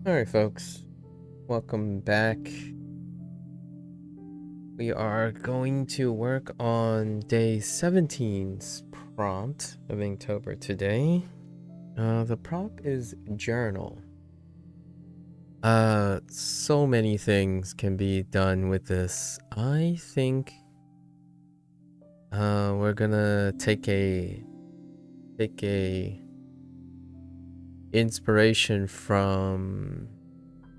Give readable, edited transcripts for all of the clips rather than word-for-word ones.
Alright, folks, welcome back. We are going to work on day 17's prompt of Inktober today. The prompt is journal. So many things can be done with this. I think we're gonna take a inspiration from,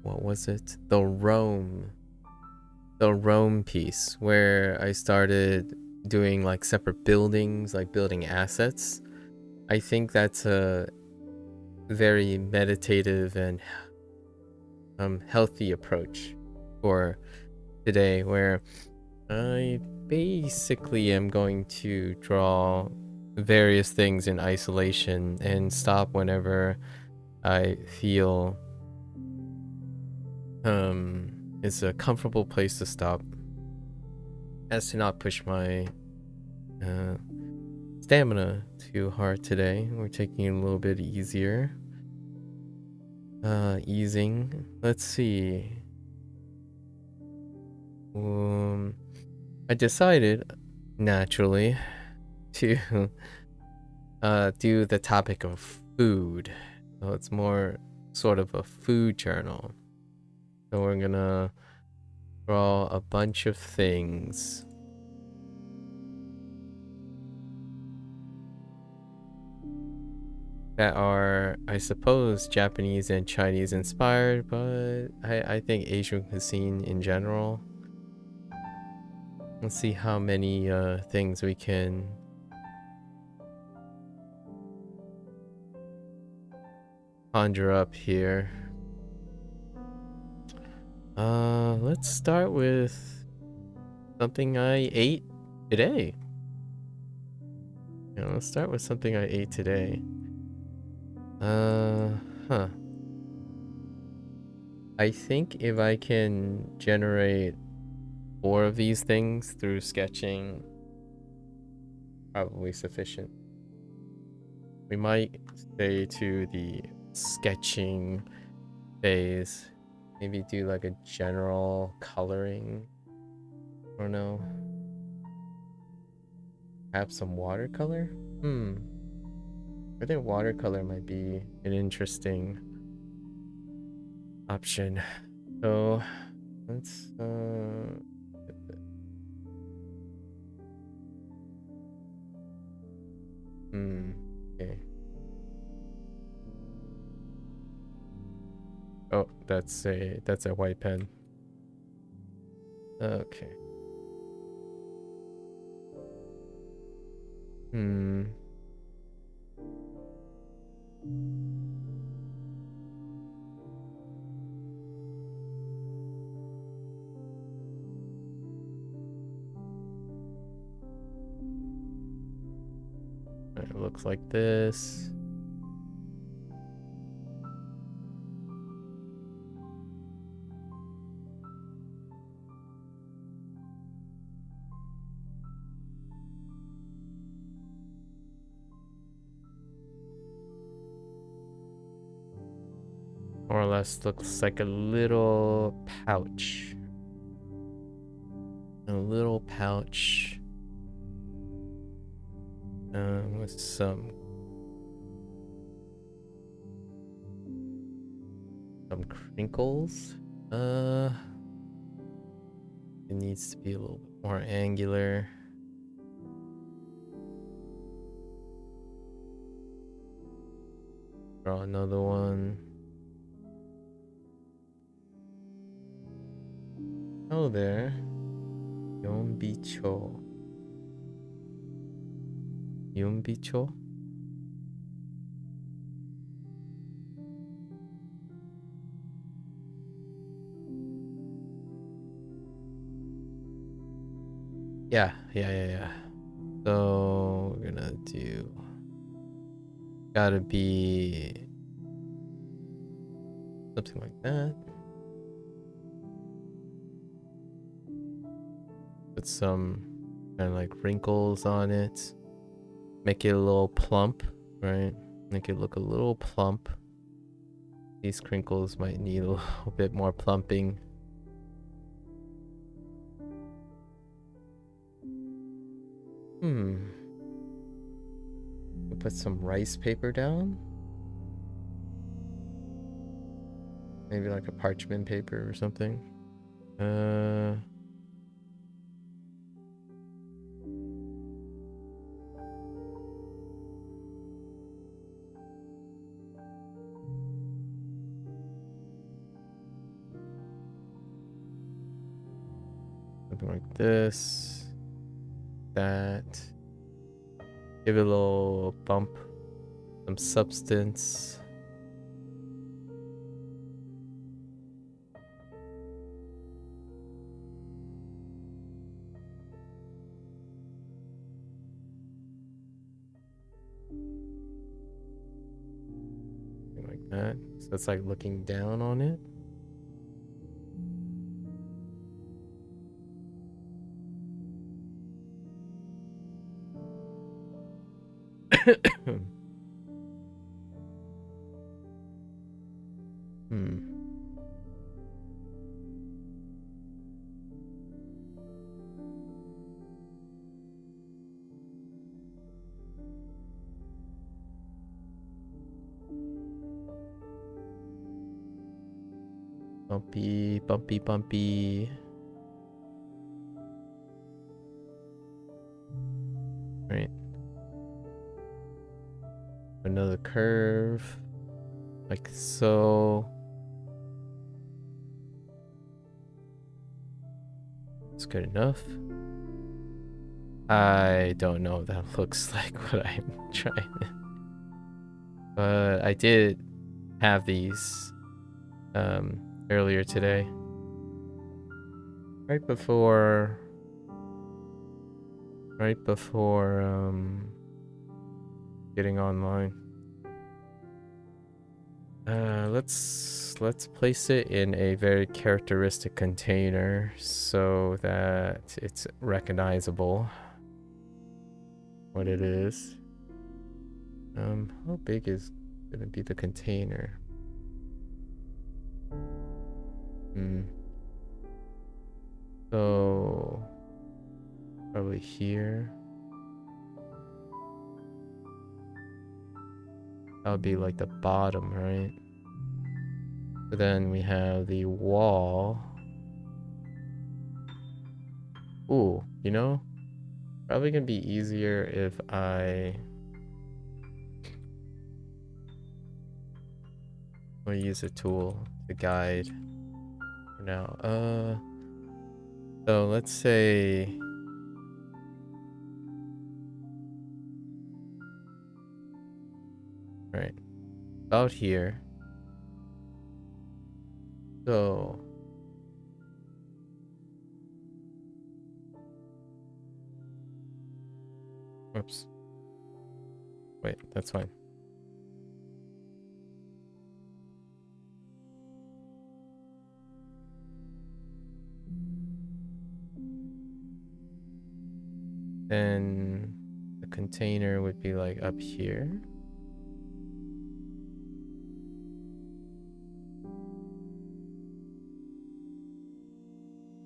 what was it? The Rome piece, where I started doing like separate buildings, like building assets. I think that's a very meditative and healthy approach for today, where I basically am going to draw various things in isolation and stop whenever I feel it's a comfortable place to stop, as to not push my stamina too hard today. We're taking it a little bit easier. Easing. Let's see. I decided, naturally, to do the topic of food. So it's more sort of a food journal. So we're gonna draw a bunch of things. That are, I suppose, Japanese and Chinese inspired, but I think Asian cuisine in general. Let's see how many things we can conjure up here. Let's start with something I ate today. Yeah, let's start with something I ate today. I think if I can generate 4 of these things through sketching, probably sufficient. We might stay to the sketching phase. Maybe do like a general coloring. I don't know. Have some watercolor? I think watercolor might be an interesting option. So let's okay. Oh, that's a white pen. Okay. It looks like this. More or less looks like a little pouch. A little pouch. With some crinkles. It needs to be a little bit more angular. Draw another one. Oh, there. Yonbicho. Yonbicho? Yeah. So we're gonna do, gotta be something like that. Put some kind of like wrinkles on it. Make it a little plump, right? Make it look a little plump. These crinkles might need a little bit more plumping. We'll put some rice paper down. Maybe like a parchment paper or something. Something like this. That. Give it a little bump. Some substance. Something like that. So it's like looking down on it. Bumpy, bumpy, bumpy. Right. Another curve. Like so. It's good enough. I don't know if that looks like what I'm trying to. But I did have these earlier today. Right before getting online. Let's place it in a very characteristic container so that it's recognizable what it is. How big is gonna be the container? So probably here. That'll be like the bottom, right? But then we have the wall. Ooh, you know, probably gonna be easier if I'll use a tool to guide for now. So let's say right about here. So whoops. Wait, that's fine. Then the container would be like up here.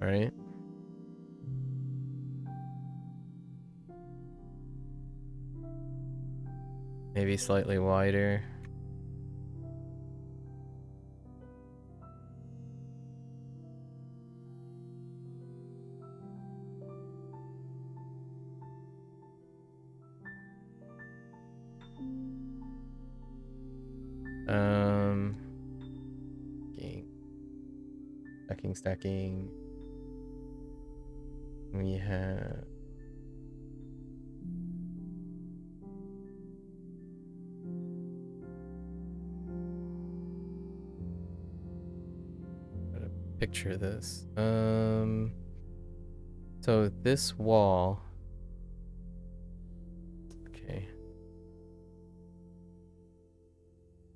All right. Maybe slightly wider. Stacking. We have picture this. So this wall. Okay.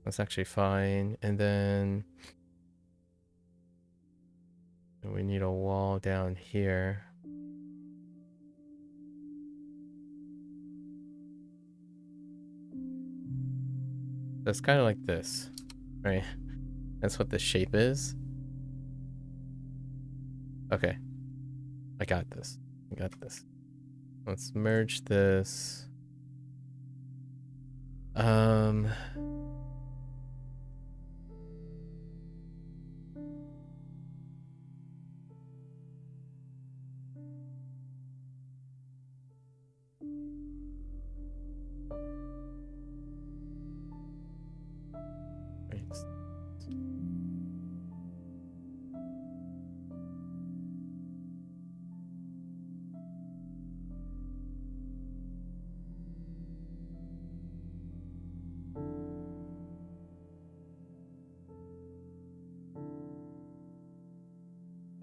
That's actually fine. And then we need a wall down here. That's kind of like this, right? That's what the shape is? Okay. I got this. I got this. Let's merge this.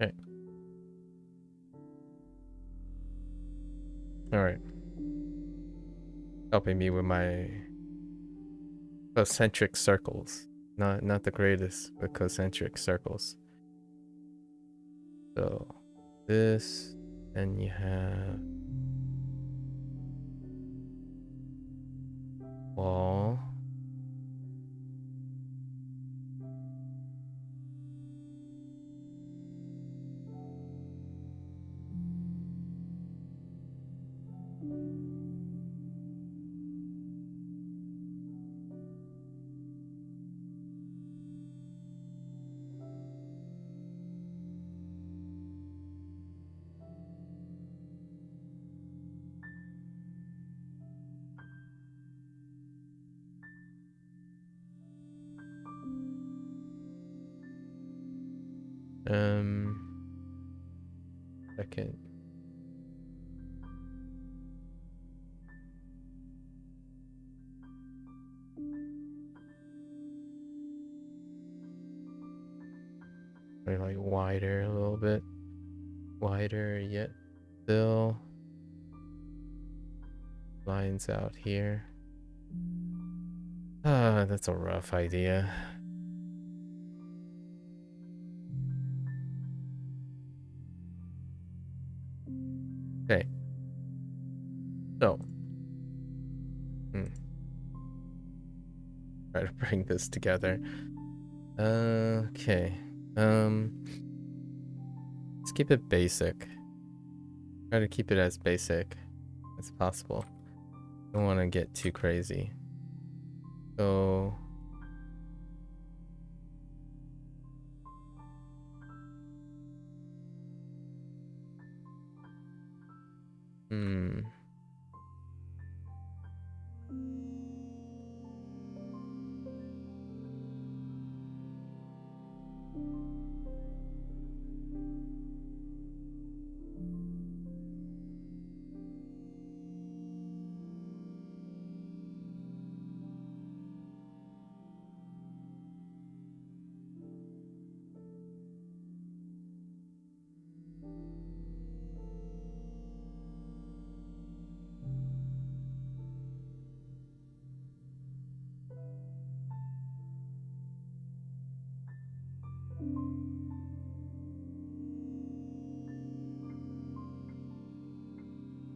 Right. Okay. All right. Helping me with my concentric circles. Not the greatest, but concentric circles. So this, and you have wall. Second. Maybe like wider a little bit. Wider yet still. Lines out here. Ah, that's a rough idea. Okay. So. Try to bring this together. Okay. Let's keep it basic. Try to keep it as basic as possible. Don't want to get too crazy. So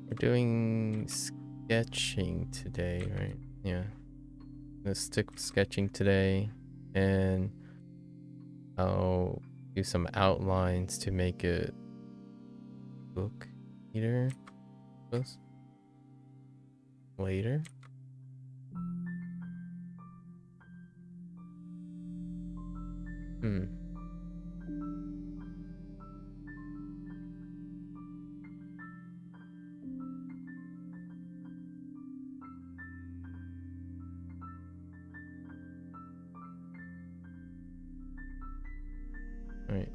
we're doing sketching today, right? Yeah. Let's stick with sketching today, and I'll do some outlines to make it look neater. Later. Right.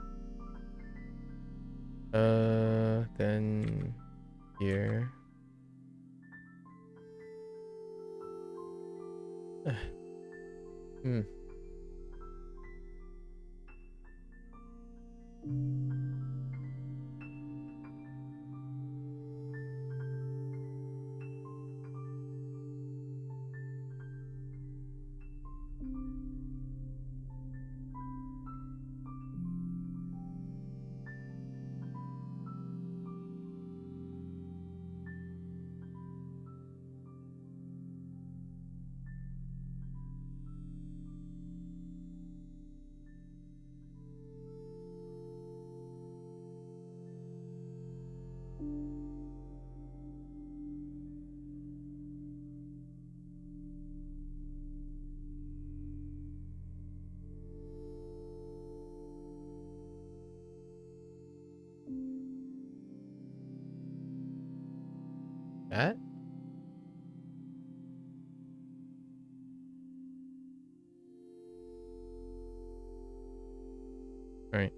Then here. That? Right.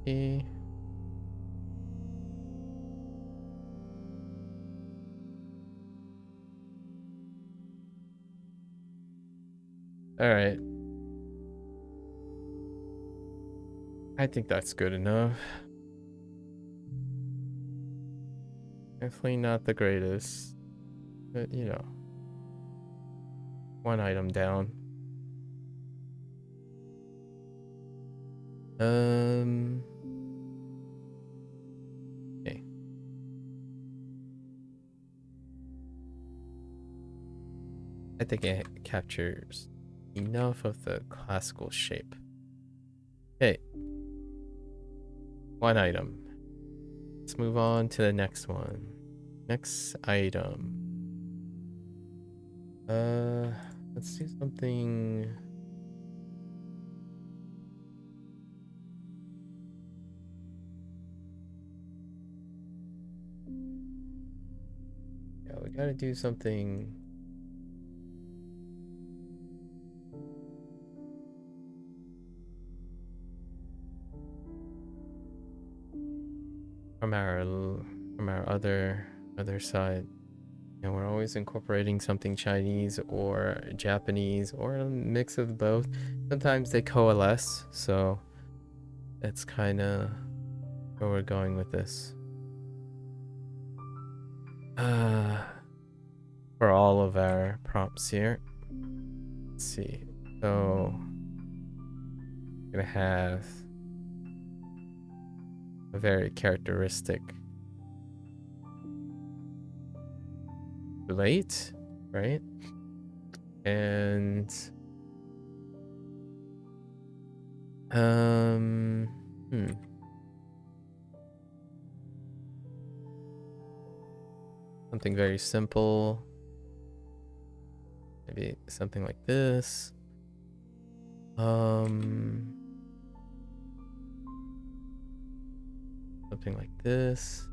Eh. All right. I think that's good enough. Definitely not the greatest, but you know, one item down. Okay. I think it captures enough of the classical shape. Okay. One item. Let's move on to the next one. Next item. Let's do something. Yeah, we gotta do something. From our other side. And we're always incorporating something Chinese or Japanese or a mix of both. Sometimes they coalesce, so that's kind of where we're going with this. For all of our prompts here. Let's see. So I'm gonna have a very characteristic relate, right? And something very simple. Maybe something like this. Something like this.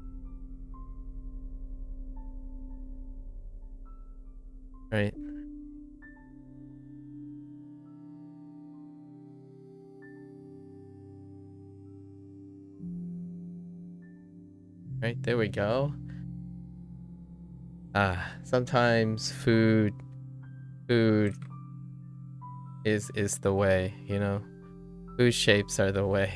Right. Right, there we go. Sometimes food is the way, you know? Food shapes are the way.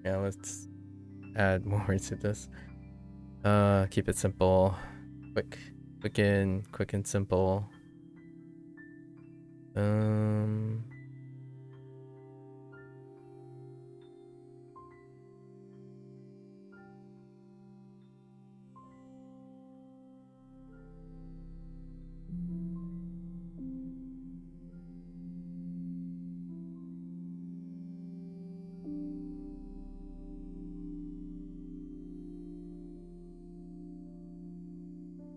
Yeah, let's add more to this. Keep it simple. Quick and simple.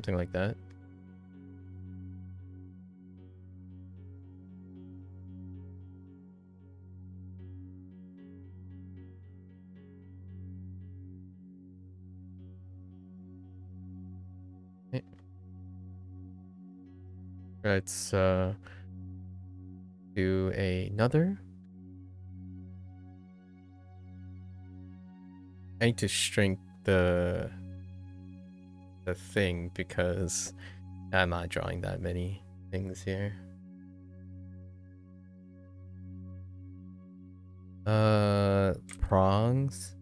Something like that. Okay. Let's do another. I need to shrink the thing because I'm not drawing that many things here. Prongs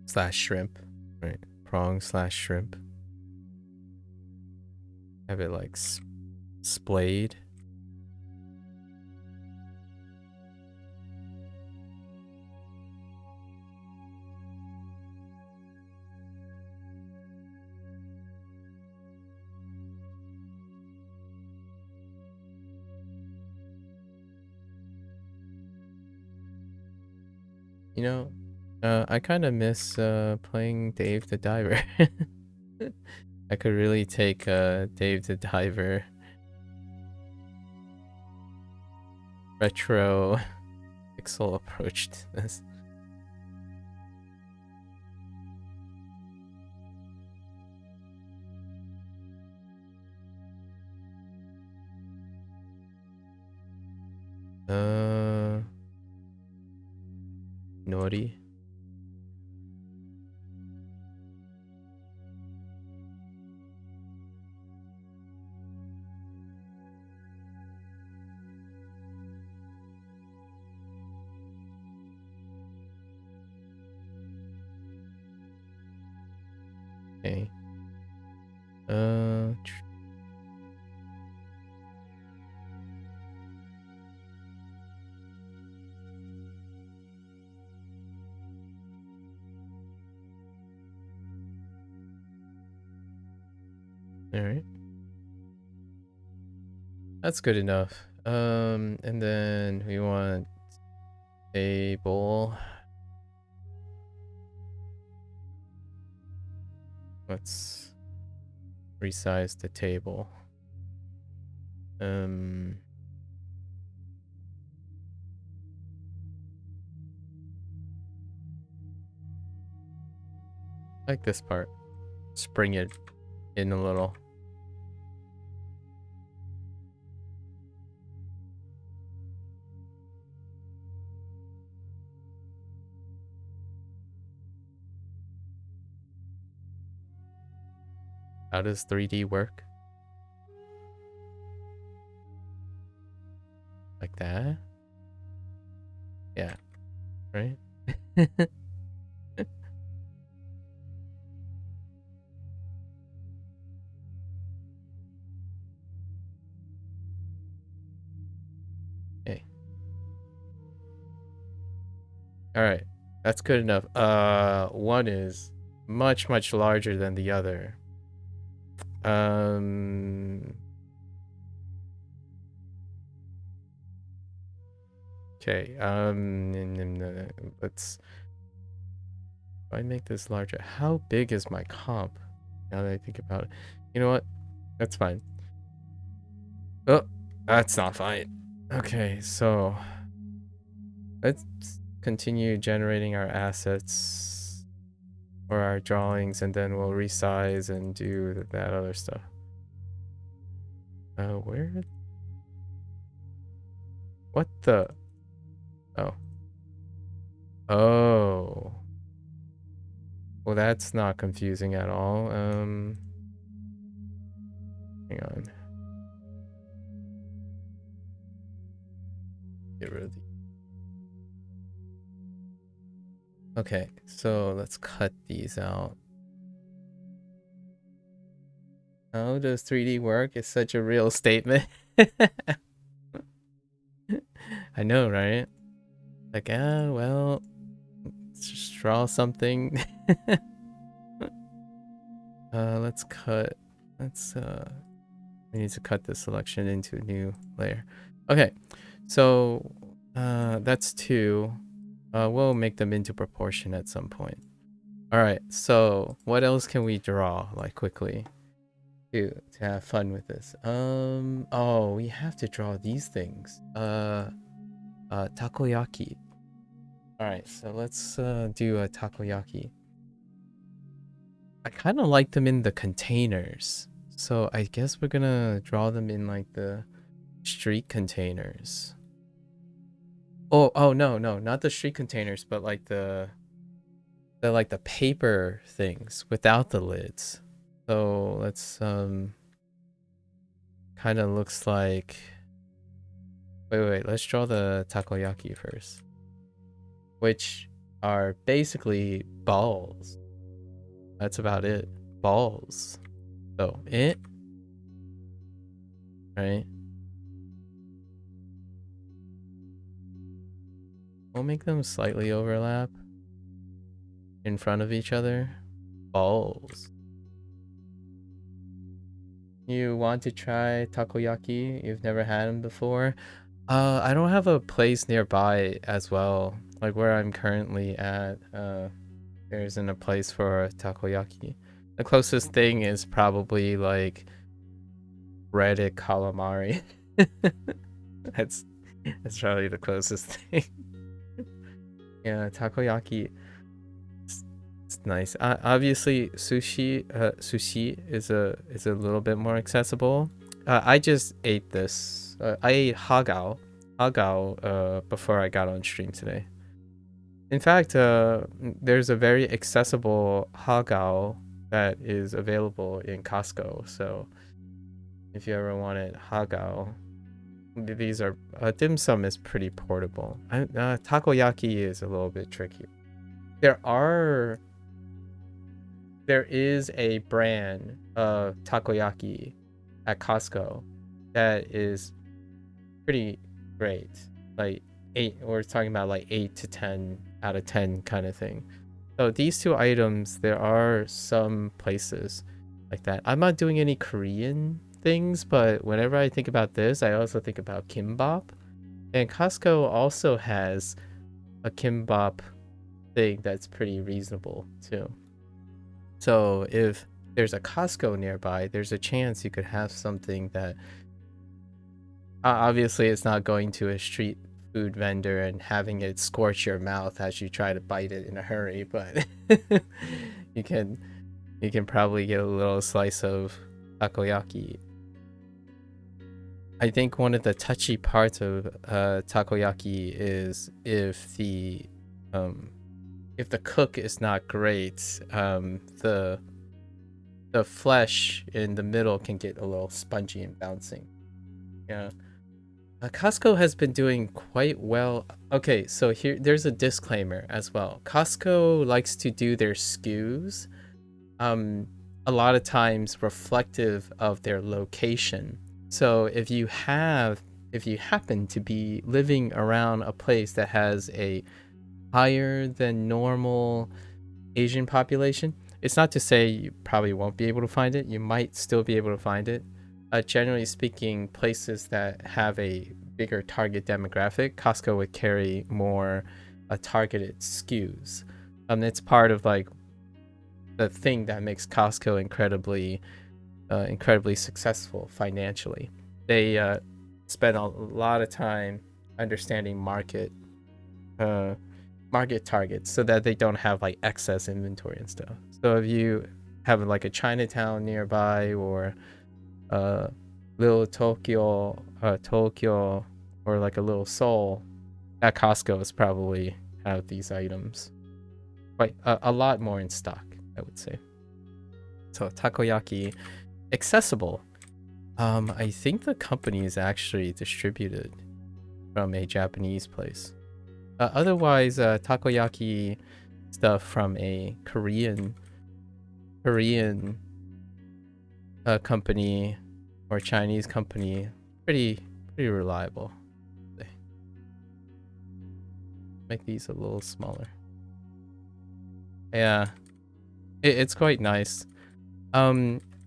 / shrimp, right? Prong / shrimp. Have it like splayed. You know, I kind of miss playing Dave the Diver. I could really take Dave the Diver retro pixel approach to this. Nori. Okay. All right. That's good enough. And then we want a bowl. Let's resize the table. Like this part. Spring it in a little. How does 3D work? Like that? Yeah. Right? Okay. Alright. That's good enough. One is much, much larger than the other. Okay, let's... If I make this larger, how big is my comp? Now that I think about it. You know what? That's fine. Oh, that's not fine. Okay, so... Let's continue generating our assets or our drawings, and then we'll resize and do that other stuff. Where? What the? Oh. Oh. Well, that's not confusing at all. Hang on. Get rid of the... Okay, so let's cut these out. How does 3D work? It's such a real statement. I know, right? Like, well, let's just draw something. Let's cut. We need to cut this selection into a new layer. Okay, so that's two. We'll make them into proportion at some point. All right. So what else can we draw like quickly to have fun with this? Oh, we have to draw these things. Takoyaki. All right. So let's do a takoyaki. I kind of like them in the containers. So I guess we're gonna draw them in like the street containers. Oh no, not the street containers, but like the paper things without the lids. So let's kind of looks like wait, let's draw the takoyaki first, which are basically balls. That's about it. Balls. So right? We'll make them slightly overlap in front of each other. Balls. You want to try takoyaki? You've never had them before? I don't have a place nearby as well. Like where I'm currently at, there isn't a place for takoyaki. The closest thing is probably like breaded calamari. that's probably the closest thing. Yeah, takoyaki. It's nice. Obviously, sushi is a little bit more accessible. I just ate this. I ate hagao before I got on stream today. In fact, there's a very accessible hagao that is available in Costco. So if you ever wanted hagao, these are dim sum is pretty portable. Takoyaki is a little bit tricky. There is a brand of takoyaki at Costco that is pretty great. Like we're talking about like 8 to 10 out of 10 kind of thing. So these two items, there are some places like that. I'm not doing any Korean things, but whenever I think about this, I also think about kimbap. And Costco also has a kimbap thing that's pretty reasonable too. So if there's a Costco nearby, there's a chance you could have something that obviously it's not going to a street food vendor and having it scorch your mouth as you try to bite it in a hurry, but you can probably get a little slice of takoyaki. I think one of the touchy parts of takoyaki is if the cook is not great, the flesh in the middle can get a little spongy and bouncing. Yeah. Costco has been doing quite well. Okay, so there's a disclaimer as well. Costco likes to do their SKUs a lot of times reflective of their location. So if you happen to be living around a place that has a higher than normal Asian population, it's not to say you probably won't be able to find it. You might still be able to find it. Generally speaking, places that have a bigger target demographic, Costco would carry more targeted SKUs. It's part of like the thing that makes Costco incredibly successful financially. They spend a lot of time understanding market targets so that they don't have like excess inventory and stuff. So if you have like a Chinatown nearby or little Tokyo or like a little Seoul, at Costco is probably have these items quite a lot more in stock, I would say. So takoyaki, accessible. I think the company is actually distributed from a Japanese place. Otherwise, takoyaki stuff from a Korean company or Chinese company, pretty reliable. Make these a little smaller. Yeah, it's quite nice.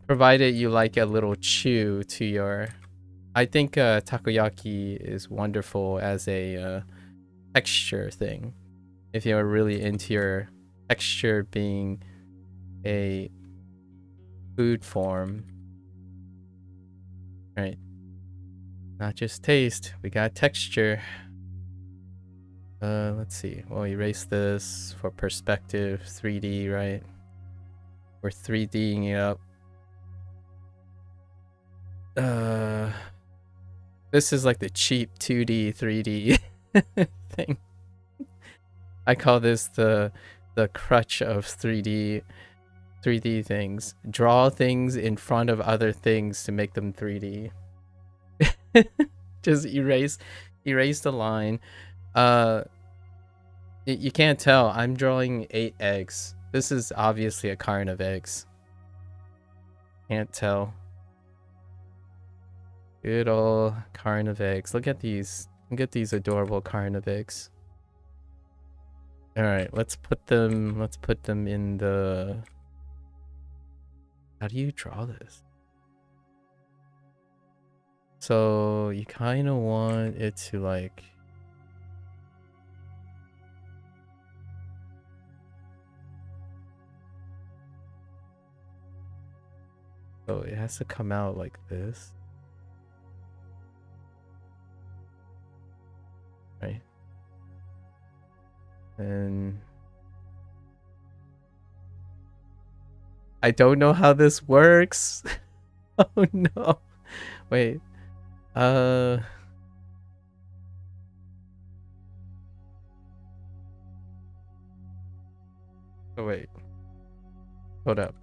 Provided you like a little chew to your. I think takoyaki is wonderful as a texture thing. If you're really into your texture being a food form, right? Not just taste, we got texture. Let's see. We'll erase this for perspective, 3D, right? We're 3Ding it up. This is like the cheap 2D, 3D thing. I call this the crutch of 3D things. Draw things in front of other things to make them 3D. Just erase the line. You can't tell. I'm drawing 8 eggs. This is obviously a carton of eggs. Can't tell. Good old carton of eggs. Look at these. Look at these adorable carton of eggs. All right, let's put them in the... How do you draw this? So you kind of want it to like... So it has to come out like this. Right? And... I don't know how this works. Oh no. Wait. Oh wait. Hold up.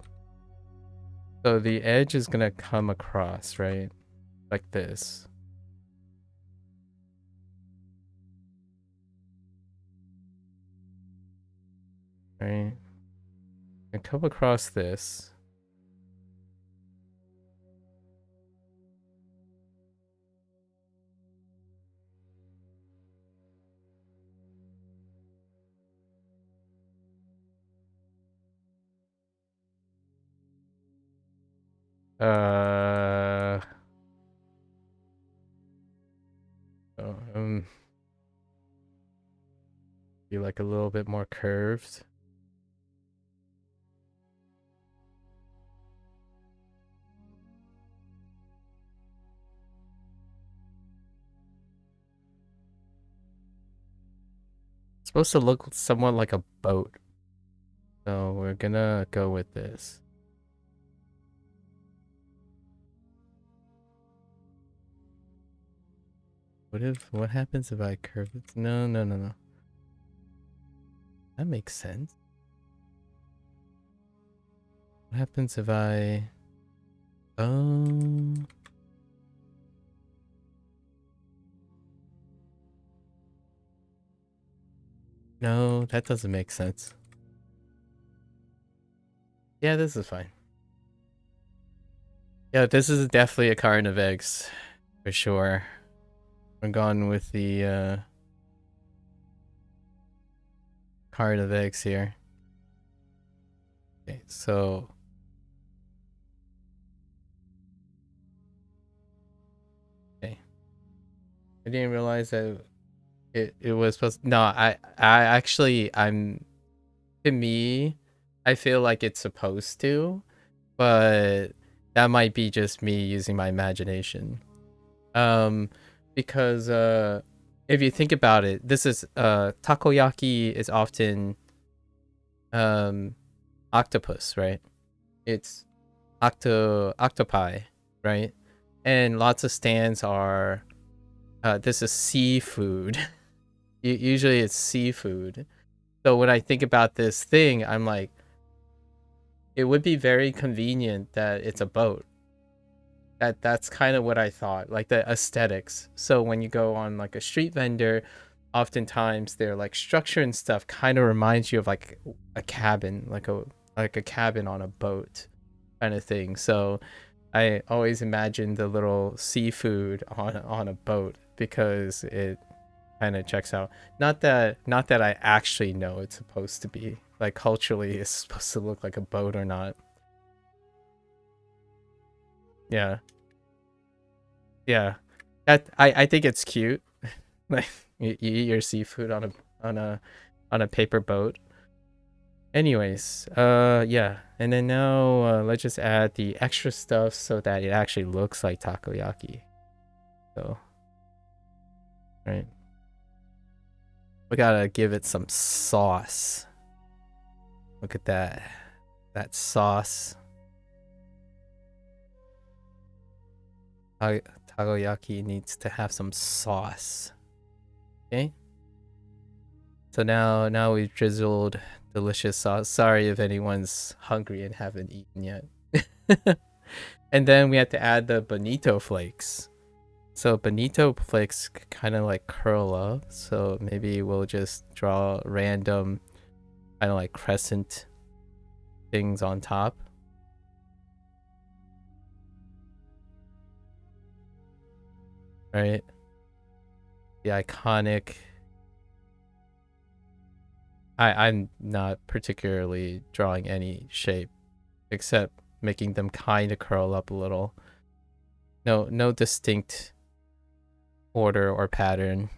So the edge is gonna come across, right? Like this. Right? And come across this. Oh, be like a little bit more curved. It's supposed to look somewhat like a boat. So we're gonna go with this. What happens if I curve it? No. That makes sense. What happens if I... No, that doesn't make sense. Yeah, this is fine. Yeah, this is definitely a carton of eggs. For sure. We're going with the carton of eggs here. Okay, so... Okay. I didn't realize that it was supposed... No, I actually, to me, I feel like it's supposed to, but that might be just me using my imagination. Because if you think about it, this is takoyaki is often octopus, right? It's octopi, right? And lots of stands are this is seafood. Usually it's seafood. So when I think about this thing, I'm like, it would be very convenient that it's a boat. That's kind of what I thought, like the aesthetics. So when you go on like a street vendor, oftentimes their like structure and stuff kind of reminds you of like a cabin, like a cabin on a boat kind of thing. So I always imagine the little seafood on a boat because it kind of checks out. Not that I actually know it's supposed to be like culturally it's supposed to look like a boat or not. Yeah. Yeah. I think it's cute. Like you eat your seafood on a paper boat. Anyways, yeah. And then now let's just add the extra stuff so that it actually looks like takoyaki. So, right. We gotta give it some sauce. Look at that. That sauce. Takoyaki needs to have some sauce. Okay. So now we've drizzled delicious sauce. Sorry if anyone's hungry and haven't eaten yet. And then we have to add the bonito flakes. So bonito flakes kind of like curl up. So maybe we'll just draw random kind of like crescent things on top. Right? The iconic. I'm not particularly drawing any shape except making them kind of curl up a little. No distinct order or pattern.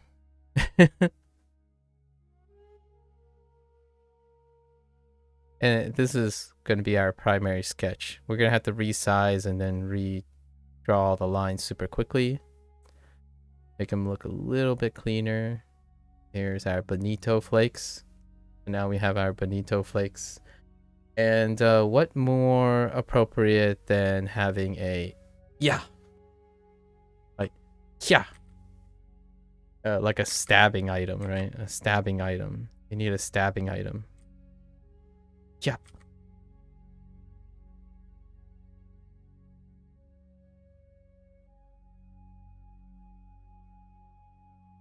And this is going to be our primary sketch. We're going to have to resize and then redraw the lines super quickly. Make them look a little bit cleaner. Here's our bonito flakes. And now we have our bonito flakes. And what more appropriate than having a yeah, like yeah, like a stabbing item, right? A stabbing item. You need a stabbing item. Yeah.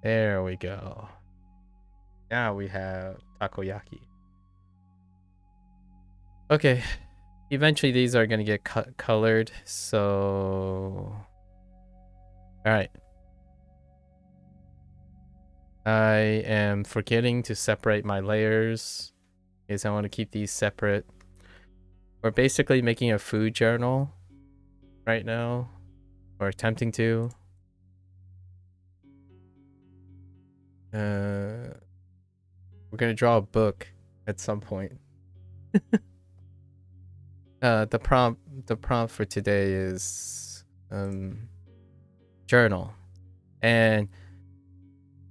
There we go. Now we have takoyaki. Okay. Eventually these are going to get colored, so... Alright. I am forgetting to separate my layers because I want to keep these separate. We're basically making a food journal right now, or attempting to. We're gonna draw a book at some point. The prompt for today is journal, and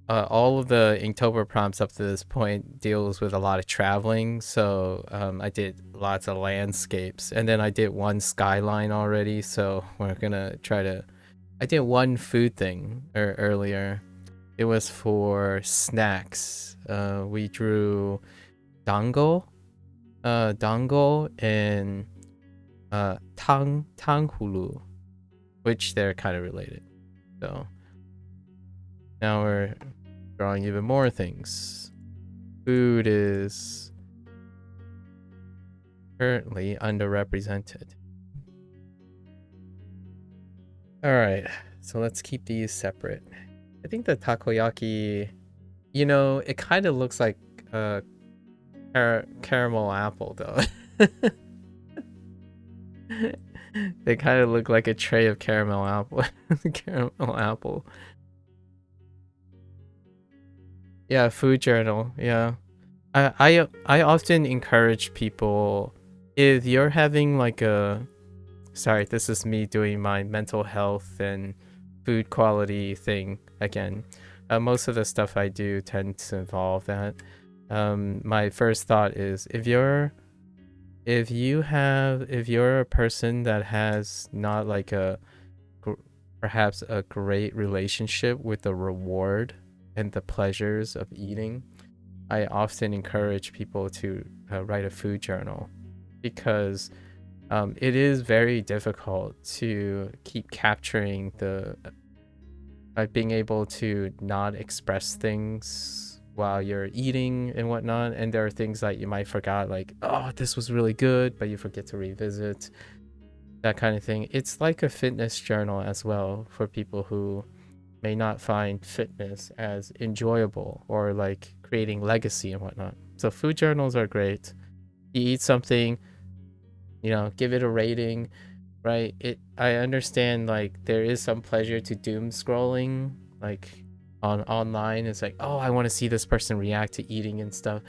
all of the Inktober prompts up to this point deals with a lot of traveling. So I did lots of landscapes, and then I did one skyline already. So we're gonna try to. I did one food thing earlier. It was for snacks. We drew dango, and tanghulu, which they're kind of related. So now we're drawing even more things. Food is currently underrepresented. All right, so let's keep these separate. I think the takoyaki, you know, it kind of looks like caramel apple though. They kind of look like a tray of caramel apple. Caramel apple. Yeah, food journal. Yeah. I often encourage people, if you're having like a, sorry, this is me doing my mental health and food quality thing again. Most of the stuff I do tend to involve that. My first thought is, if you're a person that has not like perhaps a great relationship with the reward and the pleasures of eating, I often encourage people to write a food journal, because it is very difficult to keep capturing the being able to not express things while you're eating and whatnot. And there are things that you might forget, like, oh, this was really good, but you forget to revisit, that kind of thing. It's like a fitness journal as well for people who may not find fitness as enjoyable or like creating legacy and whatnot. So food journals are great. You eat something, you know, give it a rating, right? I understand like there is some pleasure to doom scrolling, like online. It's like, oh, I want to see this person react to eating and stuff.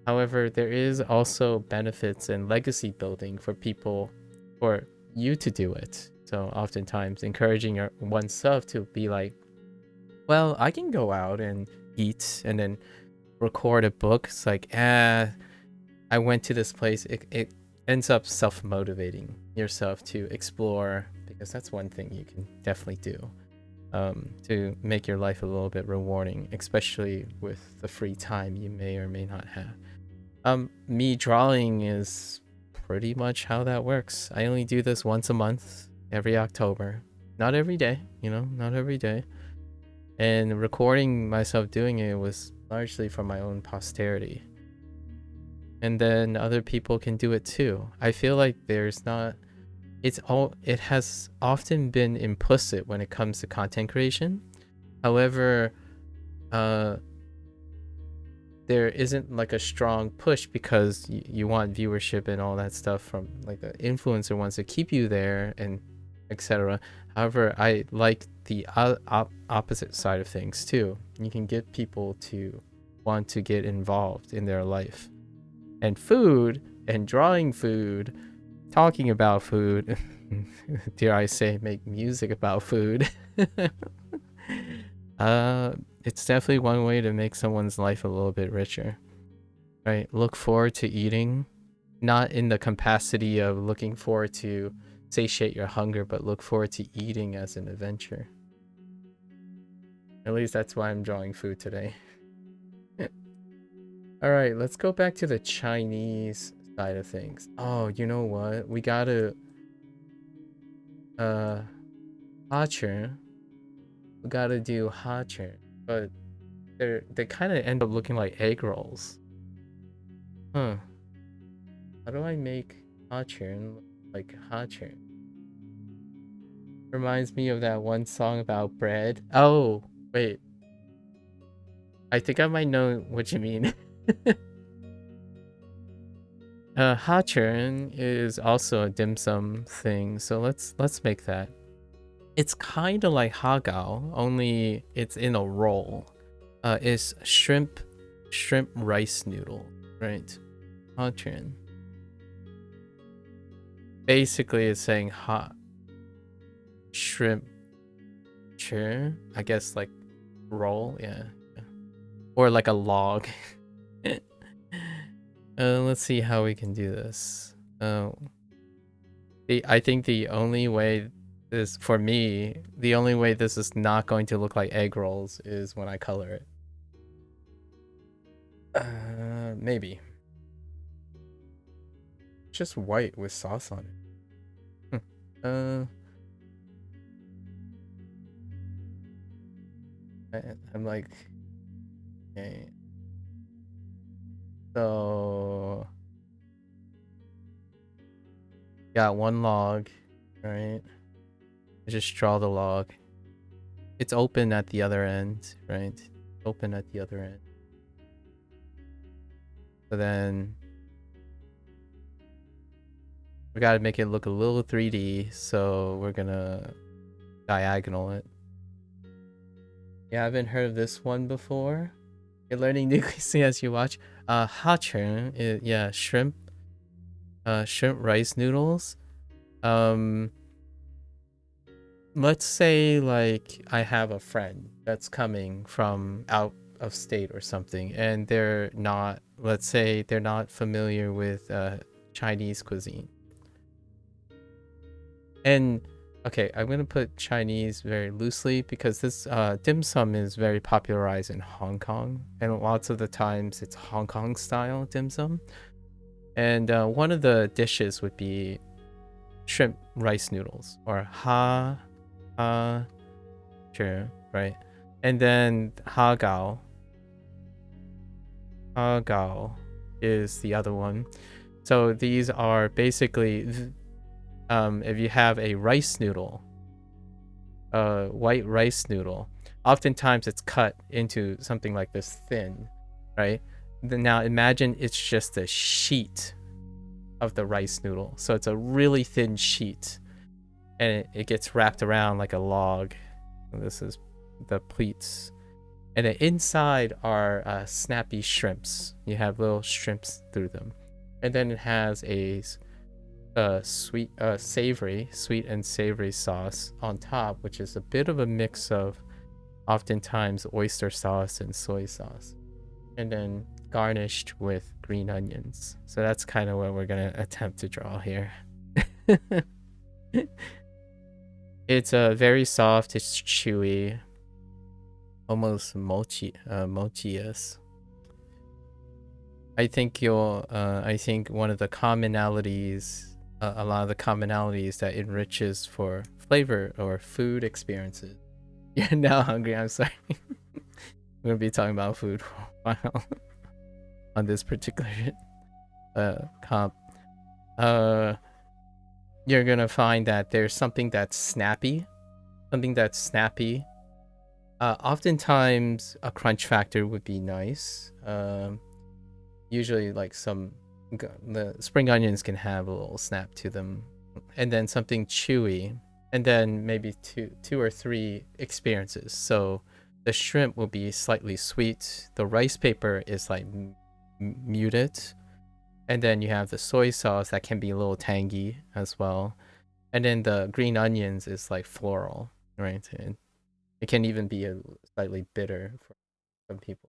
However, there is also benefits and legacy building for people, for you to do it. So oftentimes encouraging oneself to be like, well, I can go out and eat and then record a book. It's like, I went to this place. It ends up self-motivating yourself to explore, because that's one thing you can definitely do to make your life a little bit rewarding, especially with the free time you may or may not have. Me drawing is pretty much how that works. I only do this once a month, every October. Not every day, not every day. And recording myself doing it was largely for my own posterity. And then other people can do it too. I feel like it has often been implicit when it comes to content creation. However, there isn't like a strong push because you want viewership and all that stuff from like the influencer wants to keep you there and etc. However, I like the opposite side of things too. You can get people to want to get involved in their life. And food and drawing food, talking about food, dare I say, make music about food. It's definitely one way to make someone's life a little bit richer, right? Look forward to eating, not in the capacity of looking forward to satiate your hunger, but look forward to eating as an adventure. At least that's why I'm drawing food today. All right, let's go back to the Chinese side of things. Oh, you know what? We gotta hachur. We gotta do hachur, but they kind of end up looking like egg rolls. Huh. How do I make hachur like hachur? Reminds me of that one song about bread. Oh, wait. I think I might know what you mean. Hachur is also a dim sum thing, so let's make that. It's kind of like hagao, only it's in a roll. It's shrimp rice noodle, right? Hachur. Basically, it's saying hot shrimp chur, I guess, like roll, yeah. Or like a log. Let's see how we can do this. I think the only way this, for me, the only way this is not going to look like egg rolls is when I color it. Maybe. Just white with sauce on it. I'm like, okay. So got one log, right? I just draw the log. It's open at the other end, right? Open at the other end. So then we gotta make it look a little 3D, so we're gonna diagonal it. Yeah, I haven't heard of this one before. You're learning new cuisine as you watch. Hachur, yeah, shrimp rice noodles. Let's say like I have a friend that's coming from out of state or something, and they're not, let's say they're not familiar with Chinese cuisine. And okay, I'm gonna put Chinese very loosely because this dim sum is very popularized in Hong Kong, and lots of the times it's Hong Kong style dim sum. And one of the dishes would be shrimp rice noodles, or sure, right? And then hagao is the other one. So these are basically, if you have a rice noodle, white rice noodle, oftentimes it's cut into something like this thin, right? Now imagine it's just a sheet of the rice noodle. So it's a really thin sheet, and it gets wrapped around like a log. And this is the pleats. And then inside are snappy shrimps. You have little shrimps through them. And then it has a sweet and savory sauce on top, which is a bit of a mix of oftentimes oyster sauce and soy sauce. And then garnished with green onions. So that's kind of what we're going to attempt to draw here. It's very soft, it's chewy, almost mochi-esque. I think one of the commonalities, a lot of the commonalities that enriches for flavor or food experiences. You're now hungry, I'm sorry. We're gonna be talking about food for a while on this particular comp. You're gonna find that there's something that's snappy. Oftentimes a crunch factor would be nice. Usually like the spring onions can have a little snap to them, and then something chewy, and then maybe two or three experiences. So the shrimp will be slightly sweet, the rice paper is like muted, and then you have the soy sauce that can be a little tangy as well, and then the green onions is like floral, right? And it can even be a slightly bitter for some people.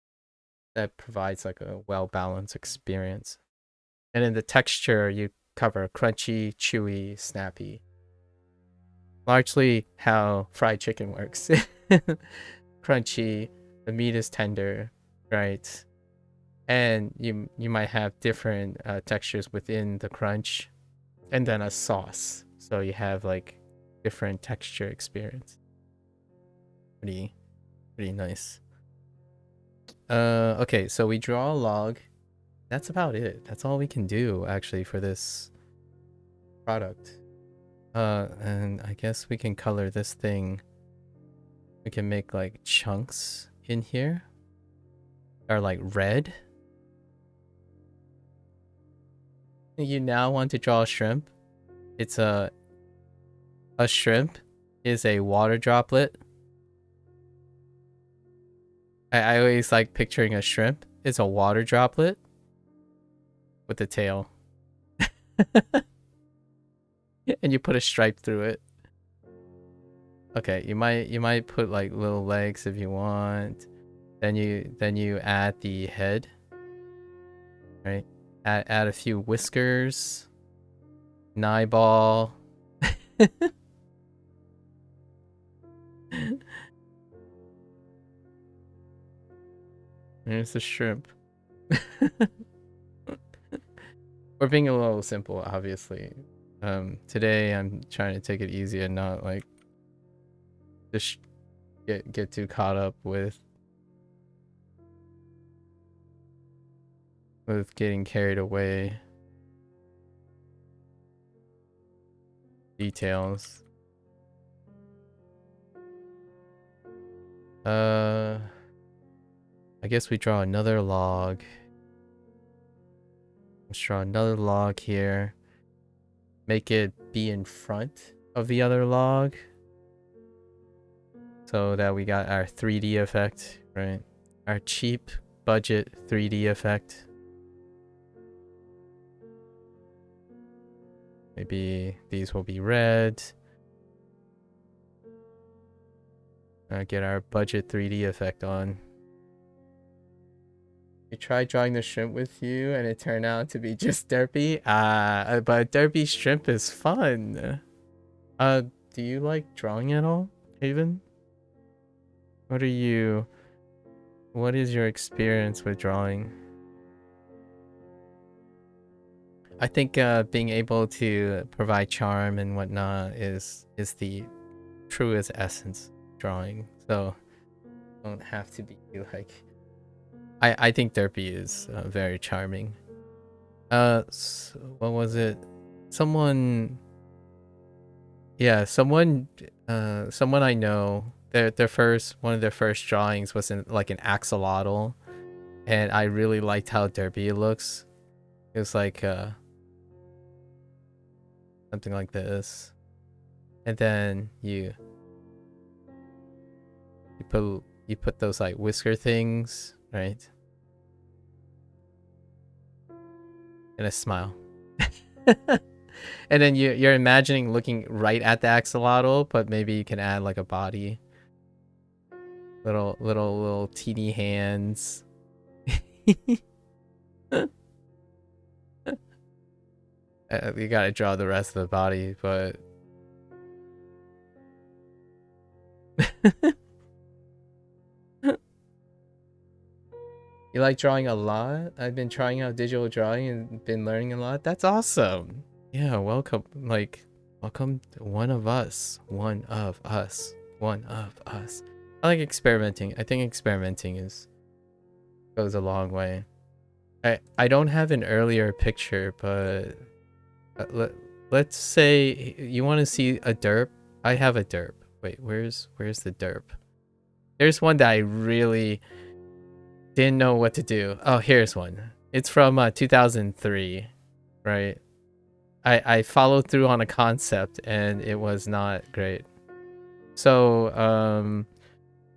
That provides like a well-balanced experience. And in the texture, you cover crunchy, chewy, snappy. Largely how fried chicken works. Crunchy, the meat is tender, right? And you might have different textures within the crunch, and then a sauce. So you have like different texture experience. Pretty nice. Okay, so we draw a log. That's about it. That's all we can do actually for this product. And I guess we can color this thing. We can make like chunks in here. Are like red. You now want to draw a shrimp. It's a shrimp is a water droplet. I always like picturing a shrimp. It's a water droplet with a tail. And you put a stripe through it. Okay, you might put like little legs if you want. Then you add the head. Right? Add a few whiskers. An eyeball. There's the shrimp. We're being a little simple, obviously. Today I'm trying to take it easy and not like just get too caught up with getting carried away. Details. I guess we draw another log. Let's draw another log here. Make it be in front of the other log. So that we got our 3D effect, right? Our cheap budget 3D effect. Maybe these will be red. Get our budget 3D effect on. We tried drawing the shrimp with you and it turned out to be just derpy. But derpy shrimp is fun. Do you like drawing at all, Haven? What is your experience with drawing? I think being able to provide charm and whatnot is the truest essence of drawing. So don't have to be like I think Derpy is very charming. So what was it? Someone I know, one of their first drawings was in like an axolotl, and I really liked how derpy it looks. It was like something like this, and then you you put those like whisker things, right? And a smile. And then you're imagining looking right at the axolotl, but maybe you can add like a body. Little teeny hands. You gotta draw the rest of the body, but you like drawing a lot? I've been trying out digital drawing and been learning a lot. That's awesome. Yeah, welcome. Like, welcome to one of us. One of us. One of us. I like experimenting. I think experimenting goes a long way. I don't have an earlier picture, but let's say you want to see a derp. I have a derp. Wait, where's the derp? There's one that I really didn't know what to do. Oh, here's one. It's from 2003, right? I followed through on a concept and it was not great. So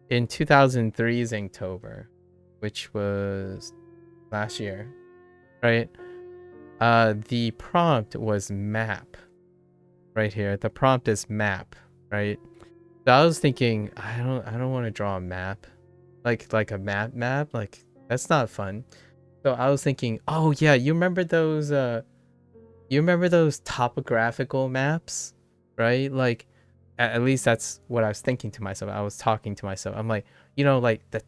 in 2003's Inktober, which was last year, right? The prompt was map. Right here. The prompt is map, right? So I was thinking, I don't want to draw a map. Like a map, like that's not fun. So I was thinking, oh yeah, you remember those topographical maps, right? Like at least that's what I was thinking to myself. I was talking to myself. I'm like, like the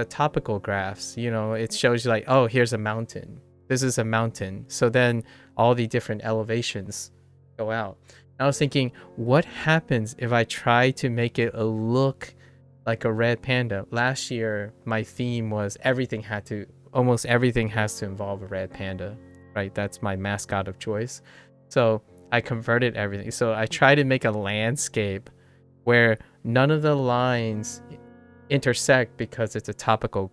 topical graphs, it shows you like, oh, here's a mountain. This is a mountain. So then all the different elevations go out. And I was thinking, what happens if I try to make it look like a red panda? Last year, my theme was almost everything has to involve a red panda, right? That's my mascot of choice. So I converted everything. So I try to make a landscape where none of the lines intersect because it's a topographical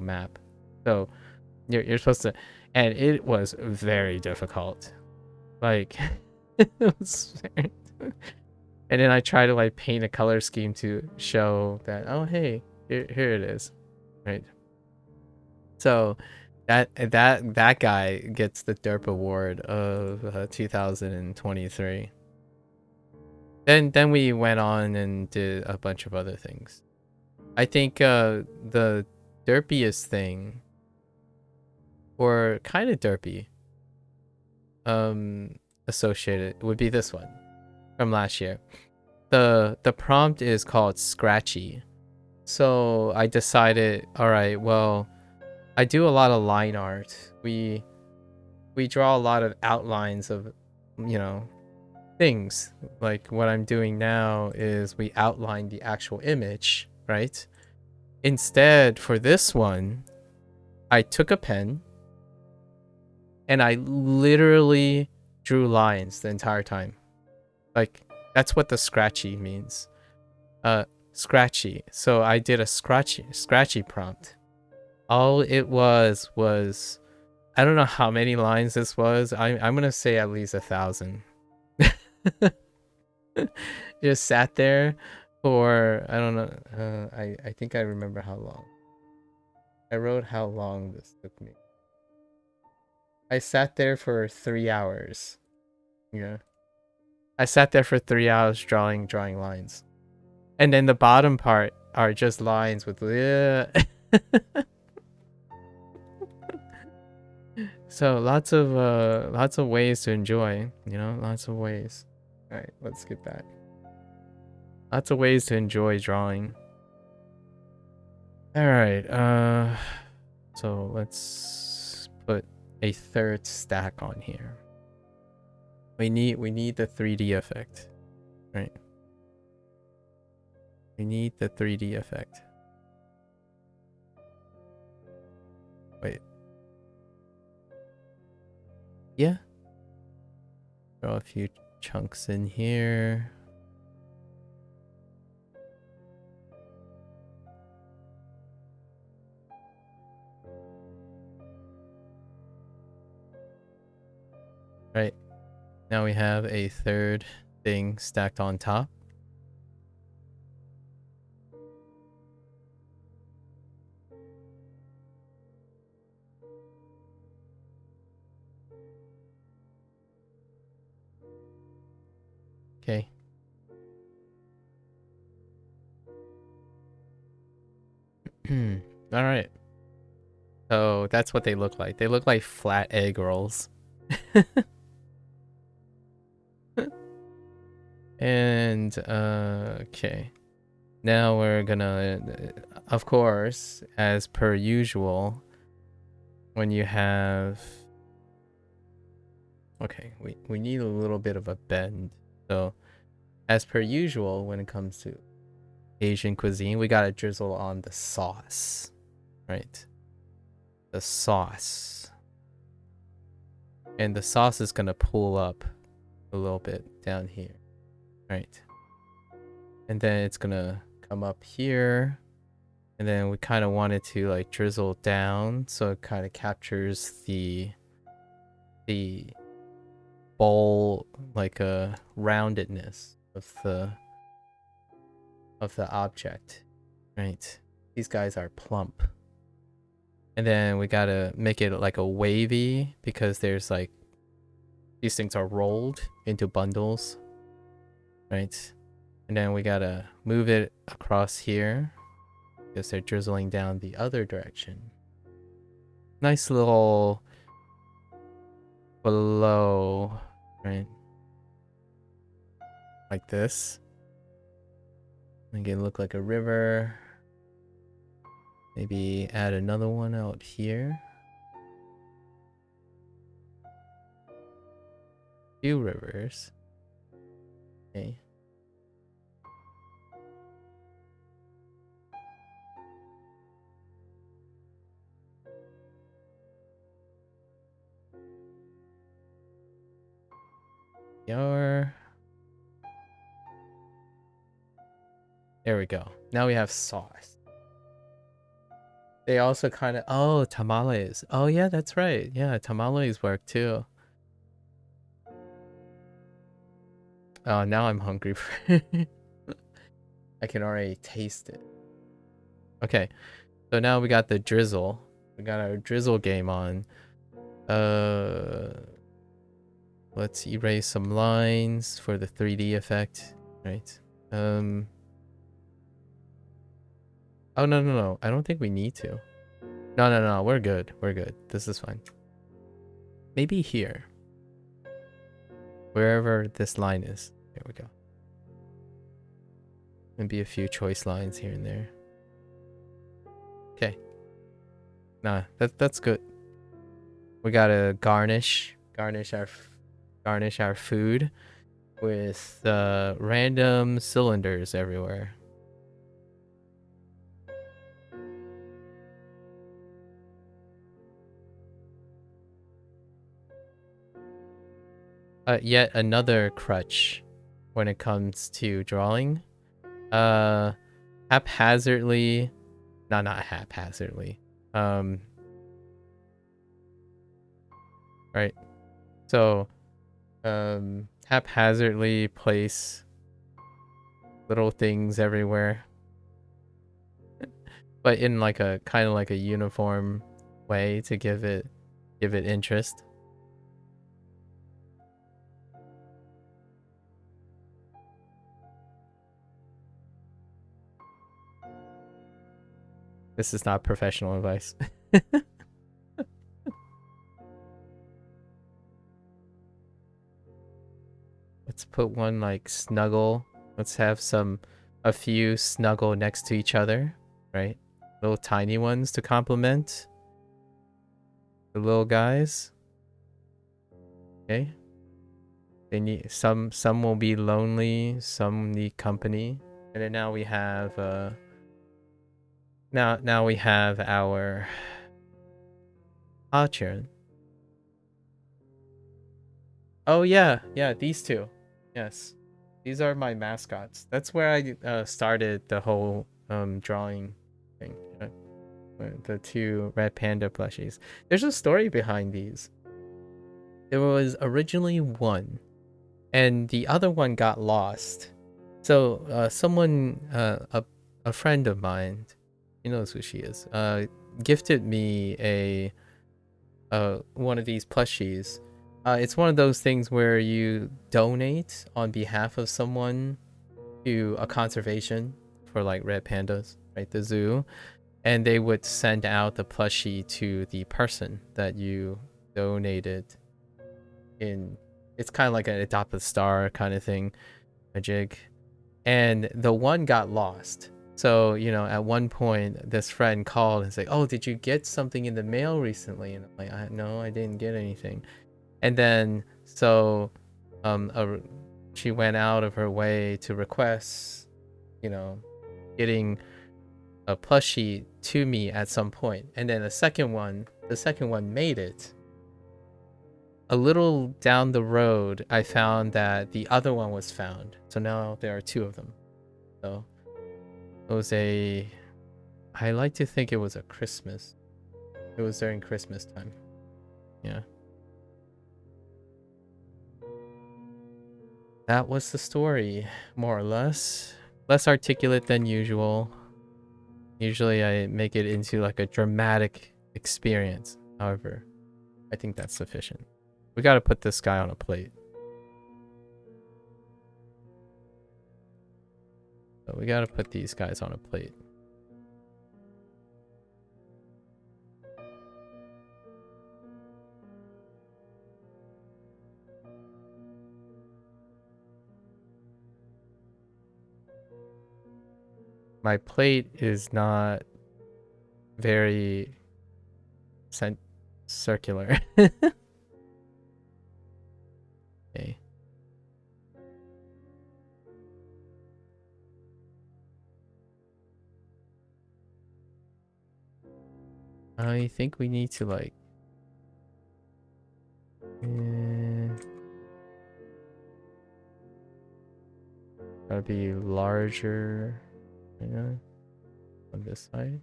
map. So you're supposed to, and it was very difficult. Like it was very, and then I try to like paint a color scheme to show that, oh hey, here it is, right? So that guy gets the Derp Award of 2023. Then we went on and did a bunch of other things. I think the derpiest thing, or kind of derpy, associated would be this one from last year. The prompt is called Scratchy. So I decided, all right, well, I do a lot of line art. We draw a lot of outlines of, things. Like what I'm doing now is we outline the actual image, right? Instead, for this one, I took a pen and I literally drew lines the entire time. Like that's what the scratchy means. Scratchy. So I did a scratchy prompt. All it was I don't know how many lines this was. I'm gonna say at least 1,000. Just sat there for, I don't know. I think I remember how long. I wrote how long this took me. I sat there for 3 hours. Yeah. I sat there for 3 hours drawing lines. And then the bottom part are just lines with So lots of ways to enjoy, lots of ways. All right, let's get back. Lots of ways to enjoy drawing. All right, so let's put a third stack on here. We need the 3D effect, right? We need the 3D effect. Wait. Yeah. Draw a few chunks in here. Right. Now we have a third thing stacked on top. Okay. All right. So that's what they look like. They look like flat egg rolls. And okay. Now we're gonna, of course, as per usual, when you have, okay, we need a little bit of a bend. So as per usual, when it comes to Asian cuisine, we gotta drizzle on the sauce, right? The sauce. And the sauce is gonna pull up a little bit down here, right? And then it's gonna come up here. And then we kind of want it to like drizzle down so it kind of captures the bowl, like a roundedness of the object, right? These guys are plump. And then we gotta make it like a wavy because there's like, these things are rolled into bundles, right? And then we gotta move it across here because they're drizzling down the other direction. Nice little below, right? Like this. Make it look like a river. Maybe add another one out here. Few rivers. Okay. There we go. Now we have sauce. They also kind of, oh, tamales. Oh yeah, that's right. Yeah, tamales work too. Oh, now I'm hungry for it. I can already taste it. Okay, so now we got the drizzle. We got our drizzle game on. Let's erase some lines for the 3D effect, right? Oh no. I don't think we need to. No. We're good. We're good. This is fine. Maybe here. Wherever this line is. There we go. Maybe a few choice lines here and there. Okay. Nah, that's good. We gotta garnish our food with random cylinders everywhere. Yet another crutch when it comes to drawing. Haphazardly, not haphazardly. Right. So, haphazardly place little things everywhere, but in like a kind of like a uniform way to give it interest. This is not professional advice. Let's put one like snuggle. Let's have a few snuggle next to each other, right? Little tiny ones to complement the little guys. Okay. They need some will be lonely, some need company. And then now we have now we have our Achin. Oh yeah, these two. Yes. These are my mascots. That's where I started the whole drawing thing. The two red panda plushies. There's a story behind these. There was originally one, and the other one got lost. So someone, a friend of mine, he knows who she is, gifted me one of these plushies. It's one of those things where you donate on behalf of someone to a conservation for like red pandas, right? The zoo, and they would send out the plushie to the person that you donated in. It's kind of like an adopt a star kind of thing, a jig. And the one got lost. So, you know, at one point, this friend called and said, "Oh, did you get something in the mail recently?" And I'm like, "No, I didn't get anything." And then, so, she went out of her way to request, you know, getting a plushie to me at some point. And then the second one made it. A little down the road, I found that the other one was found. So now there are two of them. So it was I like to think it was a Christmas. It was during Christmas time. Yeah. That was the story, more or less. Less articulate than usual. Usually I make it into like a dramatic experience. However, I think that's sufficient. We gotta put this guy on a plate. So we gotta put these guys on a plate. My plate is not very circular. Okay. I think we need to like gotta be larger, you know, on this side.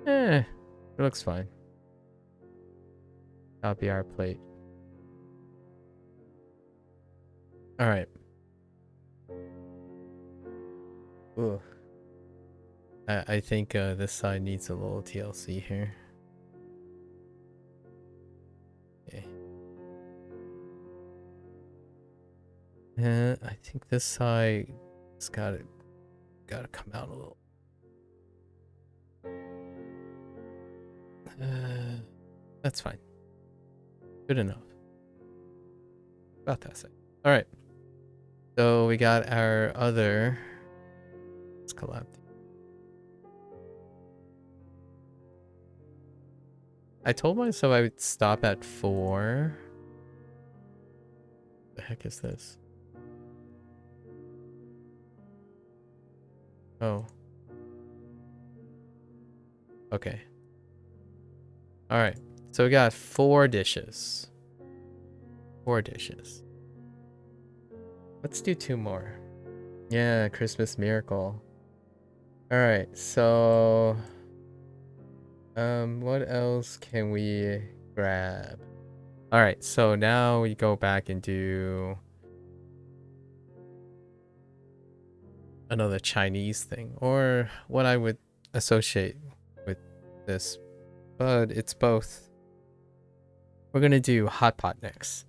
It looks fine. That'll be our plate. All right. Ooh. I think this side needs a little TLC here. Okay. I think this side has gotta come out a little. That's fine. Good enough. About that side. All right. So we got our other. Let's collab. I told myself I would stop at 4. The heck is this? Oh. Okay. All right. So we got 4 dishes. 4 dishes. Let's do 2 more. Yeah, Christmas miracle. All right. So what else can we grab? All right. So now we go back and do another Chinese thing, or what I would associate with this, but it's both. We're gonna do hot pot next.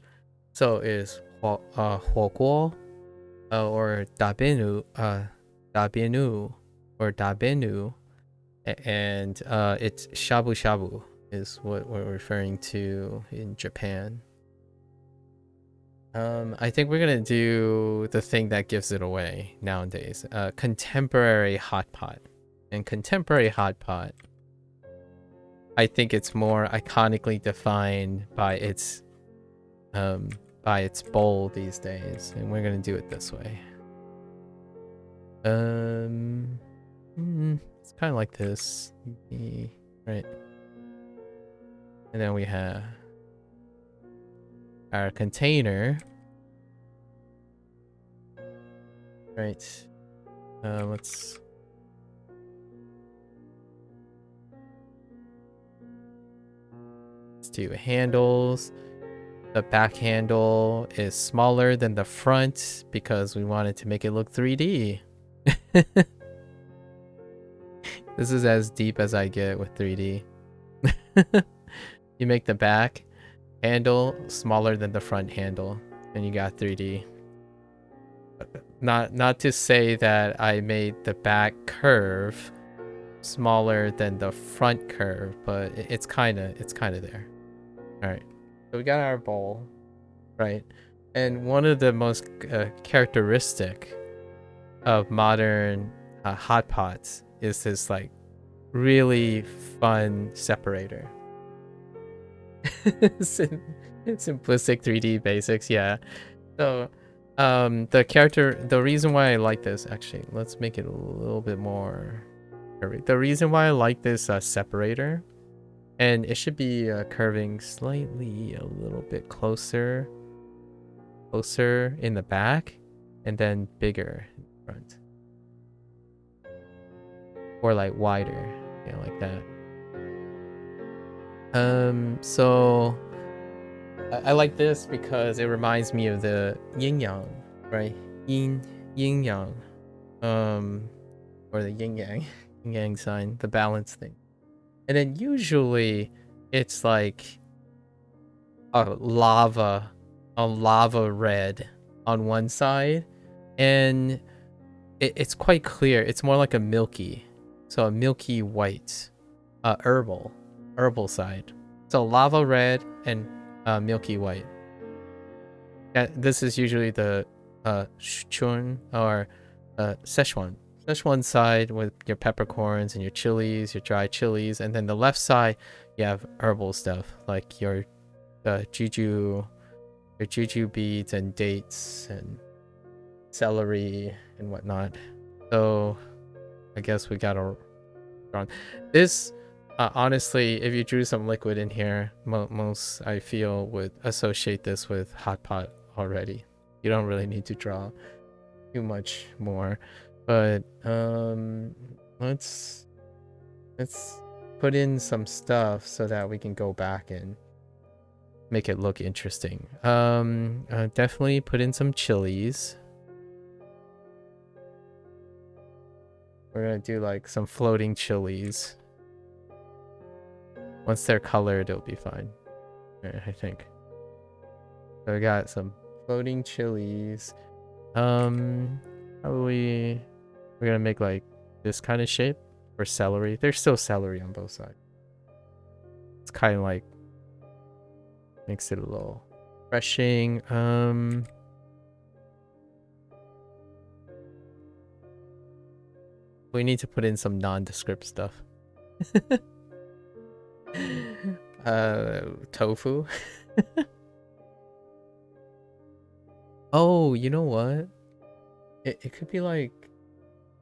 So is 火锅 or dabenu or dabenu, and it's shabu shabu is what we're referring to in Japan. I think we're gonna do the thing that gives it away nowadays, contemporary hot pot. And contemporary hot pot, I think it's more iconically defined by its bowl these days, and we're gonna do it this way. It's kind of like this, right? And then we have our container, right? Let's do handles. The back handle is smaller than the front because we wanted to make it look 3D. This is as deep as I get with 3D. You make the back handle smaller than the front handle, and you got 3D. Not to say that I made the back curve smaller than the front curve, but it's kind of there. All right, so we got our bowl, right? And one of the most characteristic of modern hot pots is this like really fun separator. Simplistic 3D basics, yeah. So the reason why I like this, actually, let's make it a little bit more curvy. The reason why I like this separator, and it should be curving slightly a little bit closer in the back, and then bigger in front, or like wider, yeah, like that. So I like this because it reminds me of the yin yang, right? Yin yang, or the yin yang, yin yang sign, the balance thing. And then usually it's like a lava red on one side, and it's quite clear. It's more like a milky, so a milky white, herbal side. So lava red and milky white. This is usually the Sichuan or Szechuan side with your peppercorns and your chilies, your dry chilies, and then the left side you have herbal stuff like your juju beads and dates and celery and whatnot. So I guess we gotta draw this. Honestly, if you drew some liquid in here, most I feel would associate this with hot pot already. You don't really need to draw too much more, but let's put in some stuff so that we can go back and make it look interesting. Definitely put in some chilies. We're gonna do like some floating chilies. Once they're colored, it'll be fine, I think. So we got some floating chilies. Probably we're gonna make like this kind of shape for celery. There's still celery on both sides. It's kind of like makes it a little refreshing. We need to put in some nondescript stuff. Tofu. Oh, you know what? It could be like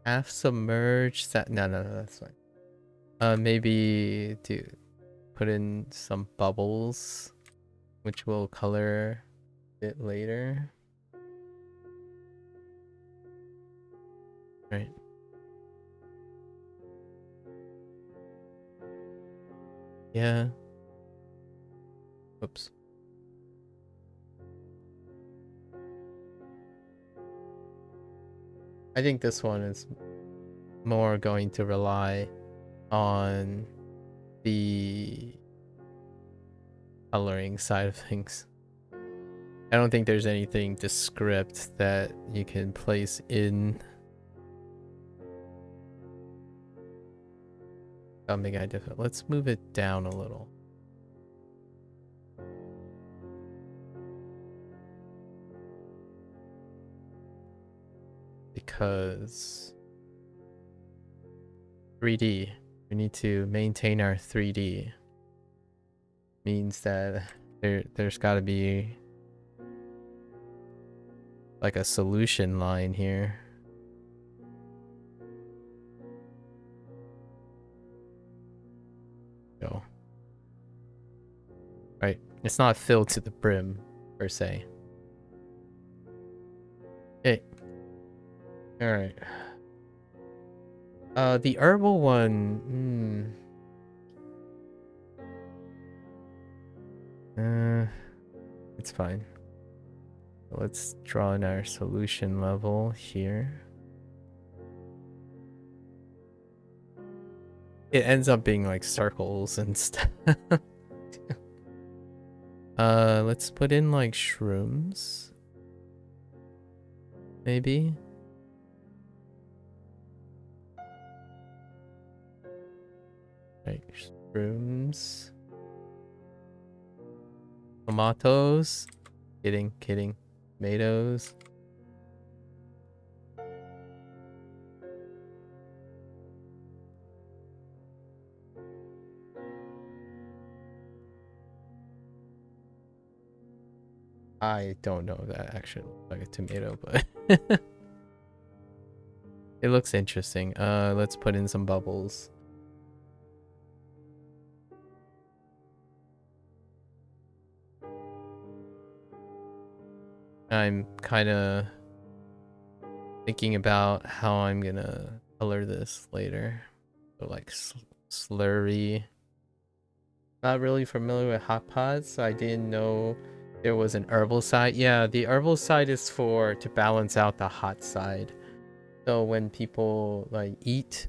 half submerged. No, that's fine. Maybe to put in some bubbles, which will color it later. Right. Yeah. Oops. I think this one is more going to rely on the coloring side of things. I don't think there's anything descript that you can place in something I different. Let's move it down a little. Because 3D, we need to maintain our 3D. Means that there's got to be like a solution line here. Go. Right, it's not filled to the brim per se. Okay. All right. The herbal one. It's fine. Let's draw in our solution level here. It ends up being like circles and stuff. Let's put in like shrooms. Maybe. Like shrooms. Tomatoes. Kidding. Tomatoes. I don't know if that actually looks like a tomato, but it looks interesting. Let's put in some bubbles. I'm kind of thinking about how I'm gonna color this later. So like slurry. Not really familiar with hot pots, so I didn't know there was an herbal side. Yeah, the herbal side is for to balance out the hot side. So when people like eat,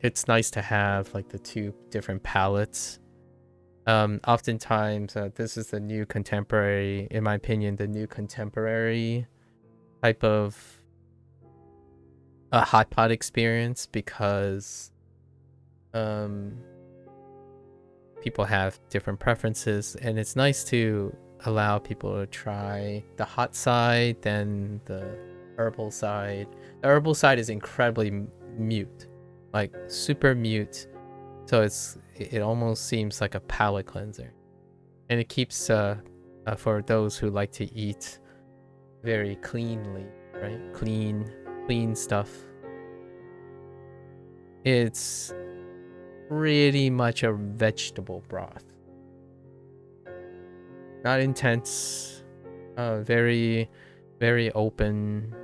it's nice to have like the two different palettes. Oftentimes, this is the new contemporary, in my opinion, the new contemporary type of a hot pot experience because people have different preferences, and it's nice to allow people to try the hot side, then the herbal side. The herbal side is incredibly mute, like super mute, so it almost seems like a palate cleanser, and it keeps for those who like to eat very cleanly, right? Clean stuff. It's pretty much a vegetable broth. Not intense, very open,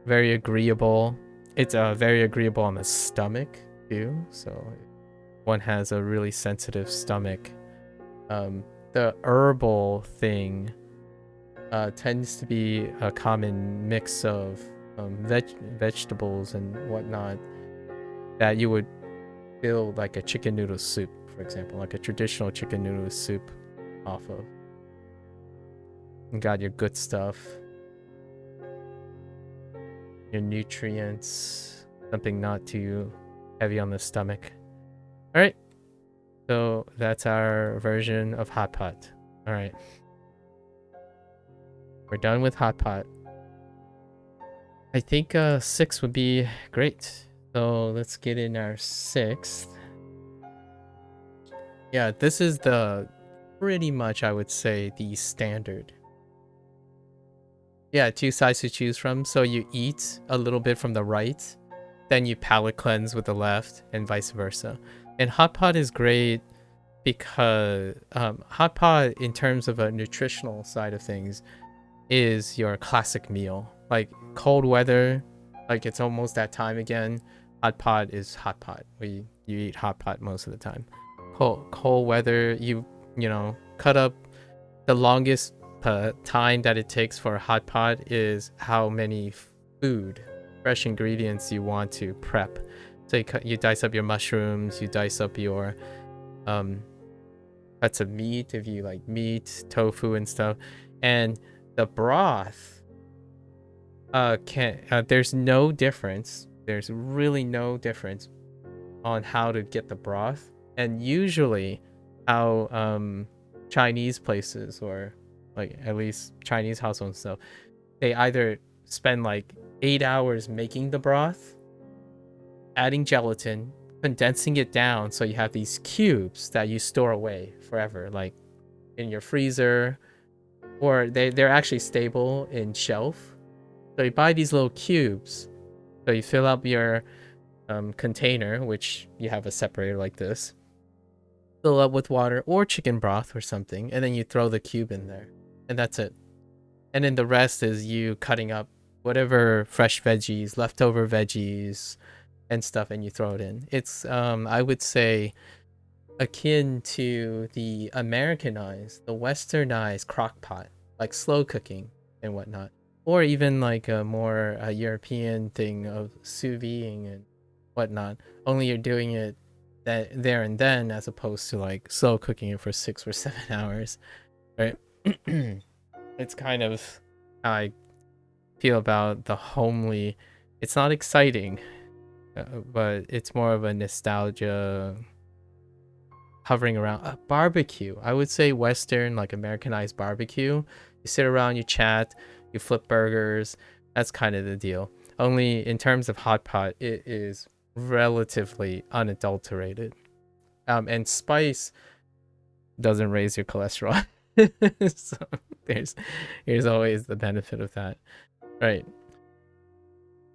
very agreeable. It's very agreeable on the stomach too, so one has a really sensitive stomach. The herbal thing tends to be a common mix of vegetables and whatnot that you would build like a chicken noodle soup, for example, like a traditional chicken noodle soup off of. You got your good stuff, your nutrients, something not too heavy on the stomach. All right, so that's our version of hot pot. All right, we're done with hot pot. I think 6 would be great. So let's get in our 6th. Yeah, this is the pretty much, I would say, the standard. Yeah, 2 sides to choose from. So you eat a little bit from the right, then you palate cleanse with the left, and vice versa. And hot pot is great because hot pot, in terms of a nutritional side of things, is your classic meal. Like cold weather, like it's almost that time again. Hot pot is hot pot. You eat hot pot most of the time. Cold weather, you know, cut up the longest time that it takes for a hot pot is how many fresh ingredients you want to prep. So you dice up your mushrooms, you dice up your cuts of meat if you like meat, tofu and stuff, and the broth there's no difference. There's really no difference on how to get the broth, and usually how Chinese places, or like at least Chinese households and stuff, they either spend like 8 hours making the broth, adding gelatin, condensing it down so you have these cubes that you store away forever, like in your freezer, or they're actually stable in shelf. So you buy these little cubes. So you fill up your container, which you have a separator like this, fill up with water or chicken broth or something, and then you throw the cube in there, and that's it. And then the rest is you cutting up whatever fresh veggies, leftover veggies and stuff, and you throw it in. It's I would say akin to the Americanized, the westernized crock pot, like slow cooking and whatnot, or even like a more European thing of sous videing and whatnot. Only you're doing it that there and then, as opposed to like slow cooking it for 6 or 7 hours, right? It's kind of how I feel about the homely. It's not exciting, but it's more of a nostalgia hovering around a barbecue. I would say Western, like Americanized barbecue. You sit around, you chat, you flip burgers. That's kind of the deal. Only in terms of hot pot, it is relatively unadulterated. And spice doesn't raise your cholesterol. So here's always the benefit of that, right?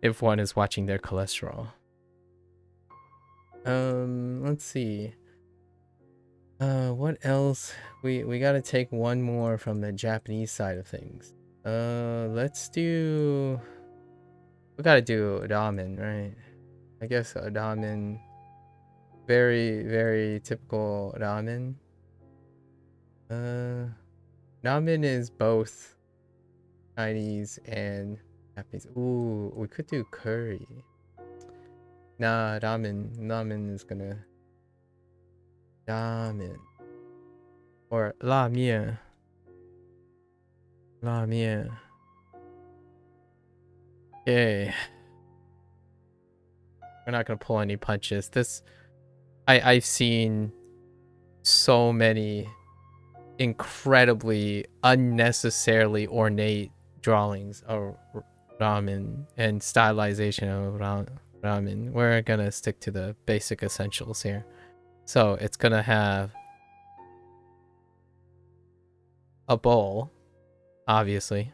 If one is watching their cholesterol. Let's see. What else? We gotta take one more from the Japanese side of things. Let's do. We gotta do ramen, right? I guess a ramen. Very, very typical ramen. Ramen is both Chinese and Japanese. Ooh, we could do curry. Nah, ramen. Ramen is gonna. Ramen. Or la mian. La mian. Okay. We're not gonna pull any punches. I've seen so many incredibly unnecessarily ornate drawings of ramen and stylization of ramen. We're gonna stick to the basic essentials here. So it's gonna have a bowl, obviously.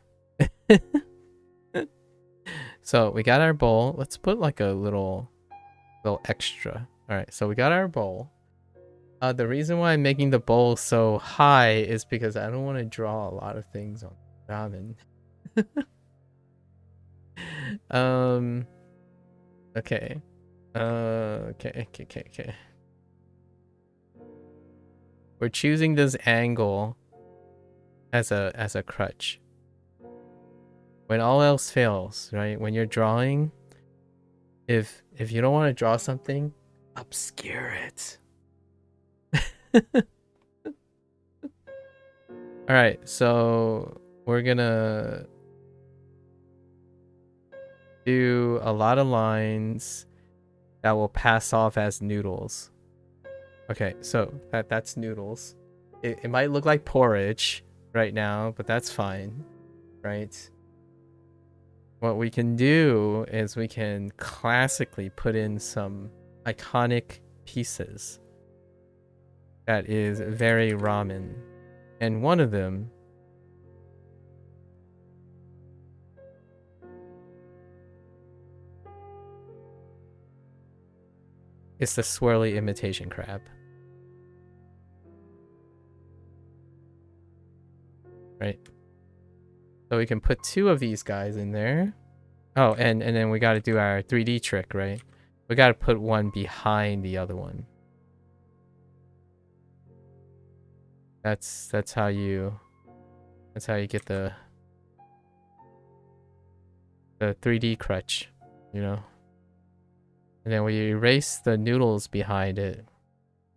So we got our bowl. Let's put like a little extra. All right, so we got our bowl. The reason why I'm making the bowl so high is because I don't want to draw a lot of things on ramen. Okay. Okay. We're choosing this angle as a crutch. When all else fails, right? When you're drawing, if you don't want to draw something, obscure it. All right, so we're gonna do a lot of lines that will pass off as noodles. Okay, so that's noodles. It might look like porridge right now, but that's fine, right? What we can do is we can classically put in some iconic pieces that is very ramen. And one of them is the swirly imitation crab. Right? So we can put 2 of these guys in there. Oh, and then we got to do our 3D trick, right? We got to put one behind the other one. That's how you get the 3D crutch, you know. And then we erase the noodles behind it.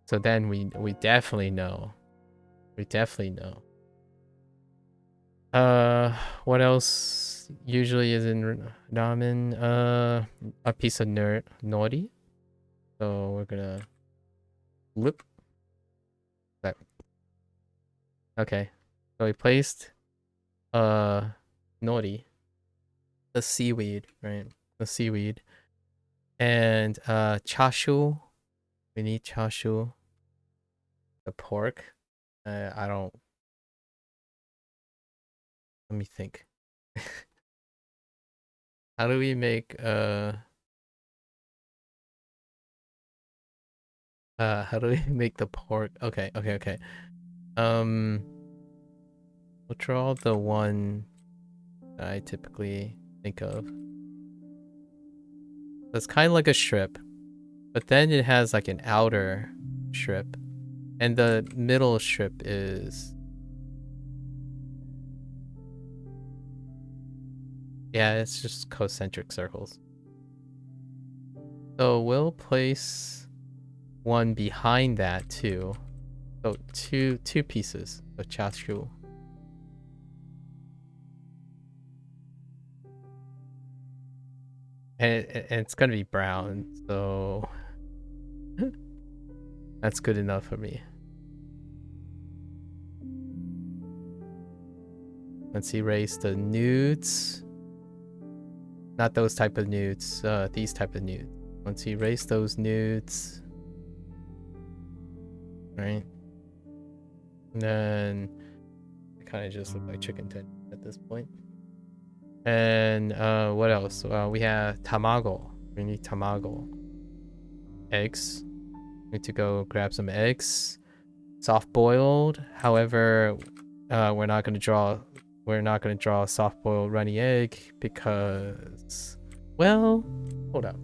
So then we definitely know. We definitely know. What else usually is in ramen? A piece of nori. So we're gonna flip that. Okay. So we placed nori, the seaweed, right? The seaweed. And chashu. We need chashu. The pork. I don't. Let me think. How do we make how do we make the pork? Okay. We'll draw the one that I typically think of. It's kind of like a strip, but then it has like an outer strip, and the middle strip is, yeah, it's just concentric circles. So we'll place one behind that too. So two pieces of chashu. And it's gonna be brown, so that's good enough for me. Let's erase the nudes. Not those type of nudes, these type of nudes. Let's erase those nudes. Right? And then it kind of just look like chicken tenders at this point. And what else? We have tamago. We need tamago. Eggs. Need to go grab some eggs. Soft boiled. However, we're not gonna draw a soft boiled runny egg because, well, hold up.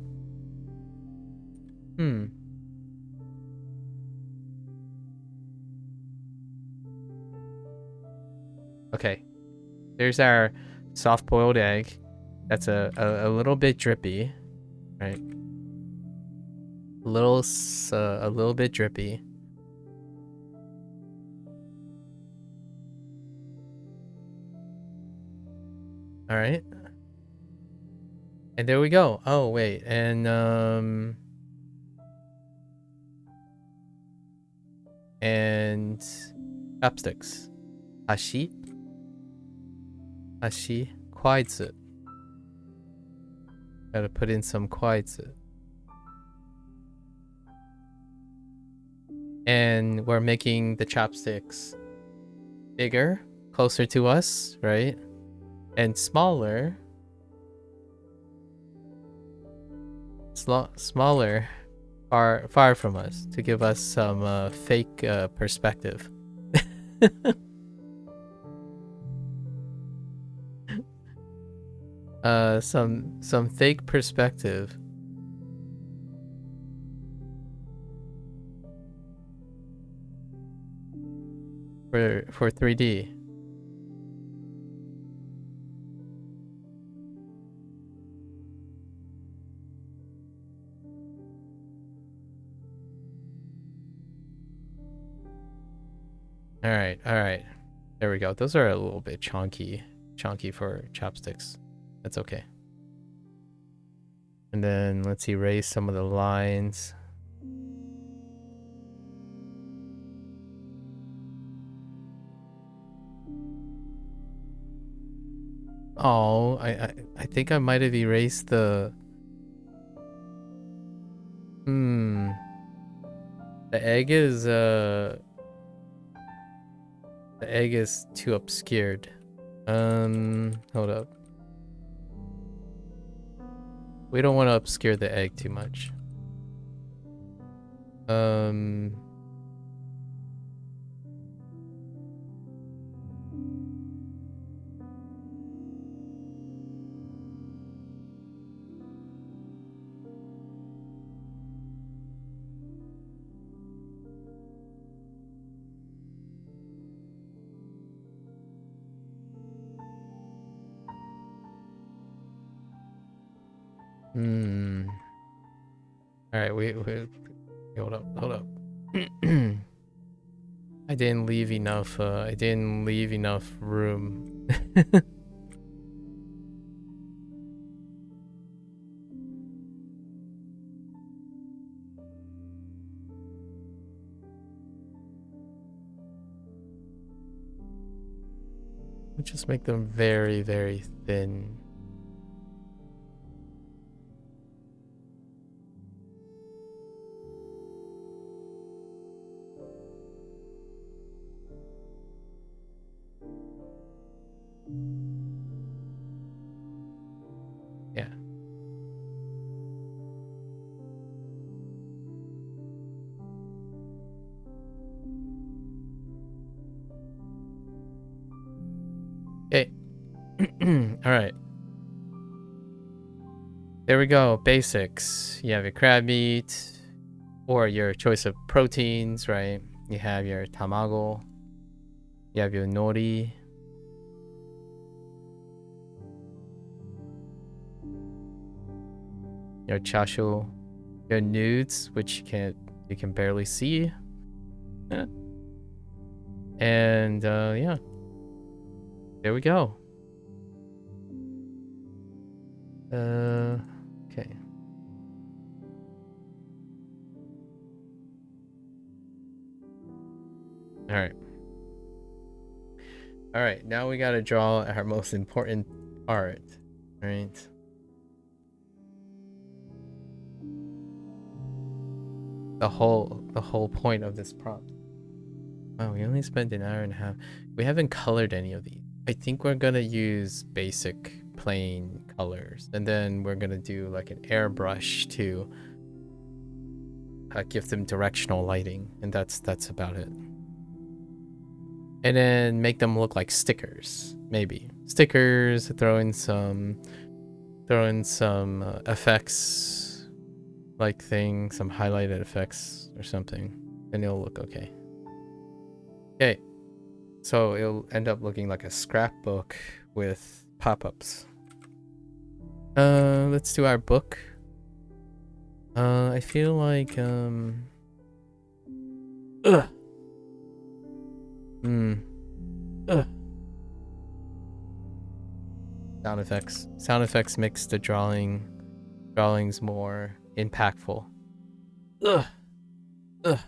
Okay. There's our soft boiled egg. That's a little bit drippy, right? A little bit drippy. All right. And there we go. Oh wait, and chopsticks. Hashi, Kwaizu. Gotta put in some Kwaizu. And we're making the chopsticks bigger, closer to us, right? And smaller. Smaller, far from us, to give us some fake perspective. Some fake perspective. For 3D. All right. There we go. Those are a little bit chunky for chopsticks. That's okay. And then let's erase some of the lines. Oh, I think I might have erased the... The egg is too obscured. Hold up. We don't want to obscure the egg too much. All right, we hold up. I didn't leave enough room. Let's just make them very, very thin. Yeah. Okay. All right. There we go. Basics. You have your crab meat or your choice of proteins, right? You have your tamago. You have your nori. Your chashu. Your nudes, which you can't you can barely see. And yeah, there we go. Okay. All right, now we gotta draw our most important part, right? The whole point of this prompt. Wow, we only spent an hour and a half. We haven't colored any of these. I think we're gonna use basic plain colors, and then we're gonna do like an airbrush to give them directional lighting, and that's about it. And then make them look like stickers, maybe stickers. Throw in some effects, like thing, some highlighted effects or something, and it'll look okay. Okay, so it'll end up looking like a scrapbook with pop-ups. Let's do our book. I feel like ugh. Ugh. Sound effects makes the drawings more impactful. Ugh. Ugh.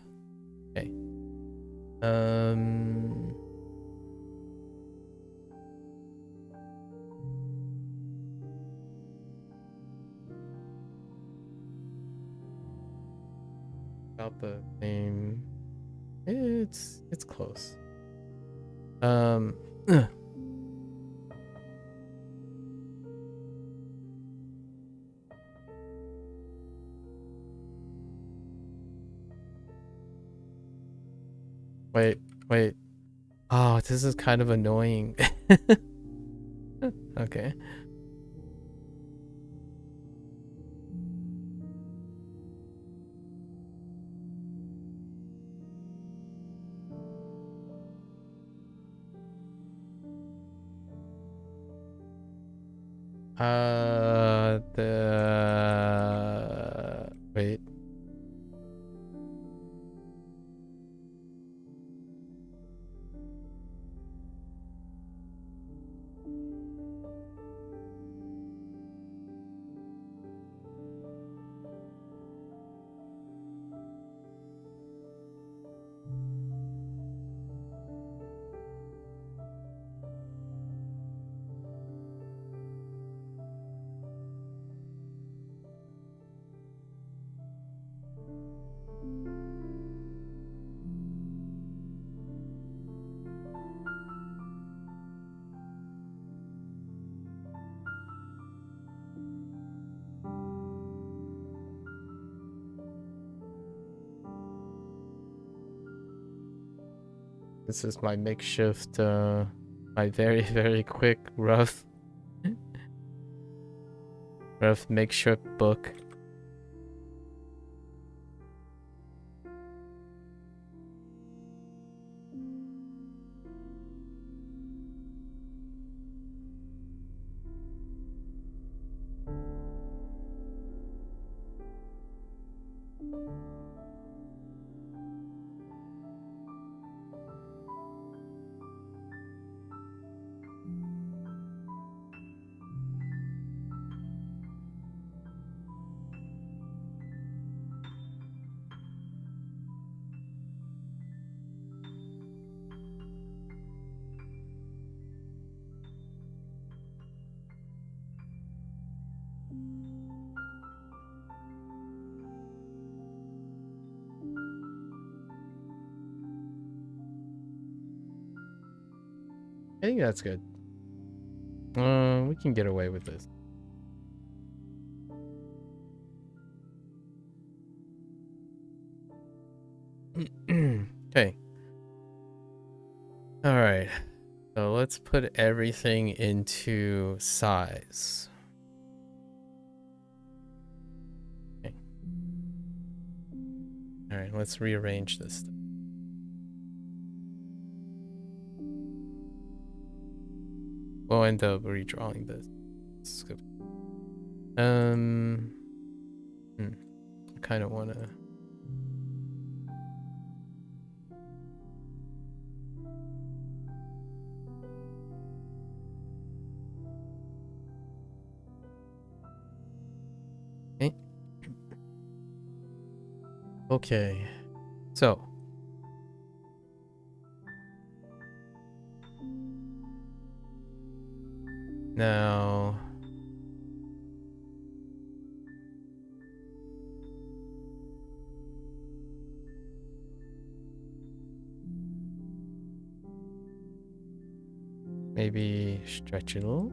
Okay. About the same. It's close. Ugh. Wait. Oh, this is kind of annoying. Okay. Wait. This is my makeshift, my very quick, rough makeshift book. I think that's good. We can get away with this. Okay. All right. So let's put everything into size. Okay. All right, let's rearrange this. We'll end up redrawing this. I kind of want to Okay. So. Now. Maybe stretch it a little.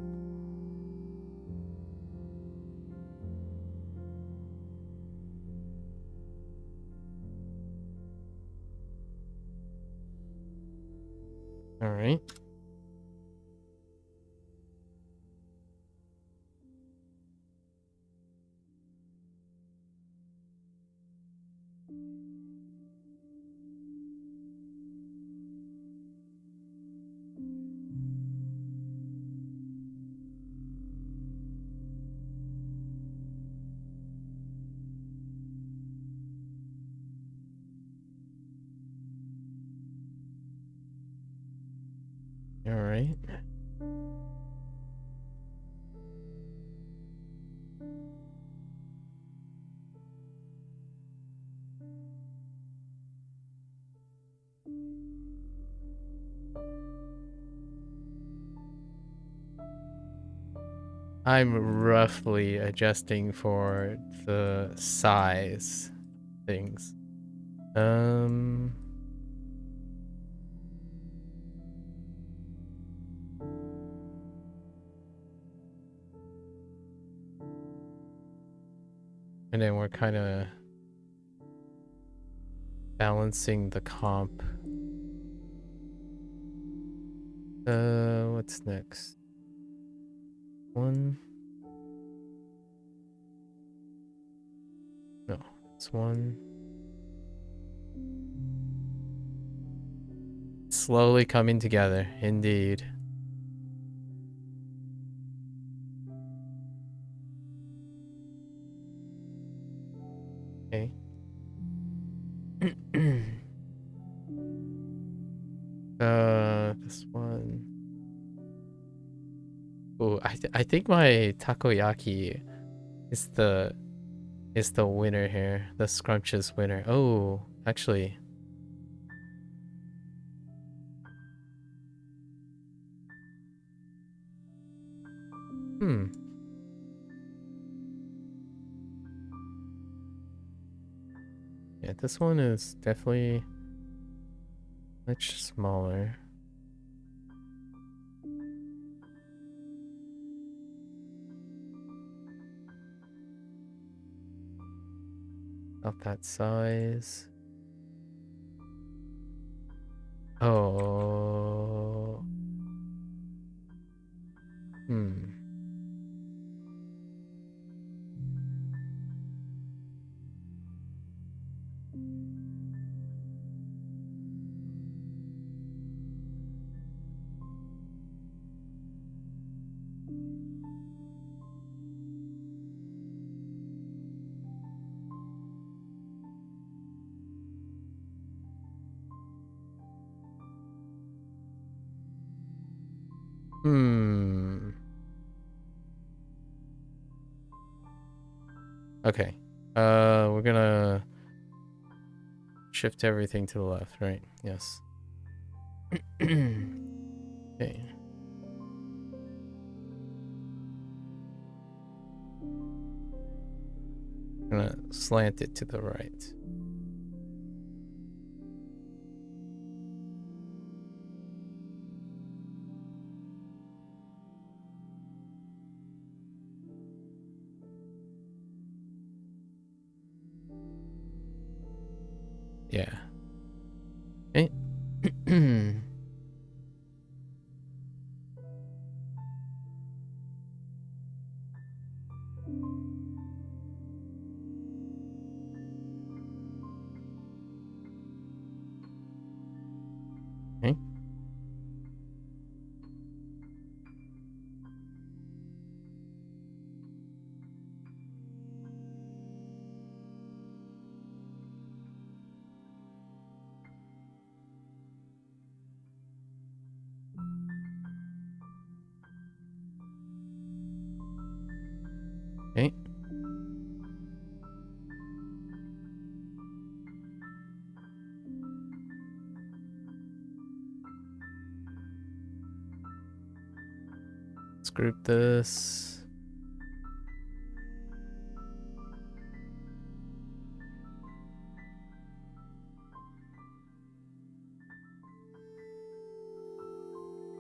All right. All right. I'm roughly adjusting for the size things. And then we're kind of balancing the comp. What's next? One. No, it's one. Slowly coming together, indeed. Okay. This one. Oh, I think my takoyaki is the winner here. The scrumptious winner. Oh, actually. Hmm. Yeah, this one is definitely much smaller. About that size. Oh. Hmm. Hmm. Okay. We're gonna shift everything to the left, right? Yes. Okay. Gonna slant it to the right. Yeah. Okay. Okay. Okay. Let's group this.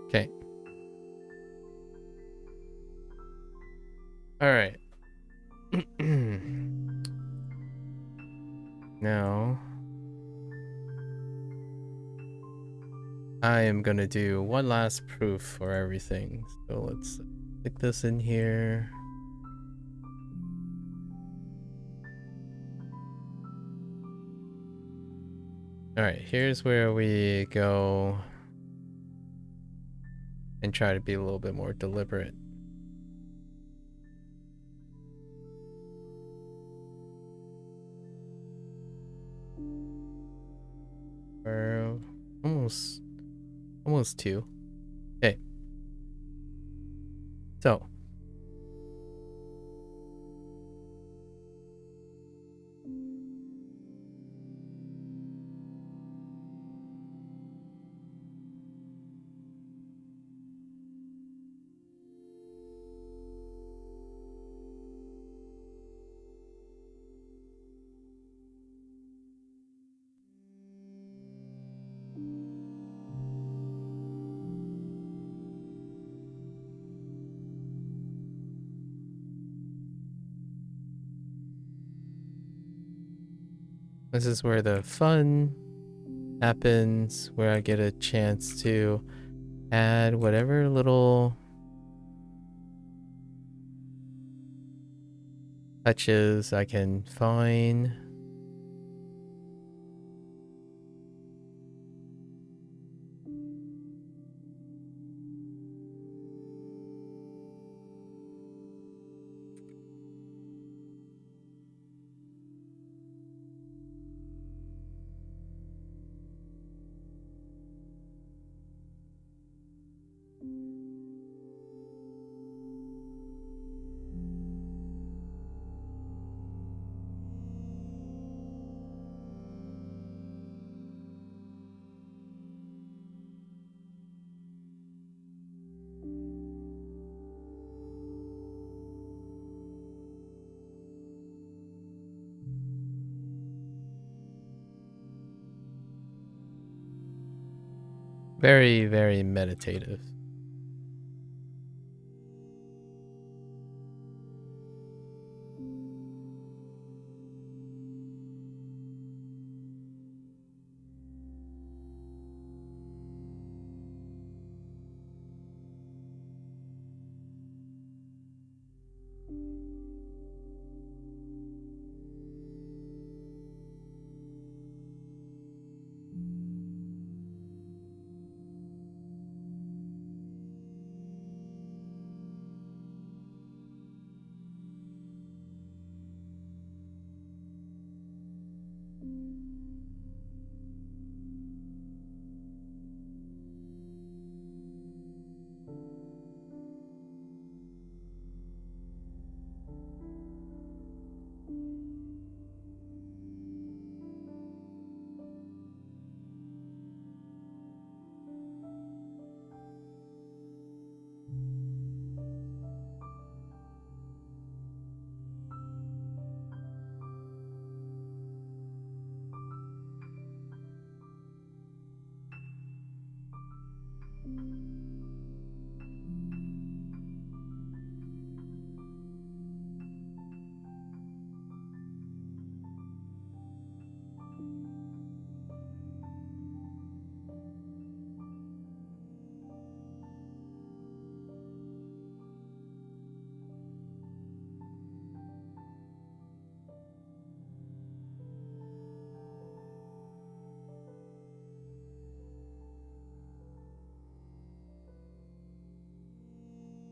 Okay. All right. Now, I am gonna do one last proof for everything. So let's stick this in here. All right, here's where we go and try to be a little bit more deliberate. We're almost 2. Okay. So this is where the fun happens, where I get a chance to add whatever little touches I can find. Very, very meditative.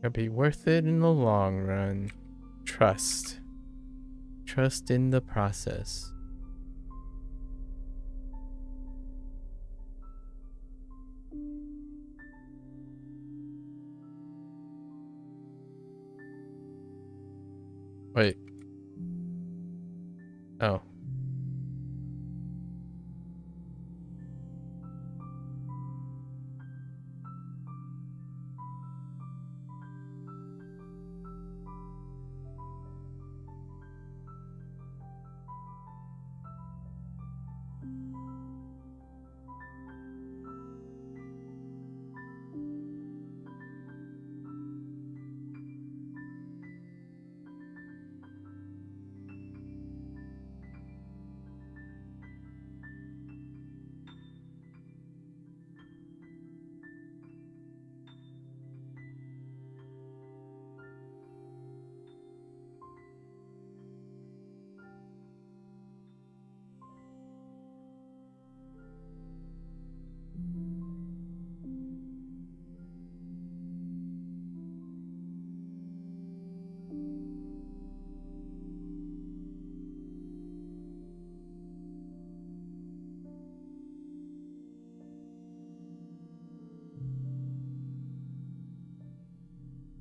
It'll be worth it in the long run. Trust. Trust in the process. Wait. Oh.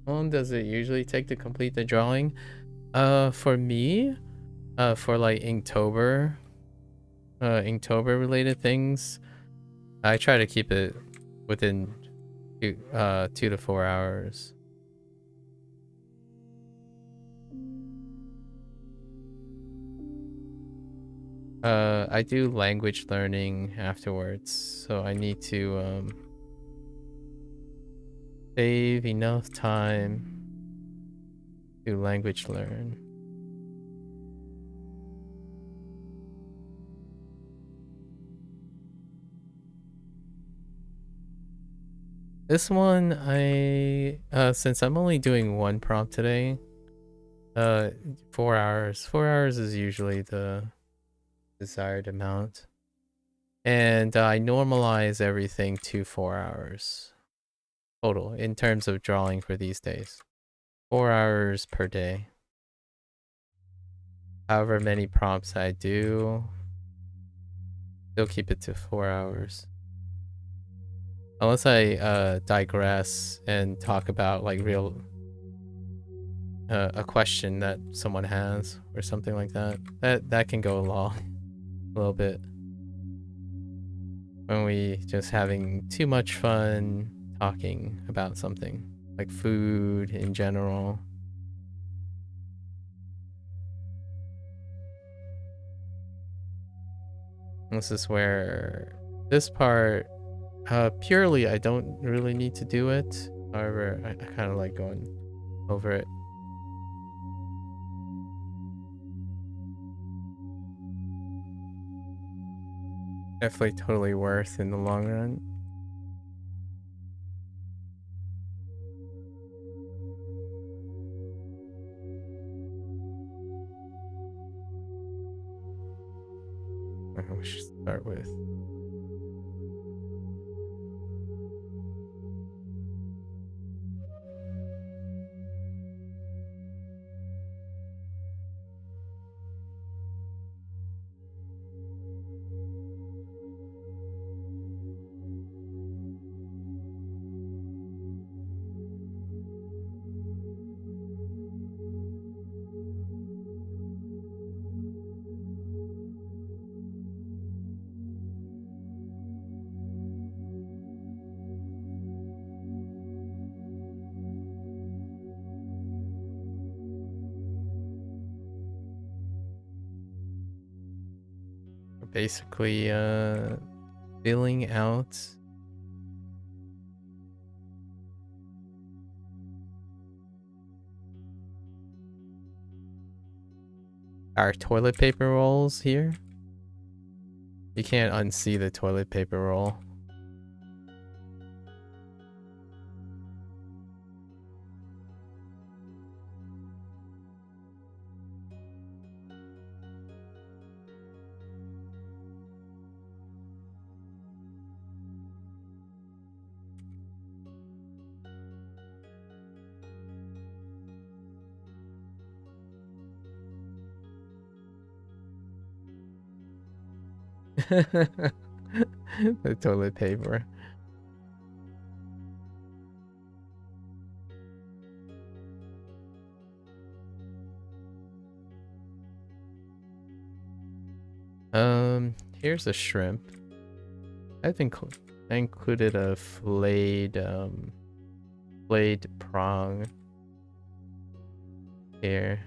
How long does it usually take to complete the drawing? For me, for like Inktober, Inktober related things, I try to keep it within 2 to 4 hours. I do language learning afterwards, so I need to save enough time to language learn. This one, since I'm only doing one prompt today, 4 hours. 4 hours is usually the desired amount. And I normalize everything to 4 hours total in terms of drawing for these days. 4 hours per day. However many prompts I do, still keep it to 4 hours. Unless I digress and talk about like real a question that someone has or something like that. That can go along a little bit. When we just having too much fun talking about something like food in general. This is where this part, purely I don't really need to do it. However, I kind of like going over it. Definitely totally worth in the long run. We should start with. Basically, filling out our toilet paper rolls here. You can't unsee the toilet paper roll. The toilet paper. Here's a shrimp. I think I included a flayed prong here.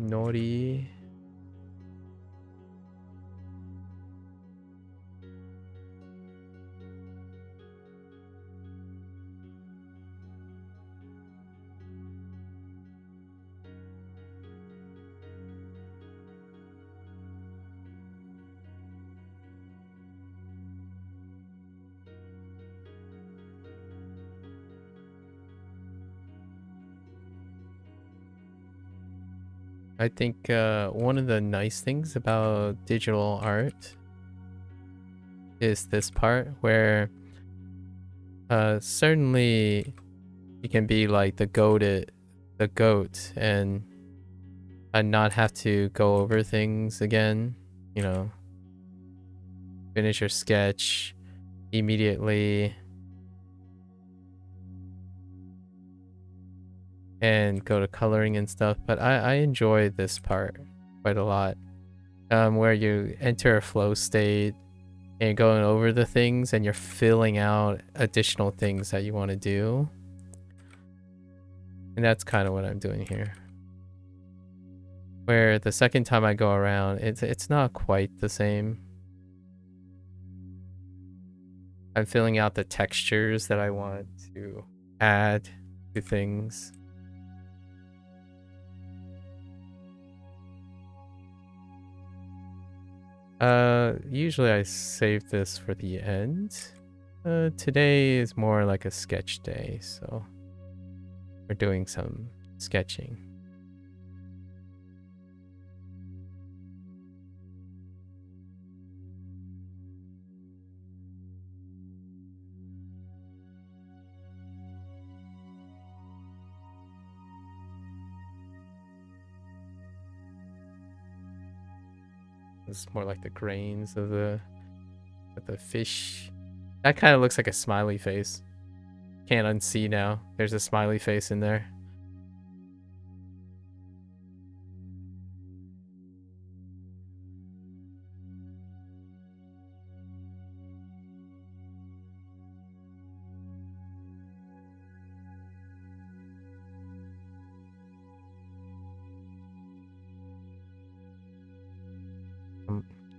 Nori. I think one of the nice things about digital art is this part where certainly you can be like the goat and not have to go over things again, you know, finish your sketch immediately and go to coloring and stuff. But I enjoy this part quite a lot, where you enter a flow state and you're going over the things and you're filling out additional things that you want to do. And that's kind of what I'm doing here. Where the second time I go around, it's not quite the same. I'm filling out the textures that I want to add to things. Usually I save this for the end. Today is more like a sketch day, so we're doing some sketching. It's more like the grains of the fish. That kind of looks like a smiley face. Can't unsee now. There's a smiley face in there.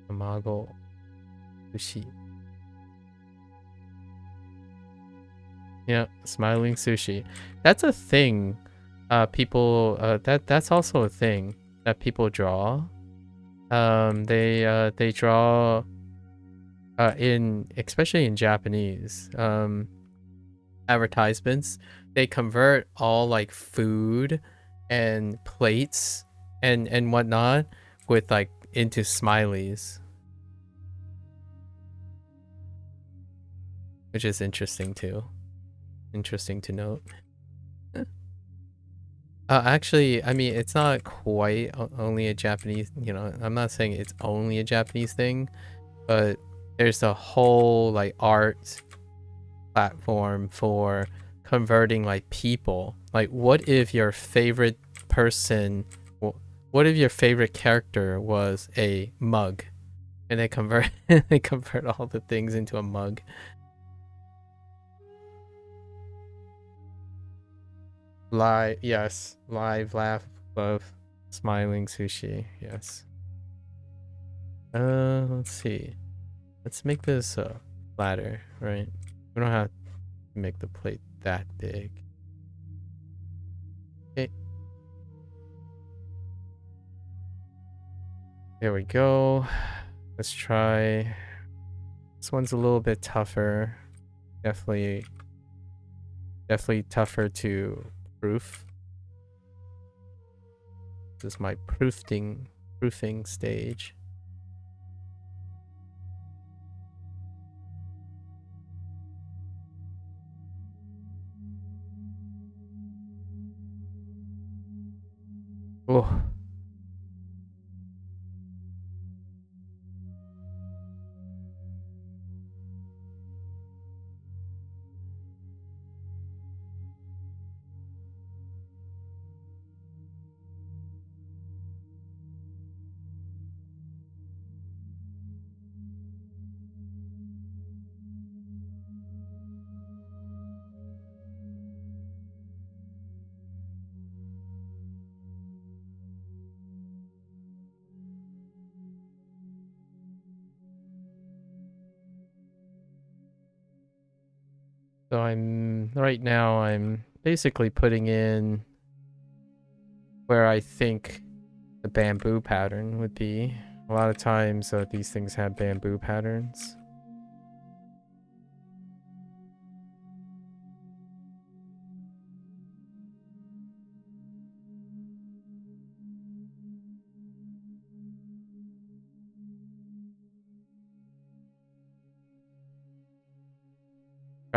Tamago sushi. Yeah, smiling sushi. That's a thing. People that's also a thing that people draw. They draw in, especially in Japanese advertisements, they convert all like food and plates and whatnot with like into smileys, which is interesting too. Interesting to note. Actually, I mean, it's not quite only a Japanese, you know, I'm not saying it's only a Japanese thing, but there's a whole like art platform for converting like people. Like, what if your favorite person, what if your favorite character was a mug? And they convert they convert all the things into a mug. Live, yes. Live, laugh, love, smiling sushi, yes. Let's see. Let's make this flatter, right? We don't have to make the plate that big. Okay. There we go. Let's try. This one's a little bit tougher. Definitely tougher to proof. This is my proofing stage. Oh. So right now I'm basically putting in where I think the bamboo pattern would be. A lot of times these things have bamboo patterns.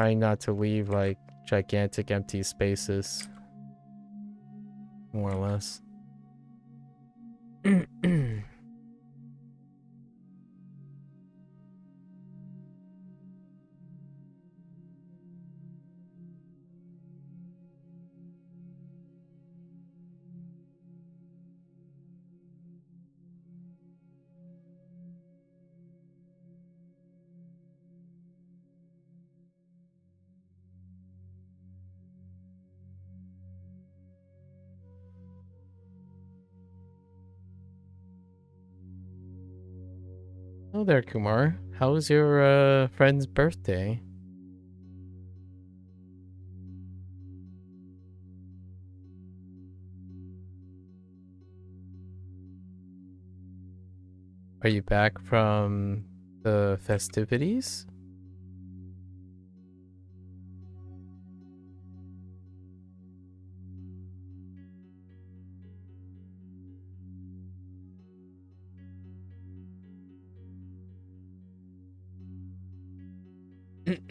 trying not to leave like gigantic empty spaces, more or less. Hello there, Kumar. How was your friend's birthday? Are you back from the festivities?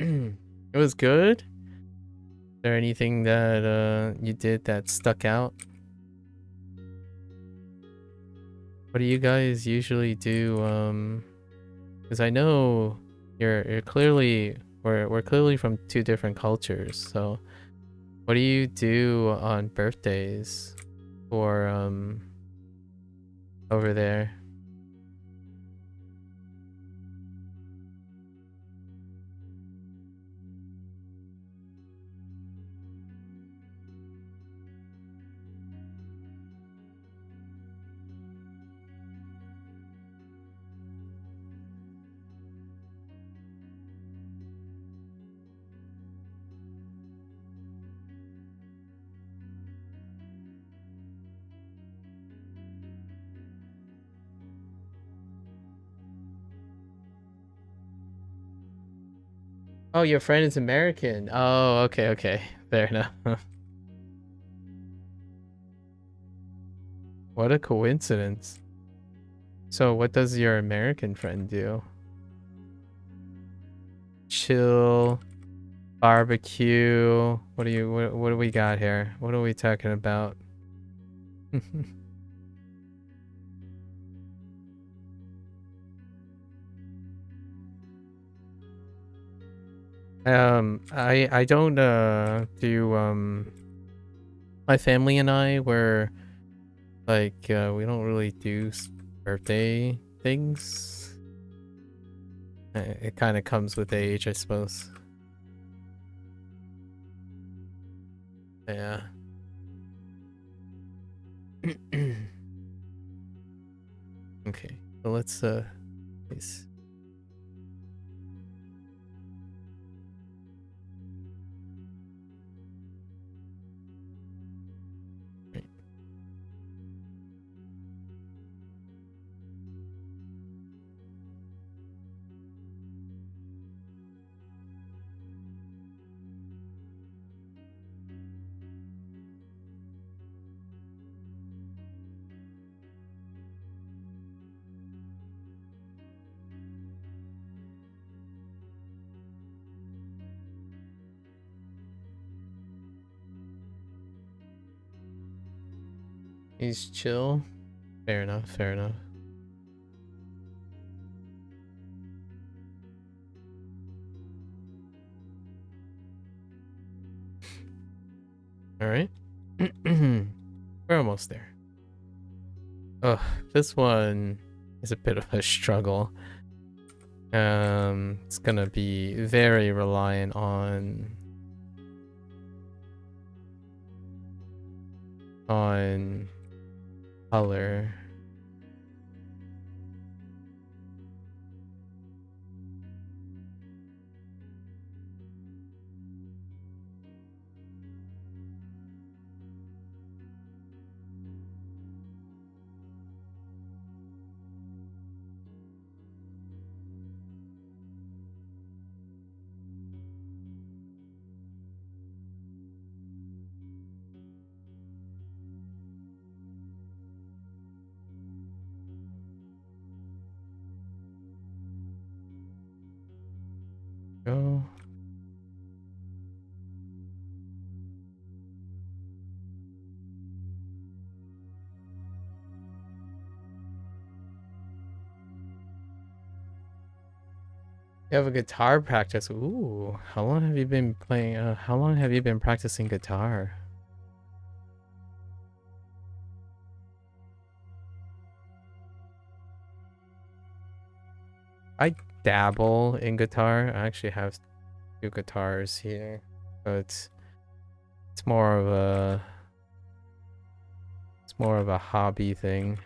It was good? Is there anything that you did that stuck out? What do you guys usually do? Because I know you're clearly we're clearly from two different cultures. So what do you do on birthdays for over there? Oh, your friend is American. Oh, okay, okay. Fair enough. What a coincidence. So what does your American friend do? Chill, barbecue. What do we got here? What are we talking about? I don't do my family and I were like we don't really do birthday things. It kind of comes with age, I suppose. Yeah. Okay. So let's please. Right. He's chill. Fair enough, fair enough. All right. We're almost there. Oh, this one is a bit of a struggle. It's gonna be very reliant on color. Go. You have a guitar practice. Ooh, how long have you been playing? How long have you been practicing guitar? I dabble in guitar. I actually have two guitars here, but it's more of a hobby thing.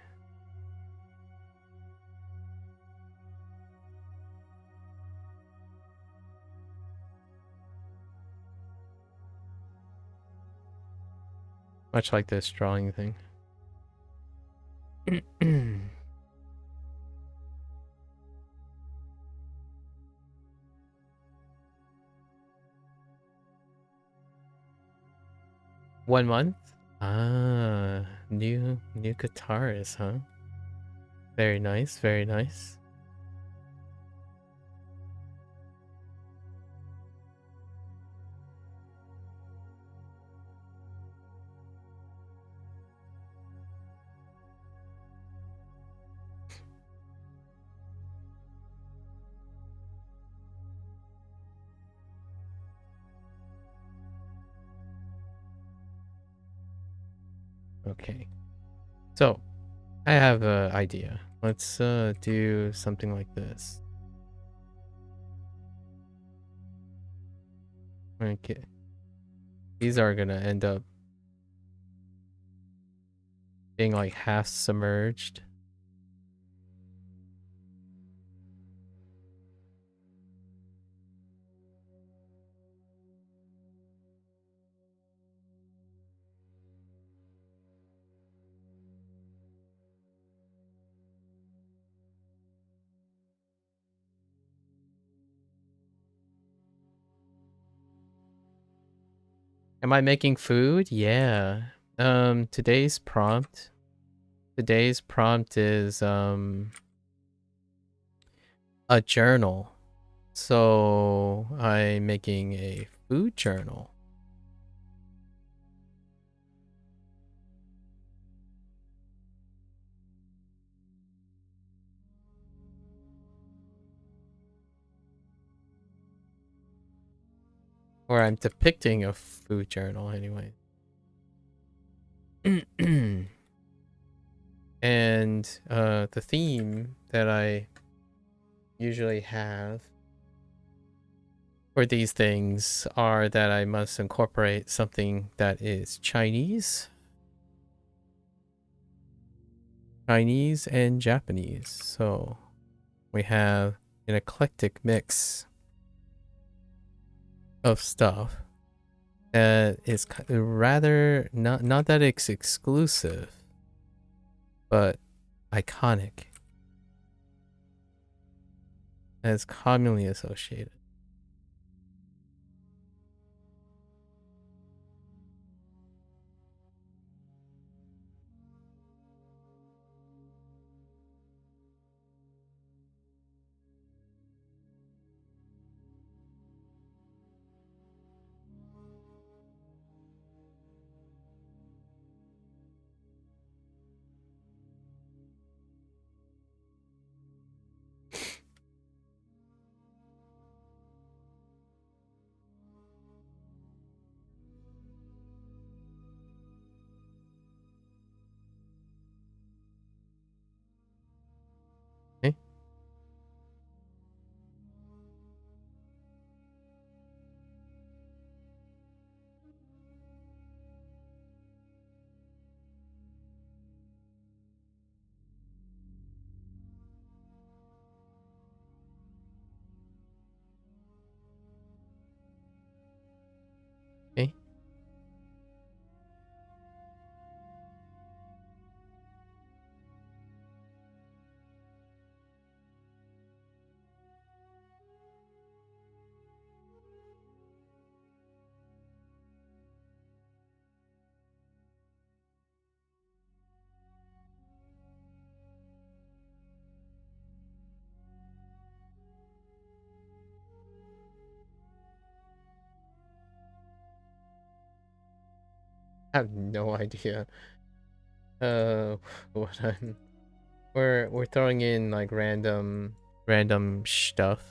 Much like this drawing thing. 1 month? Ah, new guitarist, huh? Very nice, very nice. Okay. So, I have an idea. Let's do something like this. Okay. These are gonna end up being like half submerged. Am I making food? Yeah. Today's prompt. Today's prompt is a journal. So I'm making a food journal. Or I'm depicting a food journal anyway. And the theme that I usually have for these things are that I must incorporate something that is Chinese and Japanese. So we have an eclectic mix of stuff that is rather not that it's exclusive, but iconic, as commonly associated. Okay. Okay. I have no idea. What we're throwing in like random stuff.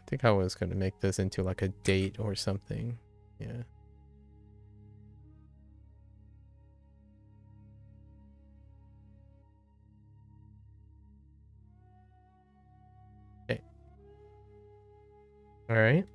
think I was gonna make this into like a date or something. Yeah. Okay. All right.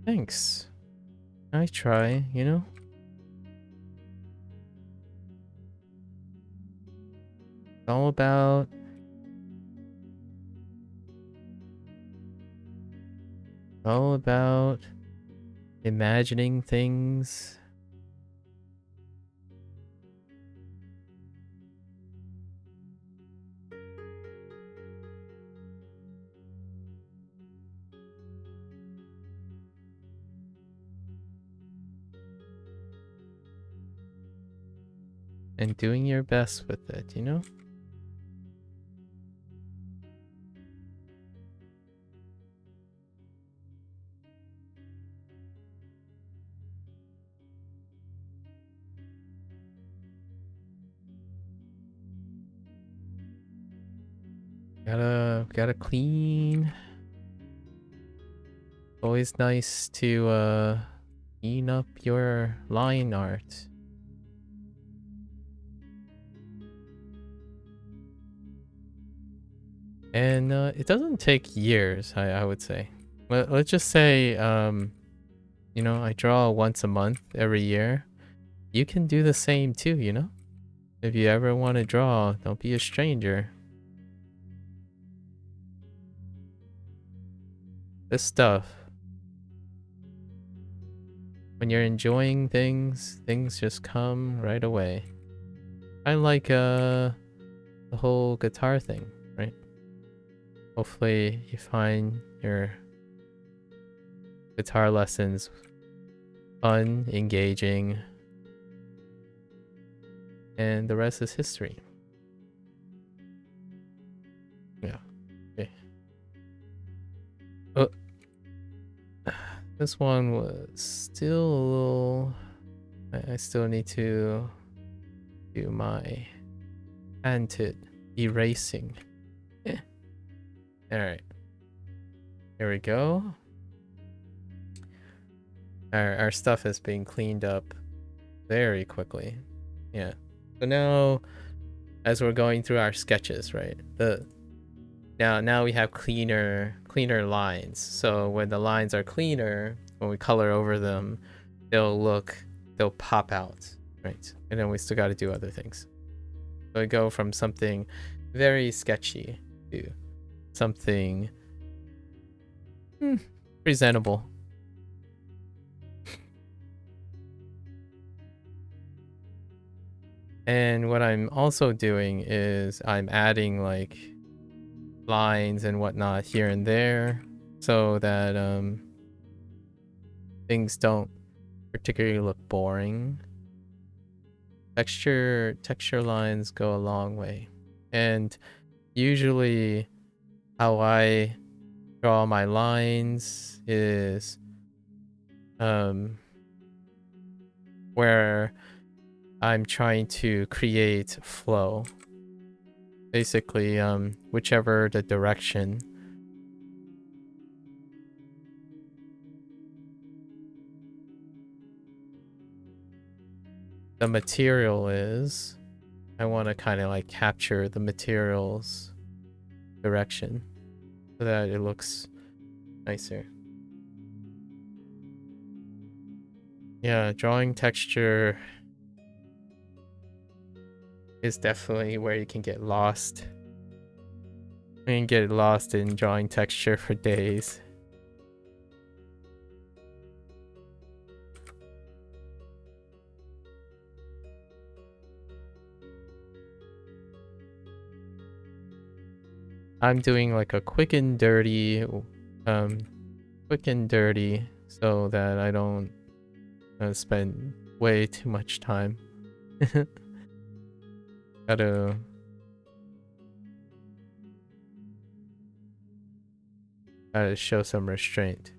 Thanks. I try, you know? It's all about imagining things. And doing your best with it, you know? Gotta clean. Always nice to clean up your line art. And it doesn't take years, I would say. Let's just say, you know, I draw once a month every year. You can do the same too, you know? If you ever want to draw, don't be a stranger. This stuff, when you're enjoying things, things just come right away. I like the whole guitar thing, right? Hopefully you find your guitar lessons fun, engaging, and the rest is history. Yeah. Okay. Oh. This one was still a little... I still need to do my patented erasing. Alright. Here we go. Our stuff is being cleaned up very quickly. Yeah. So now, as we're going through our sketches, right? Now we have cleaner lines. So when the lines are cleaner, when we color over them, they'll pop out, right? And then we still got to do other things. So we go from something very sketchy to something presentable. And what I'm also doing is I'm adding like lines and whatnot here and there so that things don't particularly look boring. Texture lines go a long way. And usually how I draw my lines is where I'm trying to create flow. Basically, whichever the direction the material is, I want to kind of like capture the material's direction so that it looks nicer. Yeah, drawing texture is definitely where you can get lost. You can get lost in drawing texture for days. I'm doing like a quick and dirty so that I don't spend way too much time. Gotta show some restraint.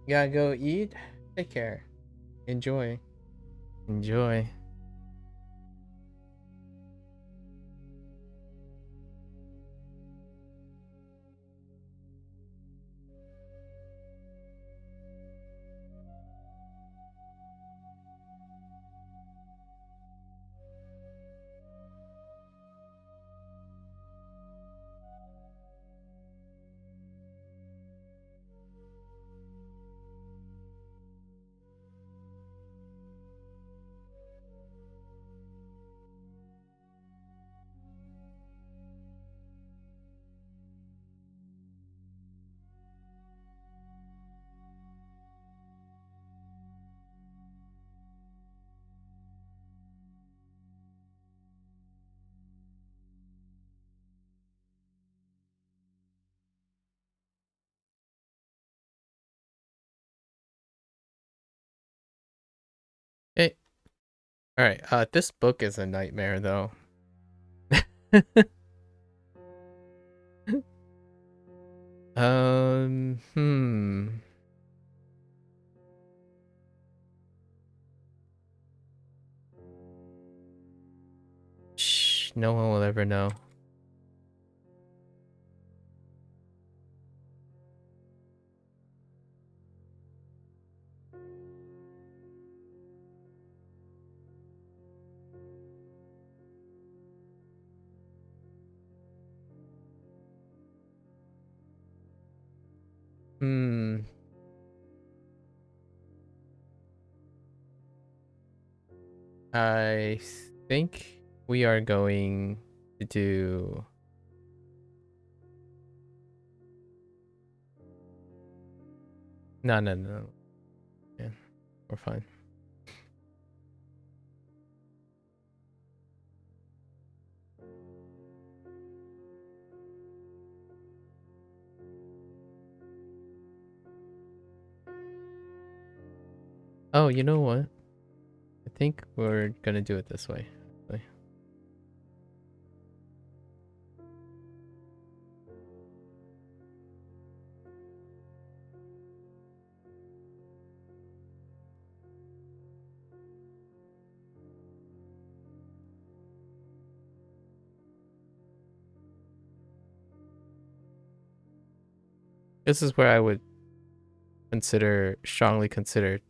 Gotta go eat. Take care. Enjoy. Enjoy. Hey. All right. This book is a nightmare though. Hmm. Shh, no one will ever know. Hmm. I think we are going to do. No, no, no. Yeah, we're fine. Oh, you know what? I think we're gonna do it this way. This is where I would strongly consider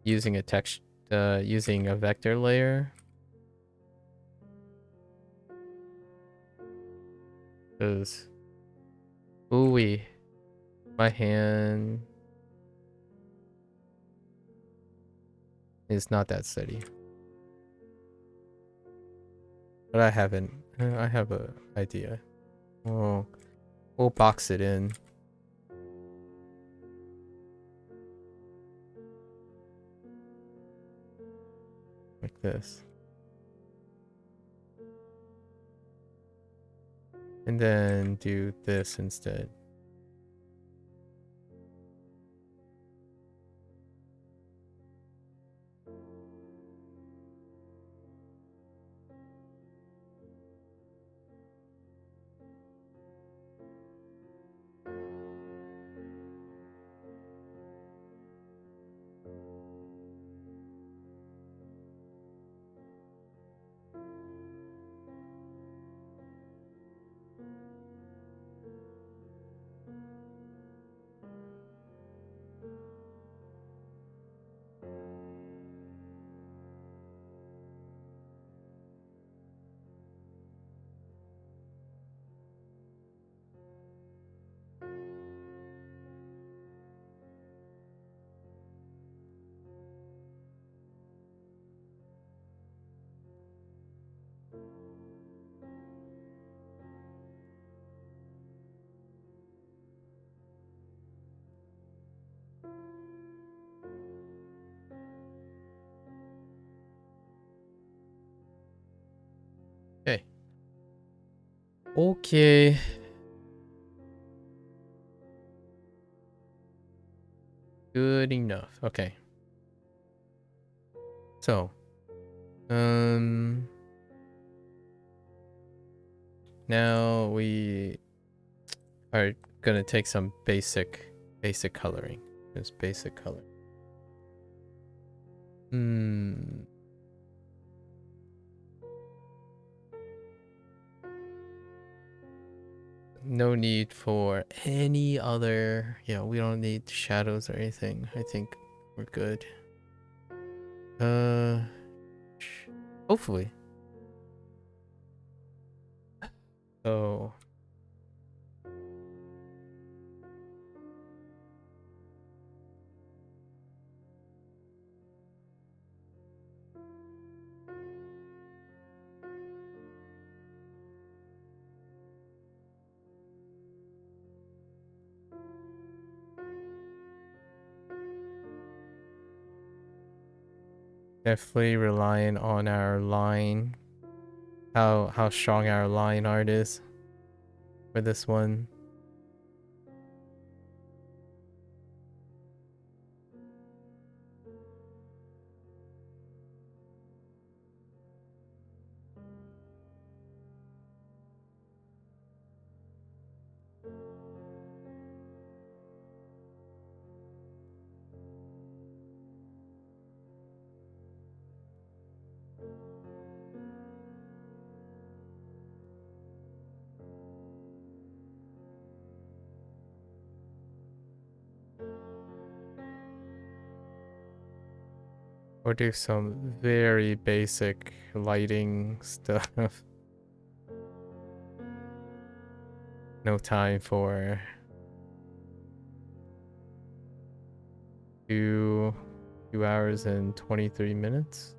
using a text, using a vector layer. Because, ooh, my hand is not that steady. But I haven't. I have a idea. Oh, we'll box it in like this, and then do this instead. Okay. Okay. Good enough. Okay. So, now we are gonna take some basic basic coloring. Just basic color. No need for any other, we don't need shadows or anything. I think we're good. Hopefully. Oh. Definitely relying on our line. How strong our line art is for this one. Or do some very basic lighting stuff. No time for 2 hours and 23 minutes.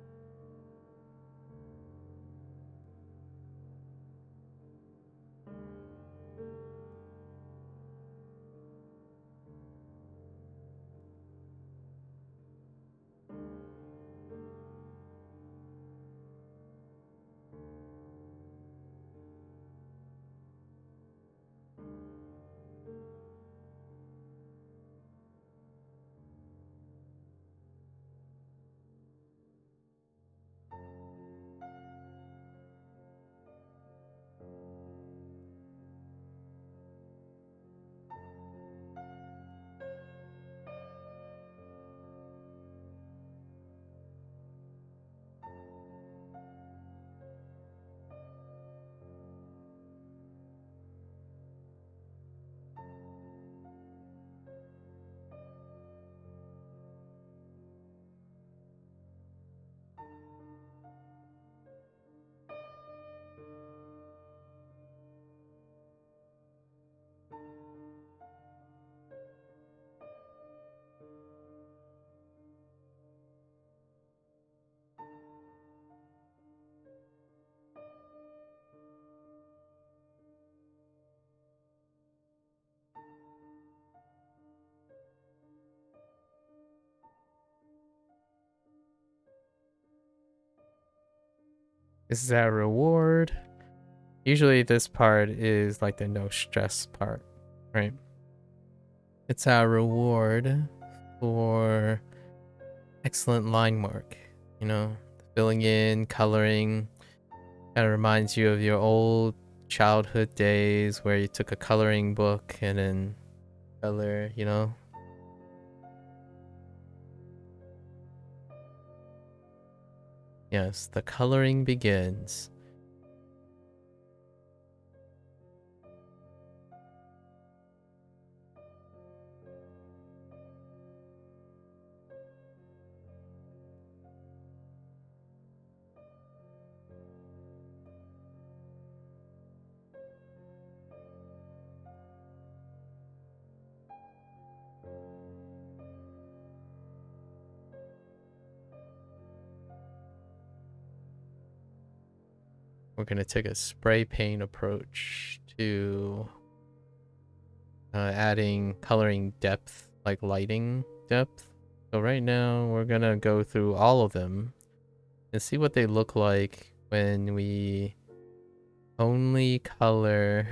This is our reward. Usually this part is like the no stress part, right? It's our reward for excellent line work, filling in, coloring. Kind of reminds you of your old childhood days where you took a coloring book and then color, Yes, the coloring begins. We're going to take a spray paint approach to adding coloring depth, like lighting depth. So right now we're going to go through all of them and see what they look like when we only color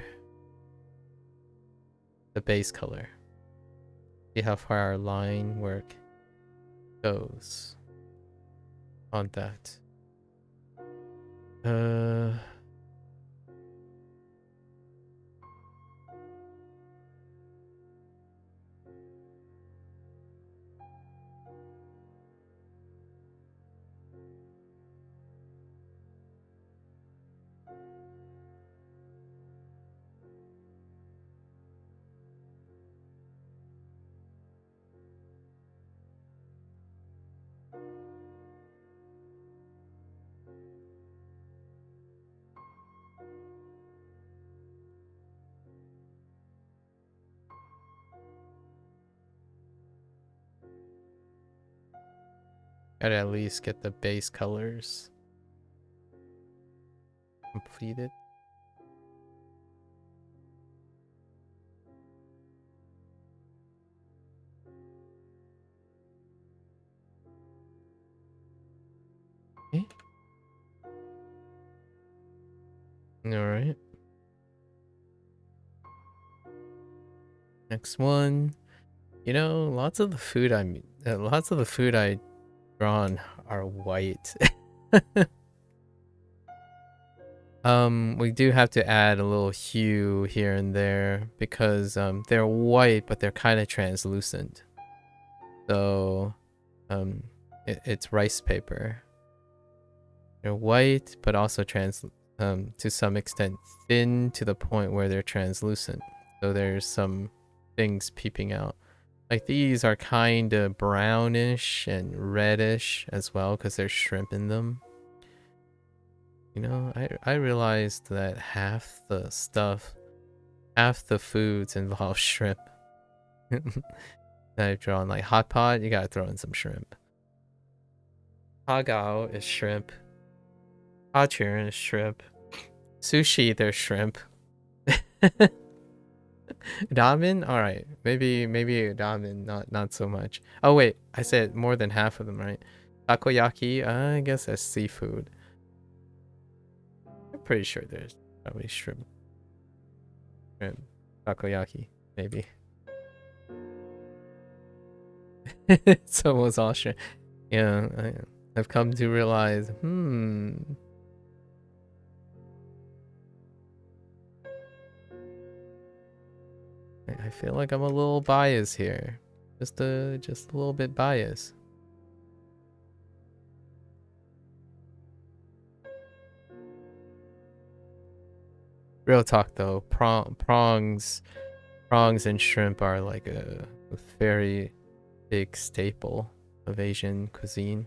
the base color. See how far our line work goes on that. Gotta at least get the base colors completed. Okay. All right. Next one. You know, lots of the food I drawn are white. We do have to add a little hue here and there because they're white, but they're kind of translucent. So, it's rice paper. They're white, but also to some extent thin to the point where they're translucent. So there's some things peeping out. Like these are kind of brownish and reddish as well because there's shrimp in them. You know, I realized that half the foods involve shrimp. That I've drawn, like hot pot, you gotta throw in some shrimp. Hagao is shrimp. Hachiran is shrimp. Sushi, there's shrimp. Ramen, all right, maybe ramen, not so much. Oh wait, I said more than half of them, right? Takoyaki, I guess that's seafood. I'm pretty sure there's probably shrimp. Takoyaki, maybe. It's almost all shrimp. Yeah, I've come to realize, I feel like I'm a little biased here. Just a little bit biased. Real talk though, prongs and shrimp are like a very big staple of Asian cuisine.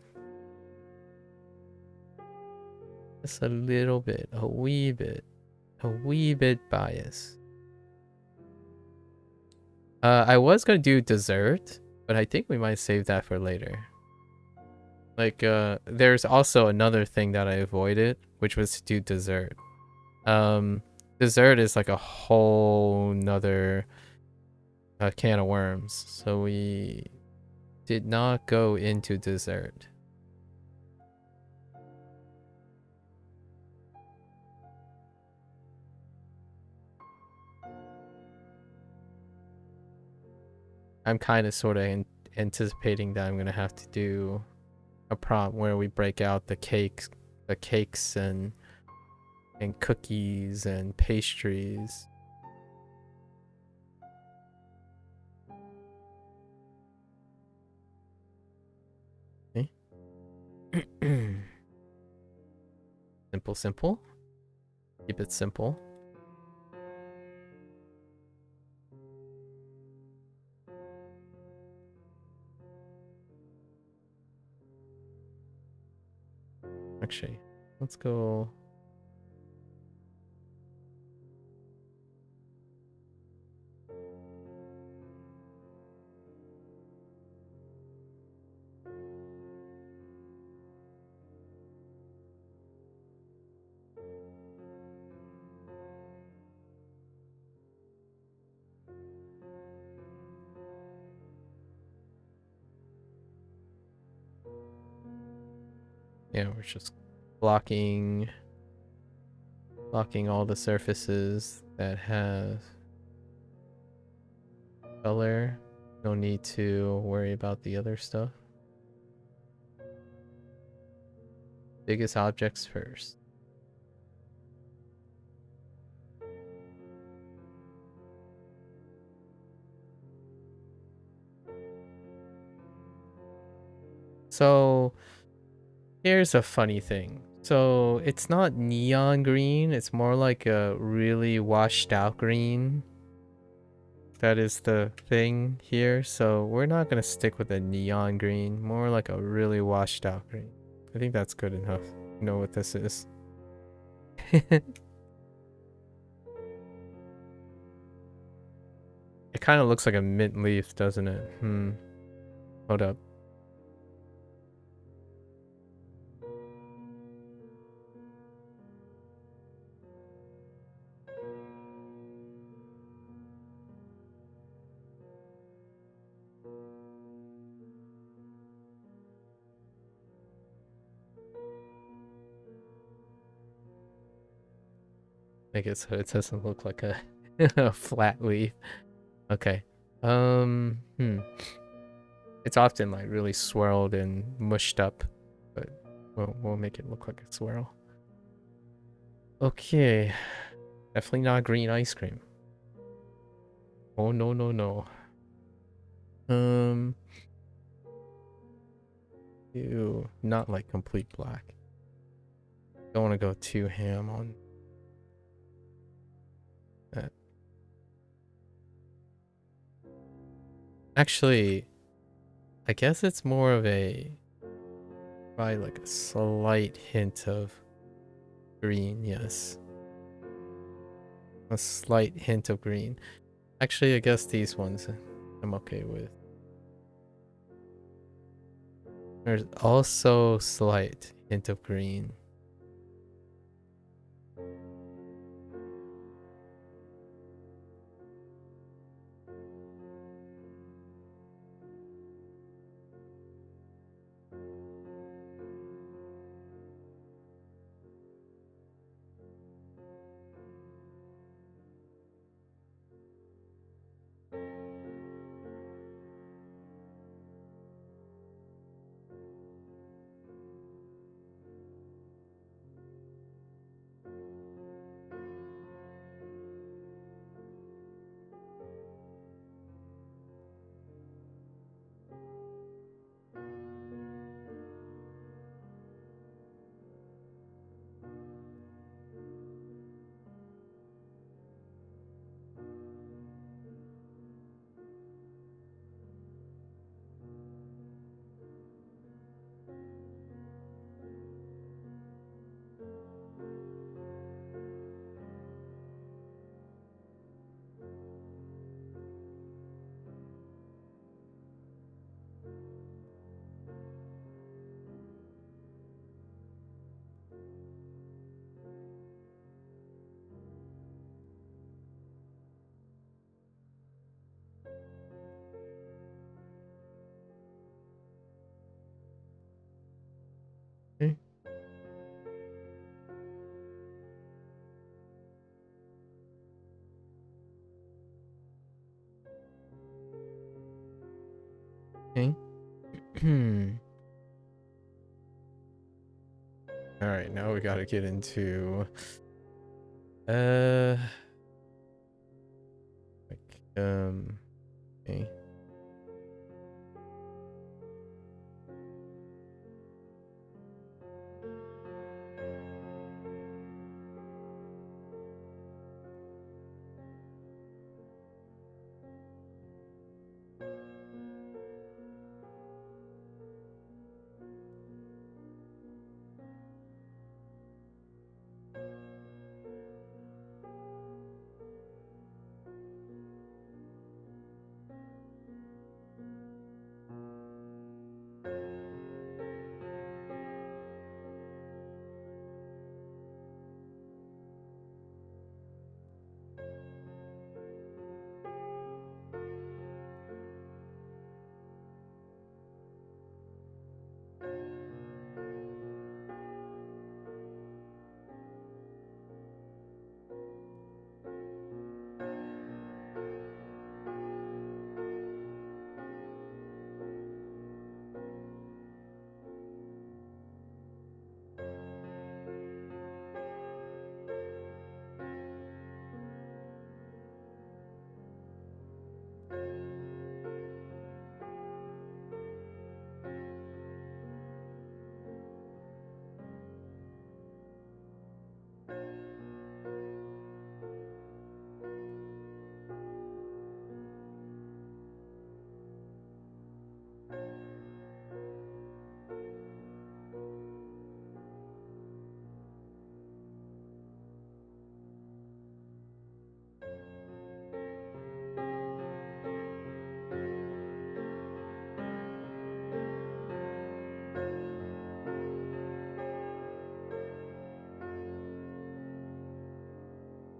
Just a little bit, a wee bit biased. I was gonna do dessert, but I think we might save that for later. Like, there's also another thing that I avoided, which was to do dessert. Dessert is like a whole nother can of worms, so we did not go into dessert. I'm kind of sort of anticipating that I'm gonna have to do a prompt where we break out the cakes and cookies and pastries. Okay. Simple. Keep it simple. Actually, let's go. Yeah, we're just blocking all the surfaces that have color. No need to worry about the other stuff. Biggest objects first. So here's a funny thing. So it's not neon green, it's more like a really washed out green. That is the thing here. So we're not gonna stick with a neon green, more like a really washed out green. I think that's good enough. You know what this is. It kind of looks like a mint leaf, doesn't it? Hold up. make it so it doesn't look like a, a flat leaf. Okay. It's often like really swirled and mushed up, but we'll make it look like a swirl. Okay. Definitely not green ice cream. Oh no no no. Ew, not like complete black. Don't want to go too ham on that. Actually, I guess it's more of a probably like a slight hint of green, yes. A slight hint of green. Actually, I guess these ones I'm okay with. There's also slight hint of green. Okay. Okay. All right, now we got to get into like okay.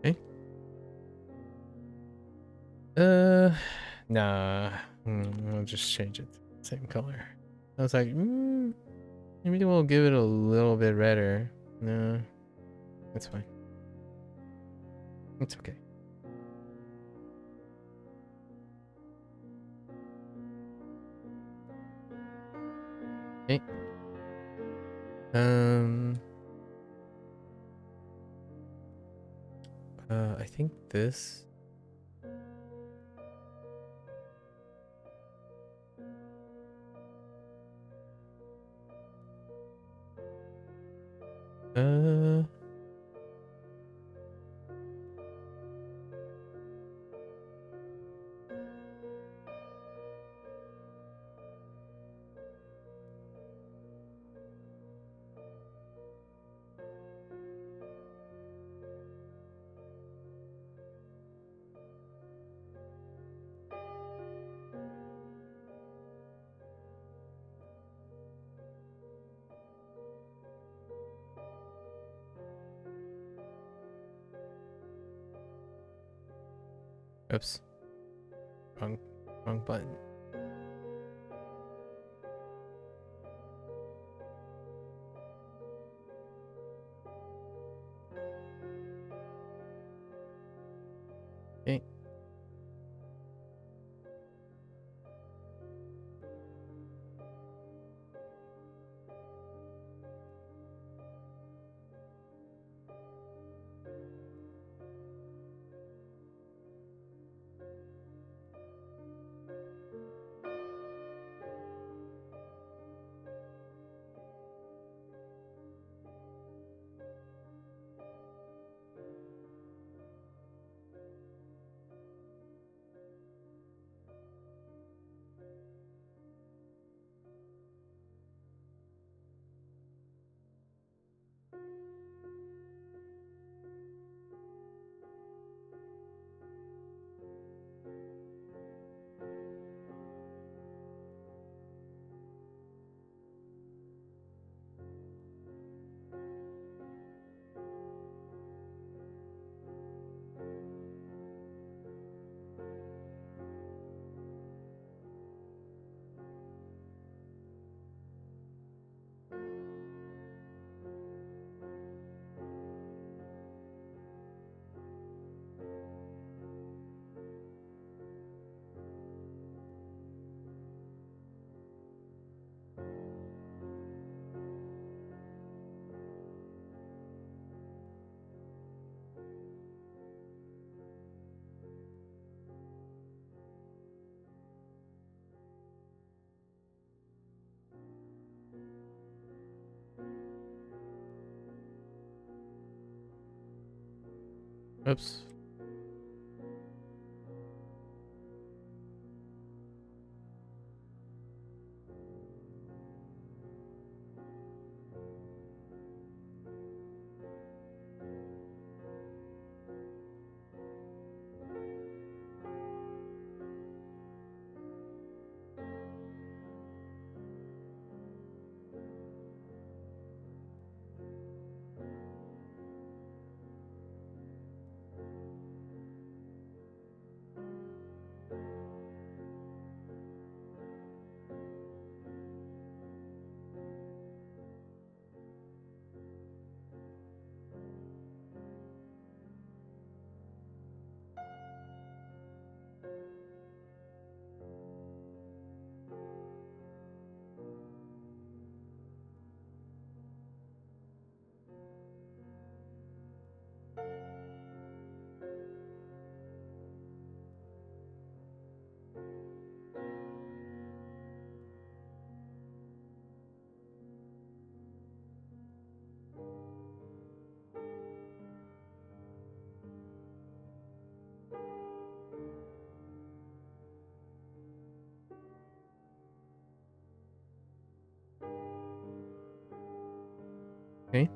Okay. Nah. I'll just change it to the same color. I was like, maybe we'll give it a little bit redder. No, that's fine. It's okay. Okay. I think this. Uh. Oops. Wrong button. Okay. Oops. Okay.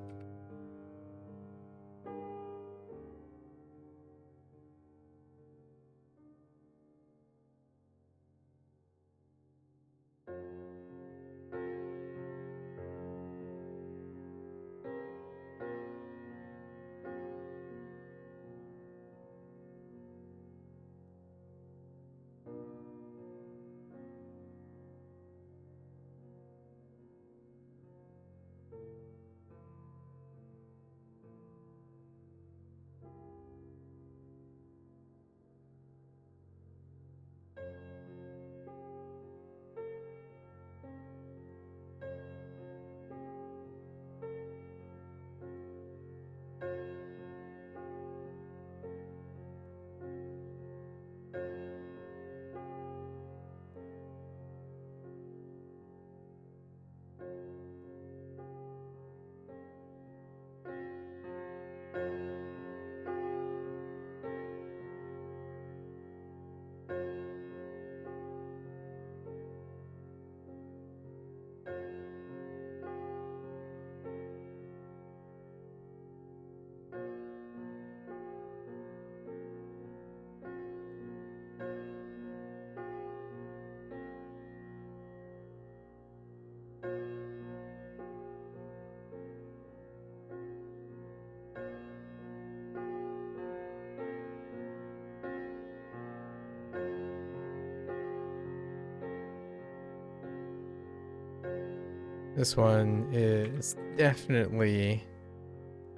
This one is definitely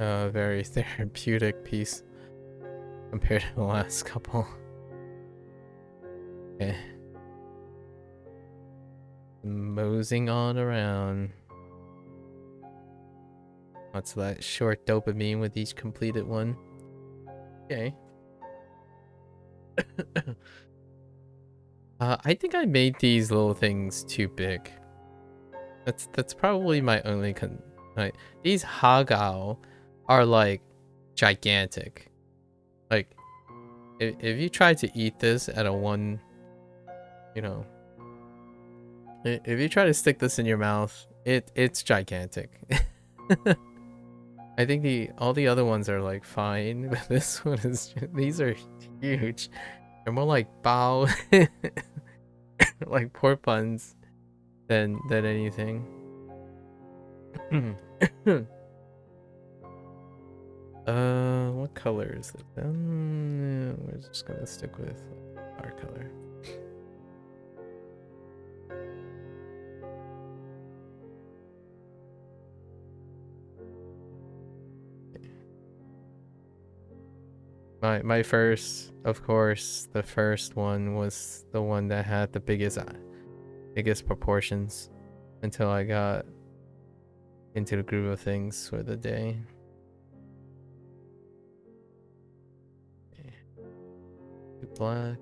a very therapeutic piece compared to the last couple. Okay. Moseying on around. What's that short dopamine with each completed one? Okay. I think I made these little things too big. That's probably my only like, these hagao are like gigantic. Like if you try to eat this at a one, you know, if you try to stick this in your mouth, it's gigantic. I think all the other ones are like fine, but this one is these are huge. They're more like bao, like pork buns than anything. What color is it? We're just gonna stick with our color. My first, of course, the first one was the one that had the biggest proportions until I got into the groove of things for the day. Okay. Black.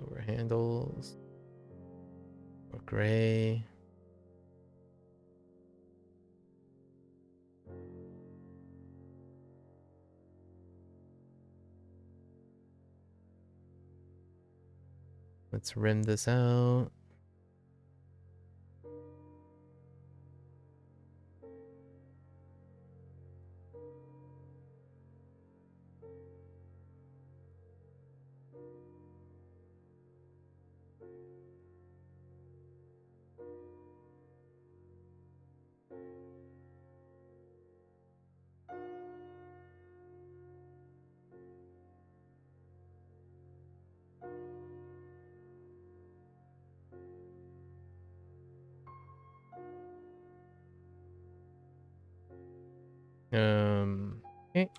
Over handles. Or gray. Let's rim this out. Okay.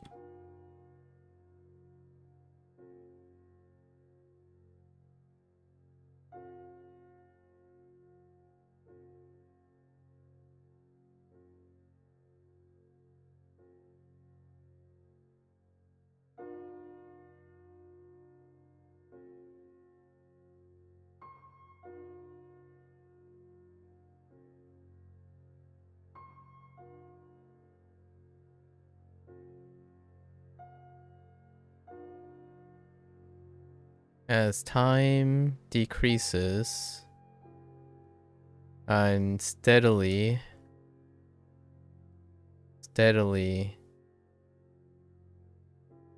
As time decreases, I'm steadily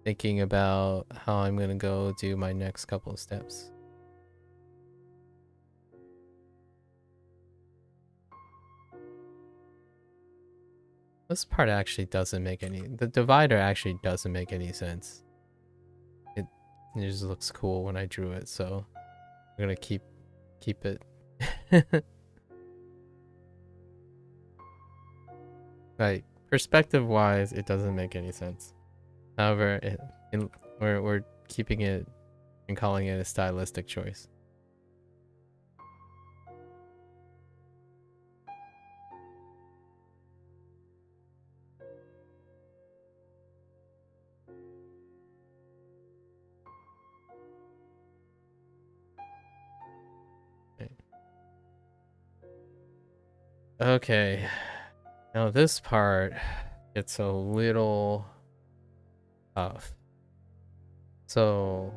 thinking about how I'm gonna go do my next couple of steps. This part actually doesn't make the divider actually doesn't make any sense. It just looks cool when I drew it, so I'm gonna keep it. Like, perspective wise, it doesn't make any sense. However, we're keeping it and calling it a stylistic choice. Okay, now this part gets a little tough. So,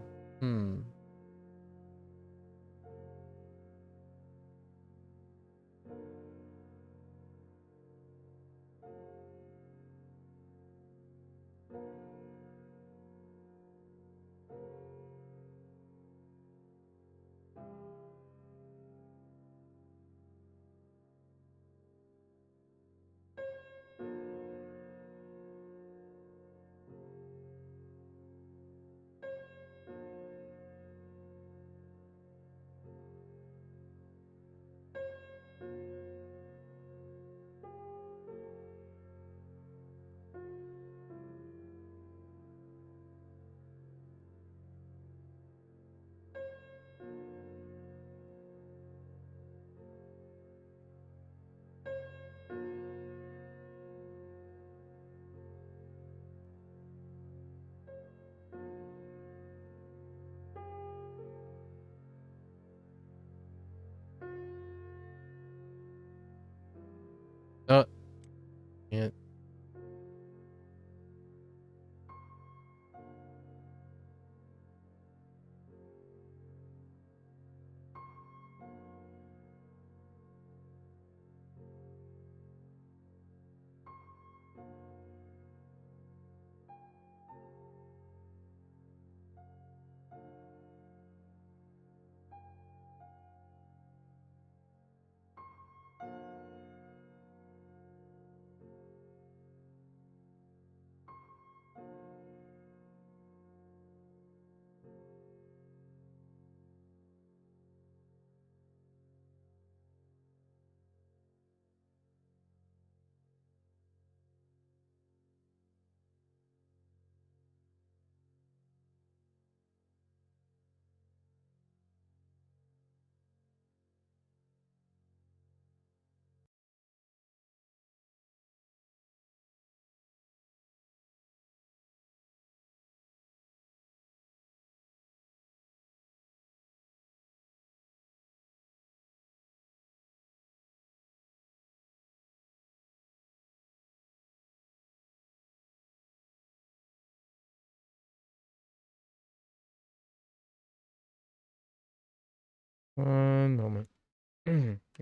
One moment.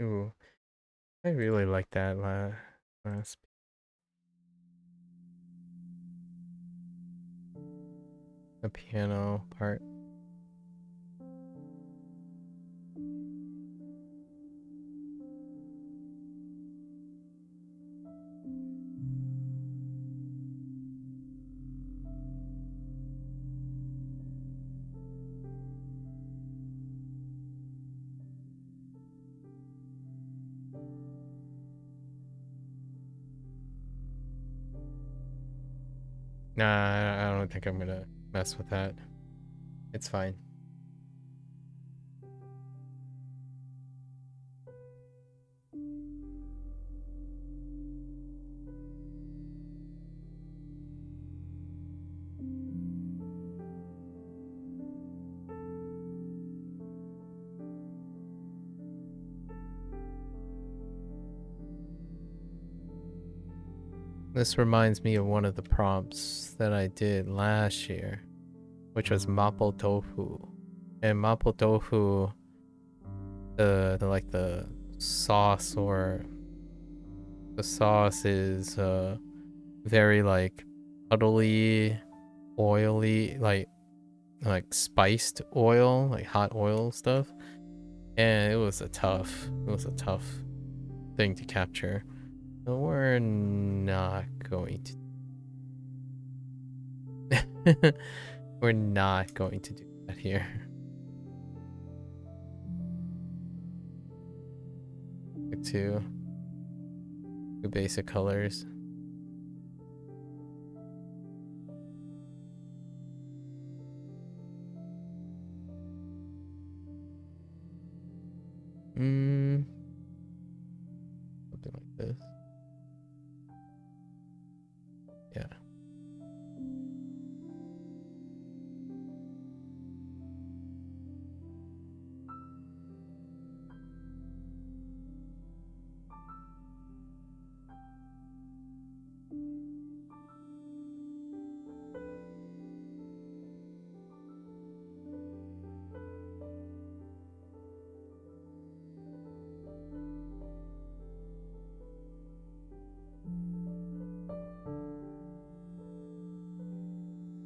Ooh, I really like that last the piano part. Nah, I don't think I'm gonna mess with that. It's fine. This reminds me of one of the prompts that I did last year, which was mapo tofu. And mapo tofu, the sauce or the sauce is very like puddly, oily, like spiced oil, like hot oil stuff. And it was a tough thing to capture. So we're not going to we're not going to do that here. Like two basic colors. Something like this. Yeah.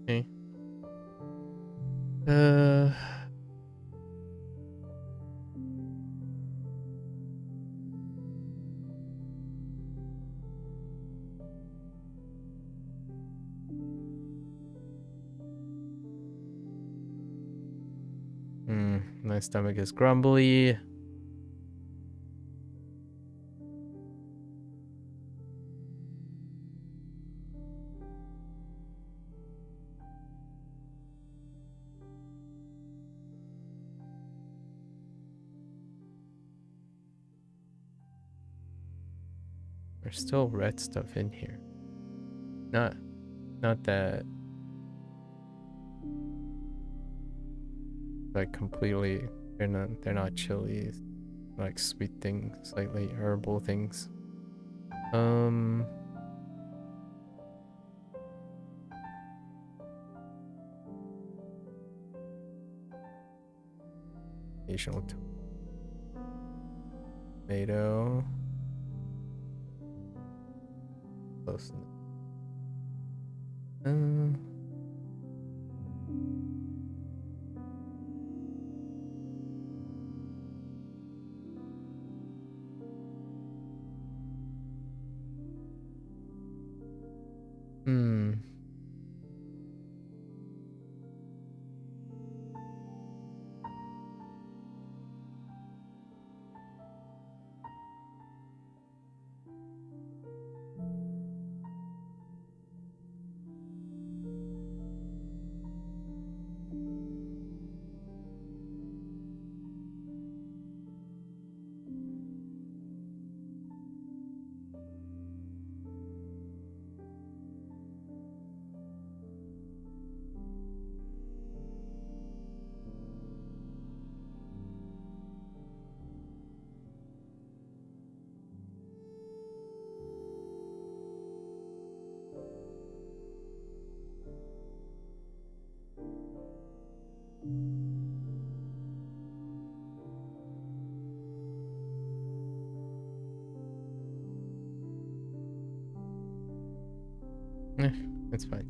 Okay. My stomach is grumbly. There's still red stuff in here. Not that like completely they're not chilies, like sweet things, slightly herbal things. Occasional tomato. Close enough. It's fine.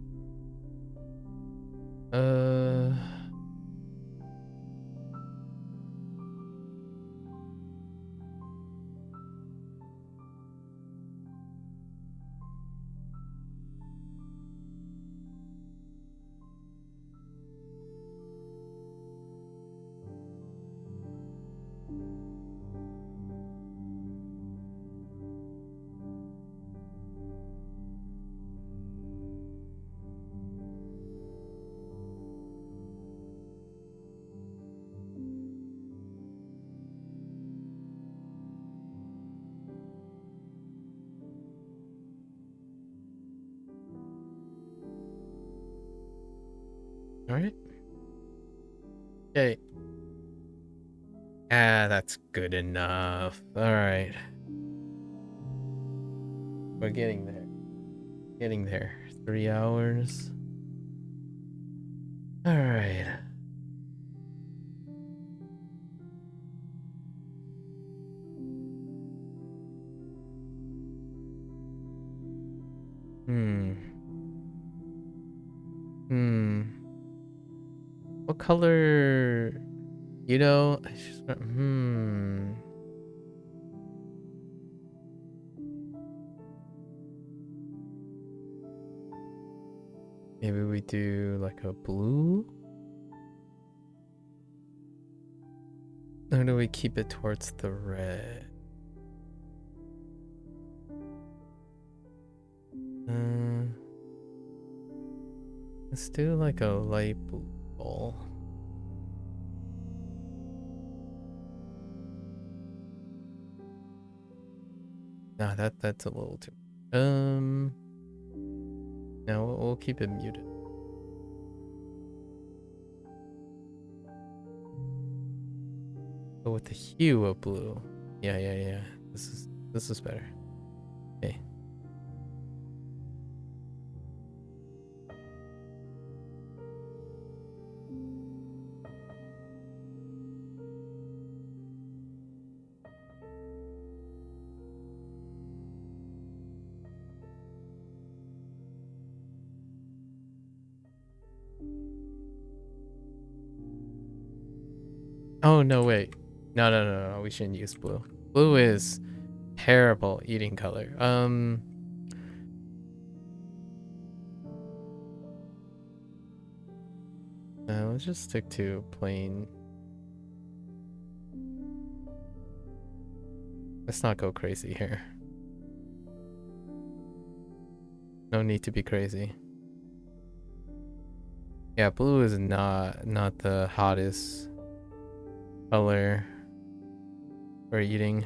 All right. Okay. Ah, that's good enough. All right. We're getting there. Getting there. 3 hours. All right. What color? You know, Maybe we do like a blue? Or do we keep it towards the red? Let's do like a light blue ball. Nah, that's a little too. No, we'll keep it muted. But with the hue of blue. Yeah. This is better. Okay. Oh no, wait. No, we shouldn't use blue. Blue is terrible eating color. Let's just stick to plain. Let's not go crazy here. No need to be crazy. Yeah, blue is not the hottest color for eating.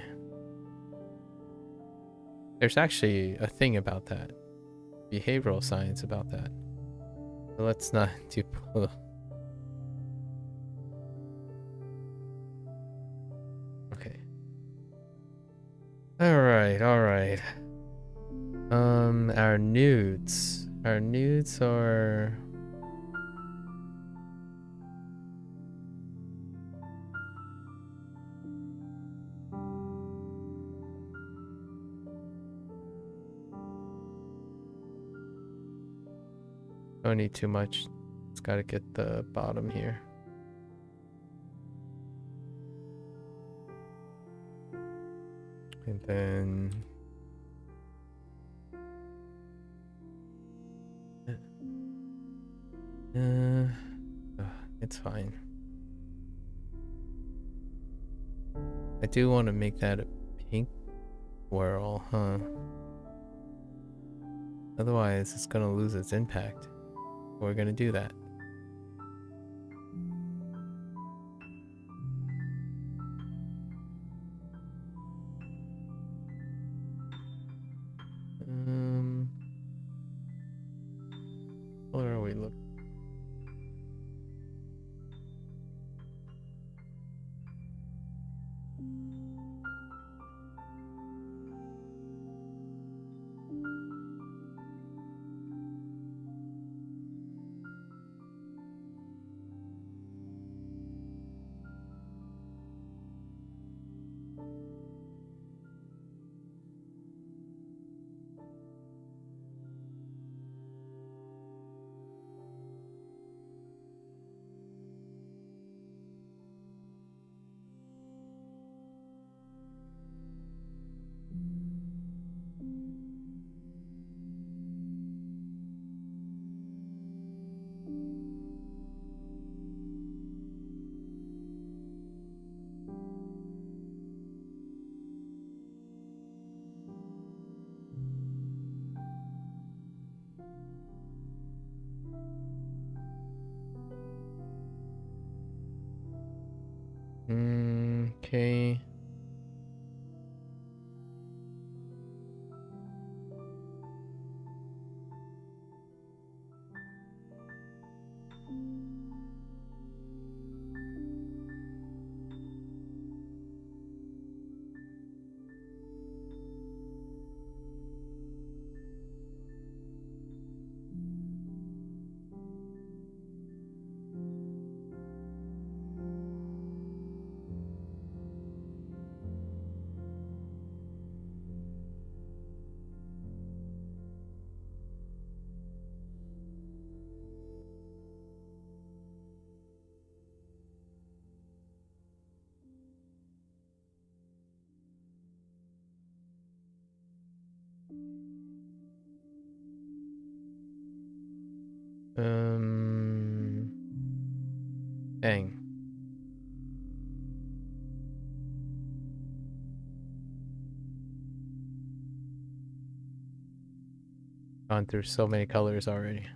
There's actually a thing about that. Behavioral science about that. So let's not do blue. Okay. Alright. Our nudes. Our nudes are... Don't need too much. It's gotta get the bottom here. And then... it's fine. I do want to make that a pink swirl, huh? Otherwise, it's gonna lose its impact. We're gonna do that. Where are we looking? Okay. Dang. Gone through so many colors already.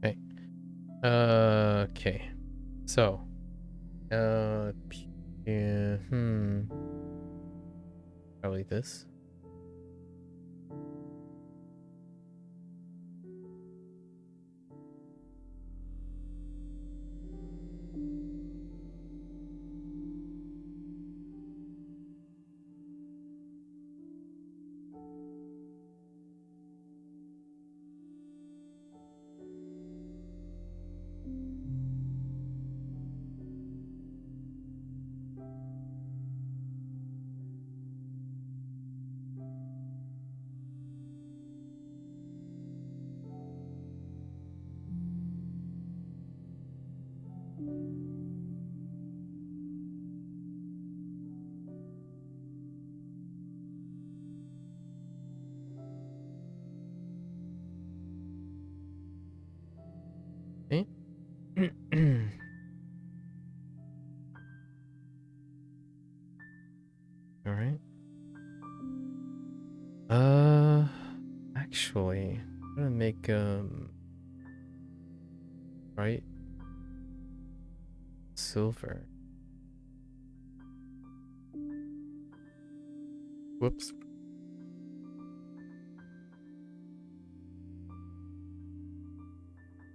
Okay. Okay. So, yeah, probably this. Okay. All right. Actually, I'm gonna make right silver. Whoops.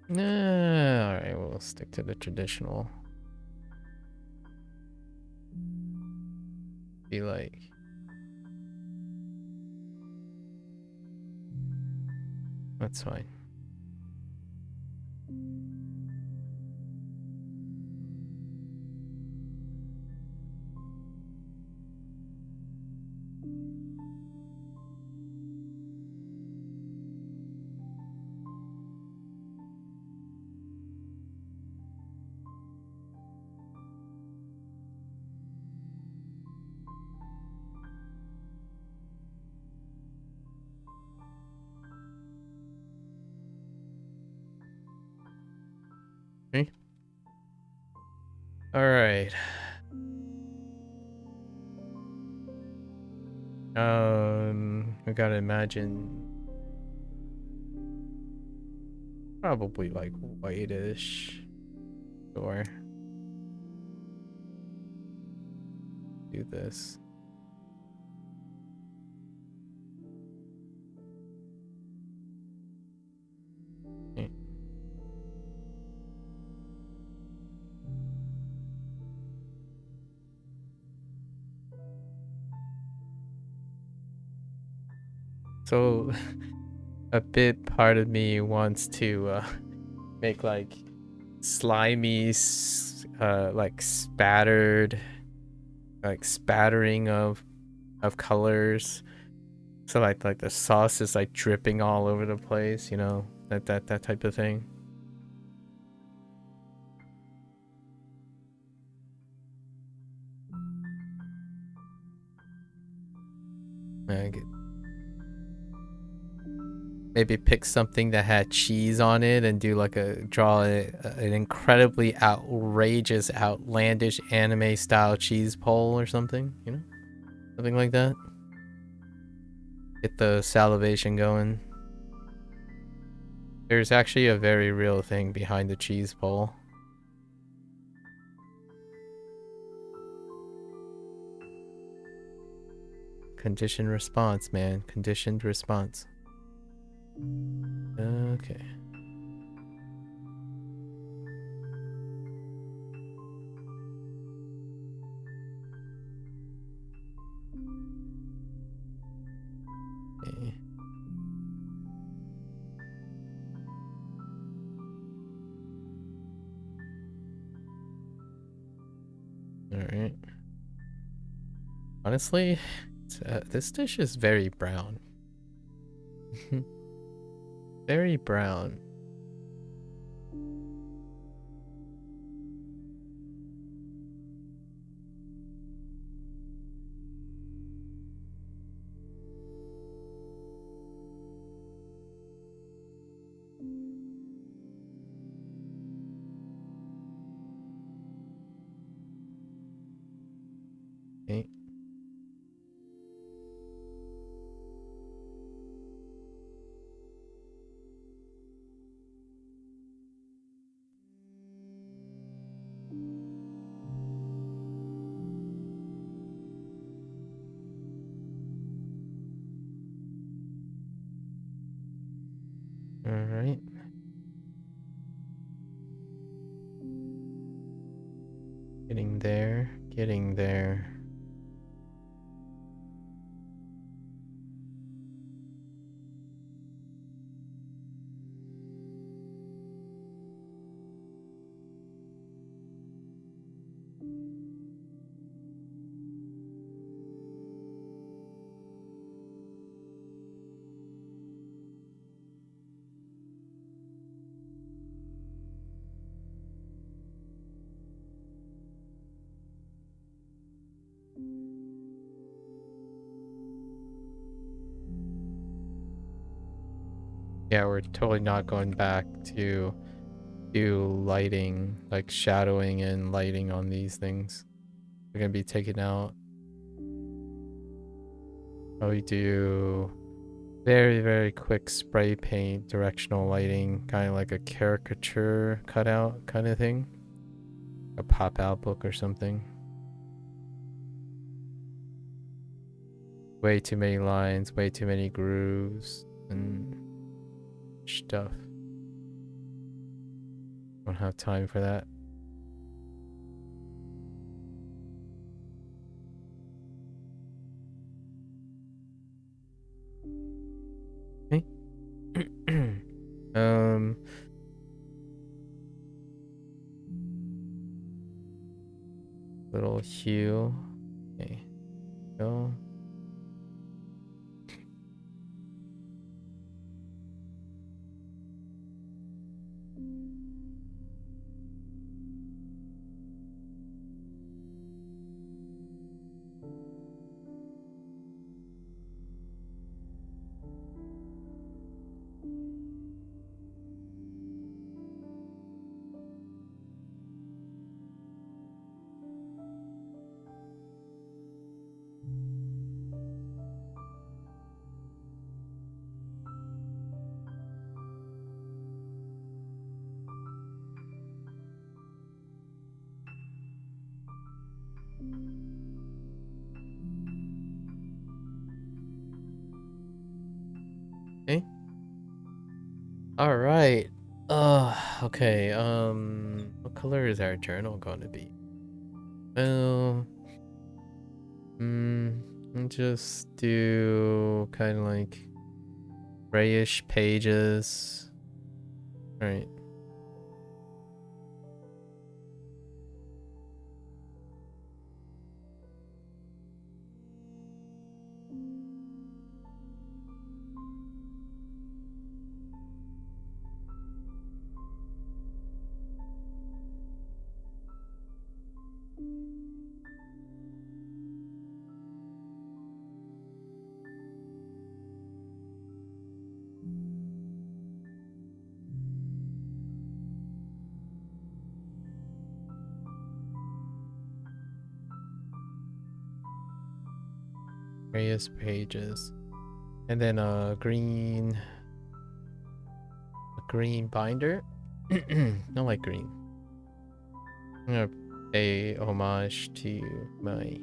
Nah, all right, we'll stick to the traditional. Be like, that's fine. Okay. All right. We gotta imagine probably like whitish. Or do this. Okay. So a bit part of me wants to make like slimy like spattered like spattering of colors, so like the sauce is like dripping all over the place, you know, that type of thing. I get maybe pick something that had cheese on it and do like an incredibly outrageous, outlandish anime style cheese pole or something, you know? Something like that. Get the salivation going. There's actually a very real thing behind the cheese pole. Conditioned response, man. Conditioned response. Okay. Okay. Alright. Honestly, this dish is very brown. Very brown. Okay. Alright. Getting there. Getting there. Yeah, we're totally not going back to do lighting, like shadowing and lighting on these things. They're gonna be taken out. Probably do very, very quick spray paint, directional lighting, kind of like a caricature cutout kind of thing. A pop-out book or something. Way too many lines, way too many grooves and stuff. Don't have time for that. Okay. Little hue. Okay. Go. Okay. All right. Okay. What color is our journal going to be? Well, I'll just do kind of like grayish pages. All right. Grayish pages. And then a green binder. I like green. I'm gonna pay homage to my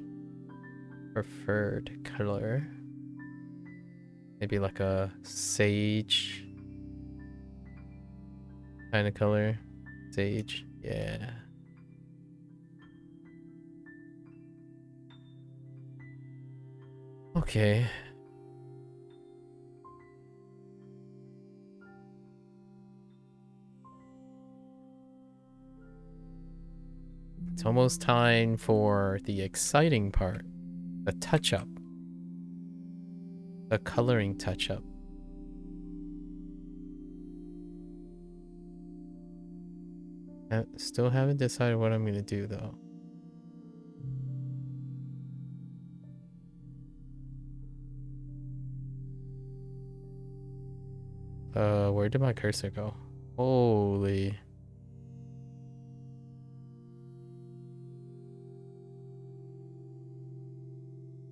preferred color. Maybe like a sage kind of color. Sage, yeah. Okay. It's almost time for the exciting part. The touch-up. The coloring touch-up. I still haven't decided what I'm gonna do though. Where did my cursor go? Holy.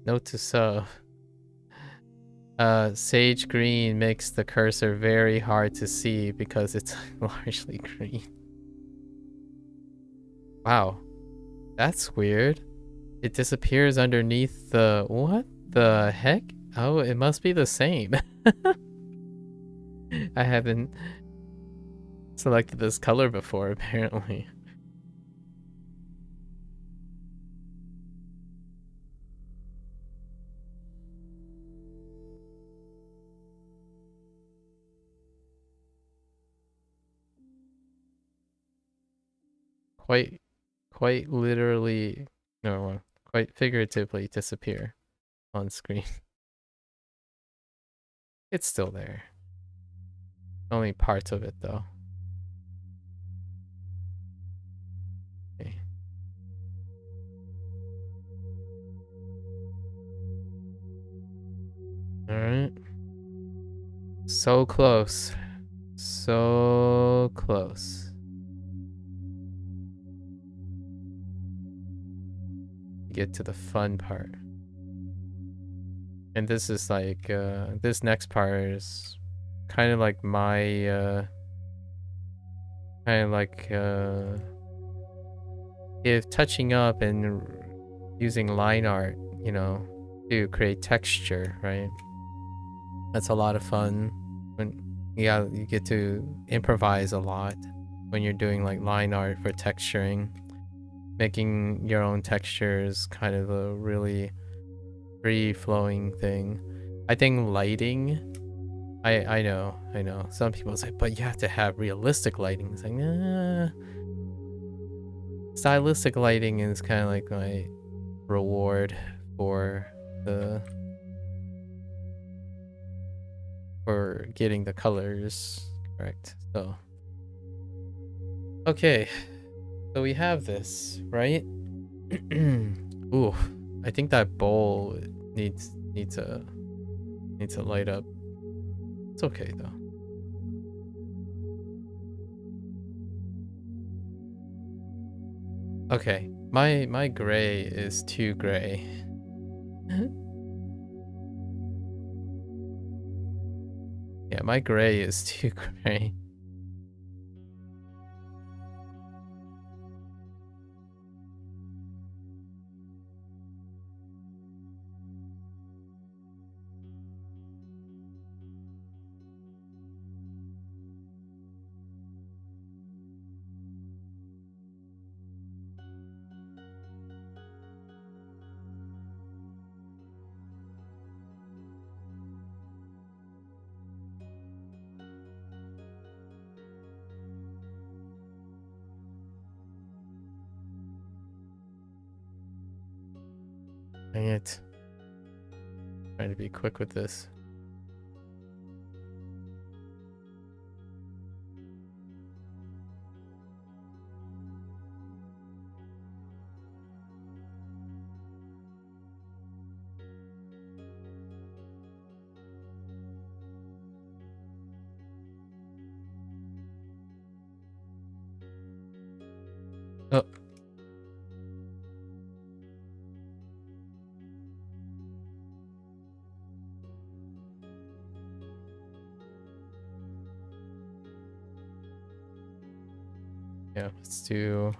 Note to self. Sage green makes the cursor very hard to see because it's largely green. Wow. That's weird. It disappears underneath the... What the heck? Oh, it must be the same. I haven't selected this color before, apparently. Quite literally... No, quite figuratively disappear on screen. It's still there. Only parts of it, though. Okay. Alright. So close. So close. Get to the fun part. And this is like, this next part is kind of like my, if touching up and using line art, you know, to create texture, right? That's a lot of fun. When you get to improvise a lot when you're doing like line art for texturing. Making your own textures kind of a really free-flowing thing. I think lighting, I know. Some people say, but you have to have realistic lighting. It's like, nah. Stylistic lighting is kind of like my reward for getting the colors correct. So, okay, so we have this, right? Ooh, I think that bowl needs to light up. It's okay though. Okay, my gray is too gray. Yeah, my gray is too gray. Dang it. Trying to be quick with this. Oh. Yeah, let's do.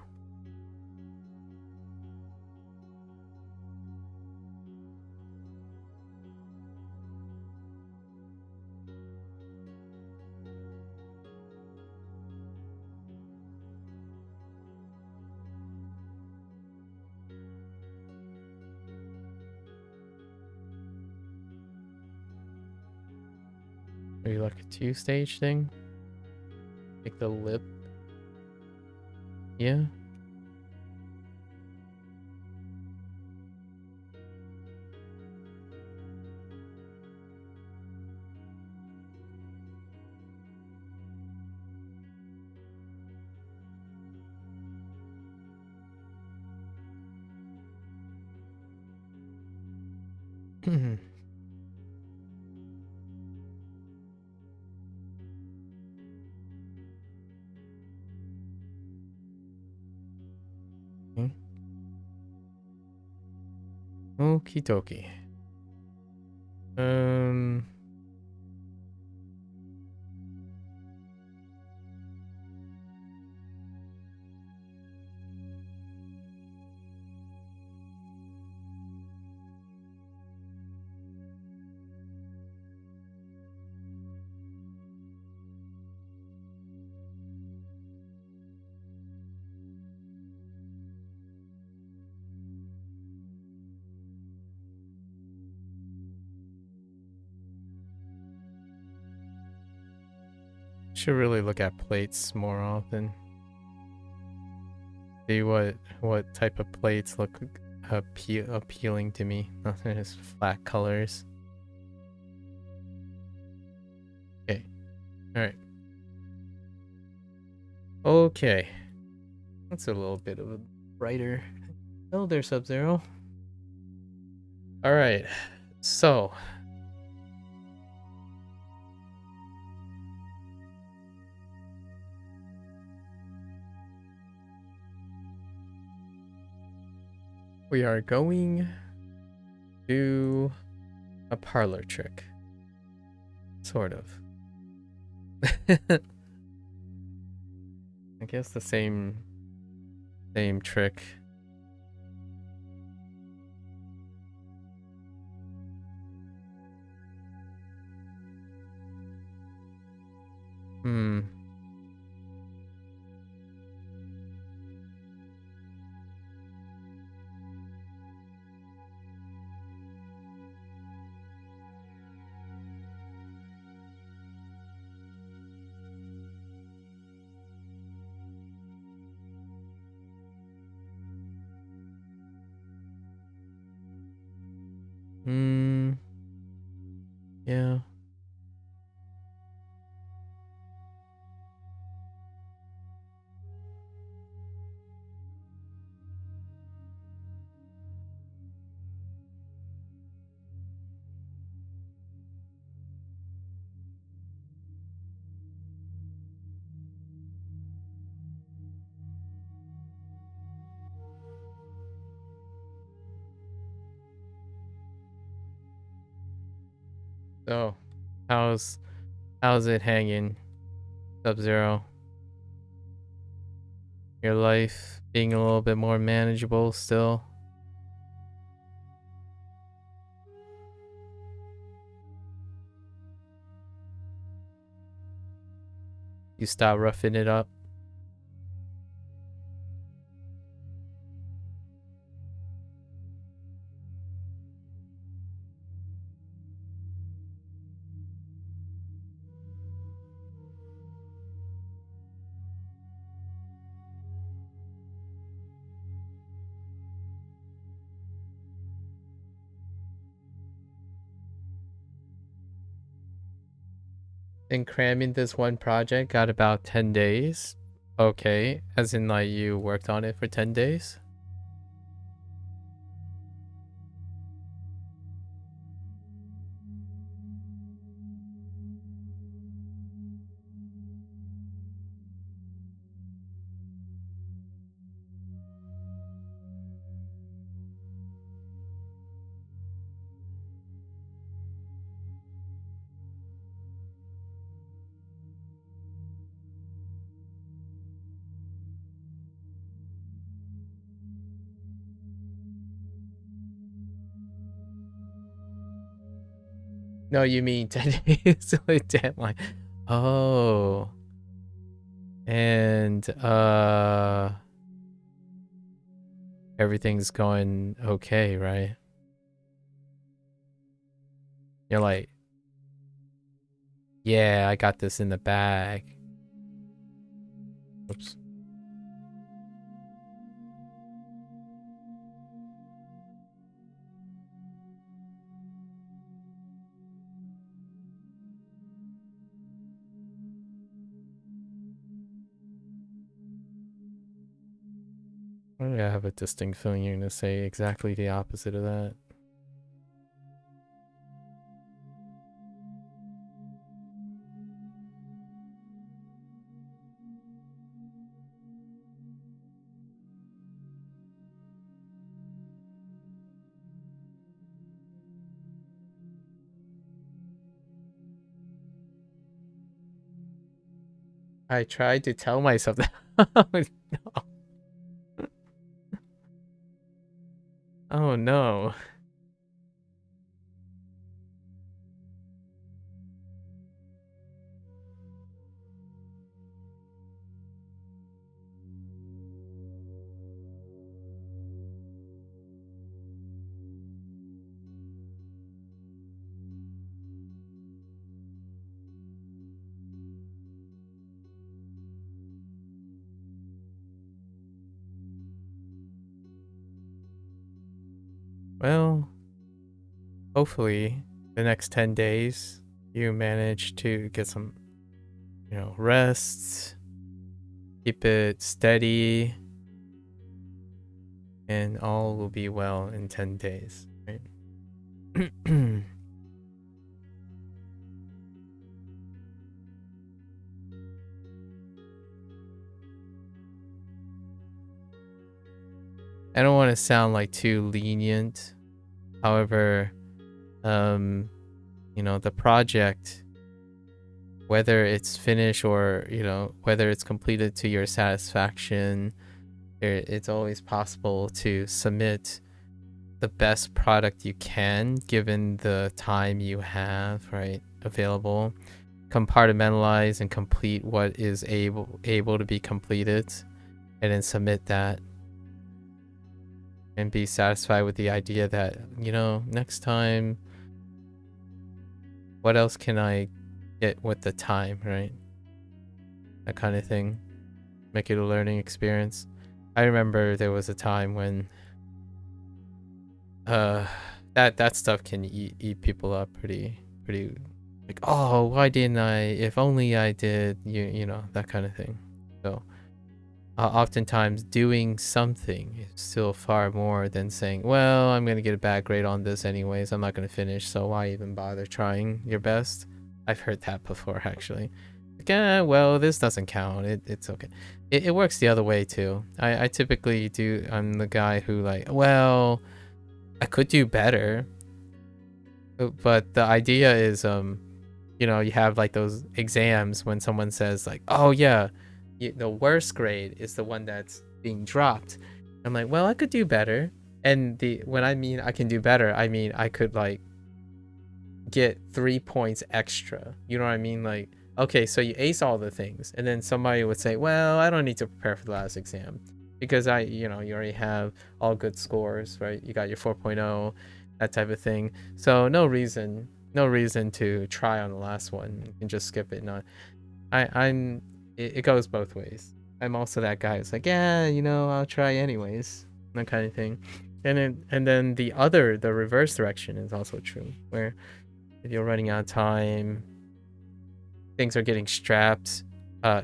Maybe like a 2-stage thing. Like the lip. Yeah. Okay. Okie dokie. Should really look at plates more often. See what type of plates look appealing to me. Nothing just flat colors. Okay. Alright. Okay. That's a little bit of a brighter. Oh, there's Sub-Zero. Alright. So. We are going to a parlor trick. Sort of. I guess the same trick. Hmm. Yeah. So, how's it hanging, Sub-Zero? Your life being a little bit more manageable still? You stop roughing it up? And cramming this one project got about 10 days? Okay, as in like you worked on it for 10 days? No, you mean 10 days till deadline. Oh. And everything's going okay, right? You're like, yeah, I got this in the bag. Oops. I have a distinct feeling you're gonna say exactly the opposite of that. I tried to tell myself that. Oh, no. Oh no. Well, hopefully the next 10 days you manage to get some, rest, keep it steady, and all will be well in 10 days, right? I don't want to sound like too lenient. However, the project, whether it's finished or, whether it's completed to your satisfaction, it's always possible to submit the best product you can given the time you have, right, available. Compartmentalize and complete what is able to be completed, and then submit that, and be satisfied with the idea that, next time, what else can I get with the time, right? That kind of thing. Make it a learning experience. I remember there was a time when that stuff can eat people up pretty like, oh, why didn't I? If only I did, that kind of thing. So oftentimes doing something is still far more than saying, well, I'm gonna get a bad grade on this anyways, I'm not gonna finish, so why even bother trying your best? I've heard that before, actually. Like, well, this doesn't count, it's okay. It works the other way too. I typically do. I'm the guy who, like, well, I could do better, but the idea is, you have like those exams when someone says like, oh yeah, the worst grade is the one that's being dropped. I'm like, well, I could do better. And when I mean I can do better, I mean I could like get 3 points extra. You know what I mean? Like, okay, so you ace all the things, and then somebody would say, well, I don't need to prepare for the last exam because you already have all good scores, right? You got your 4.0, that type of thing. So no reason to try on the last one. You can just skip it. No, it goes both ways. I'm also that guy who's like, yeah, I'll try anyways, that kind of thing. And then the reverse direction is also true, where if you're running out of time, things are getting strapped.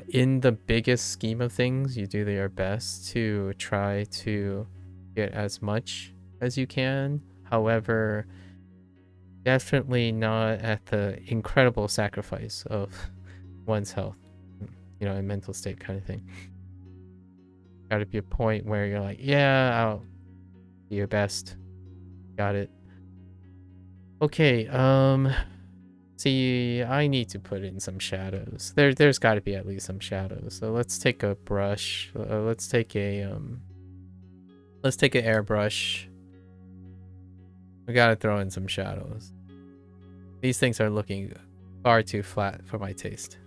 In the biggest scheme of things, you do your best to try to get as much as you can. However, definitely not at the incredible sacrifice of one's health, and mental state kind of thing. Gotta be a point where you're like, yeah, I'll do your best. Got it. Okay, see, I need to put in some shadows. There's got to be at least some shadows. So let's take a brush. Let's take an airbrush. We gotta throw in some shadows. These things are looking far too flat for my taste.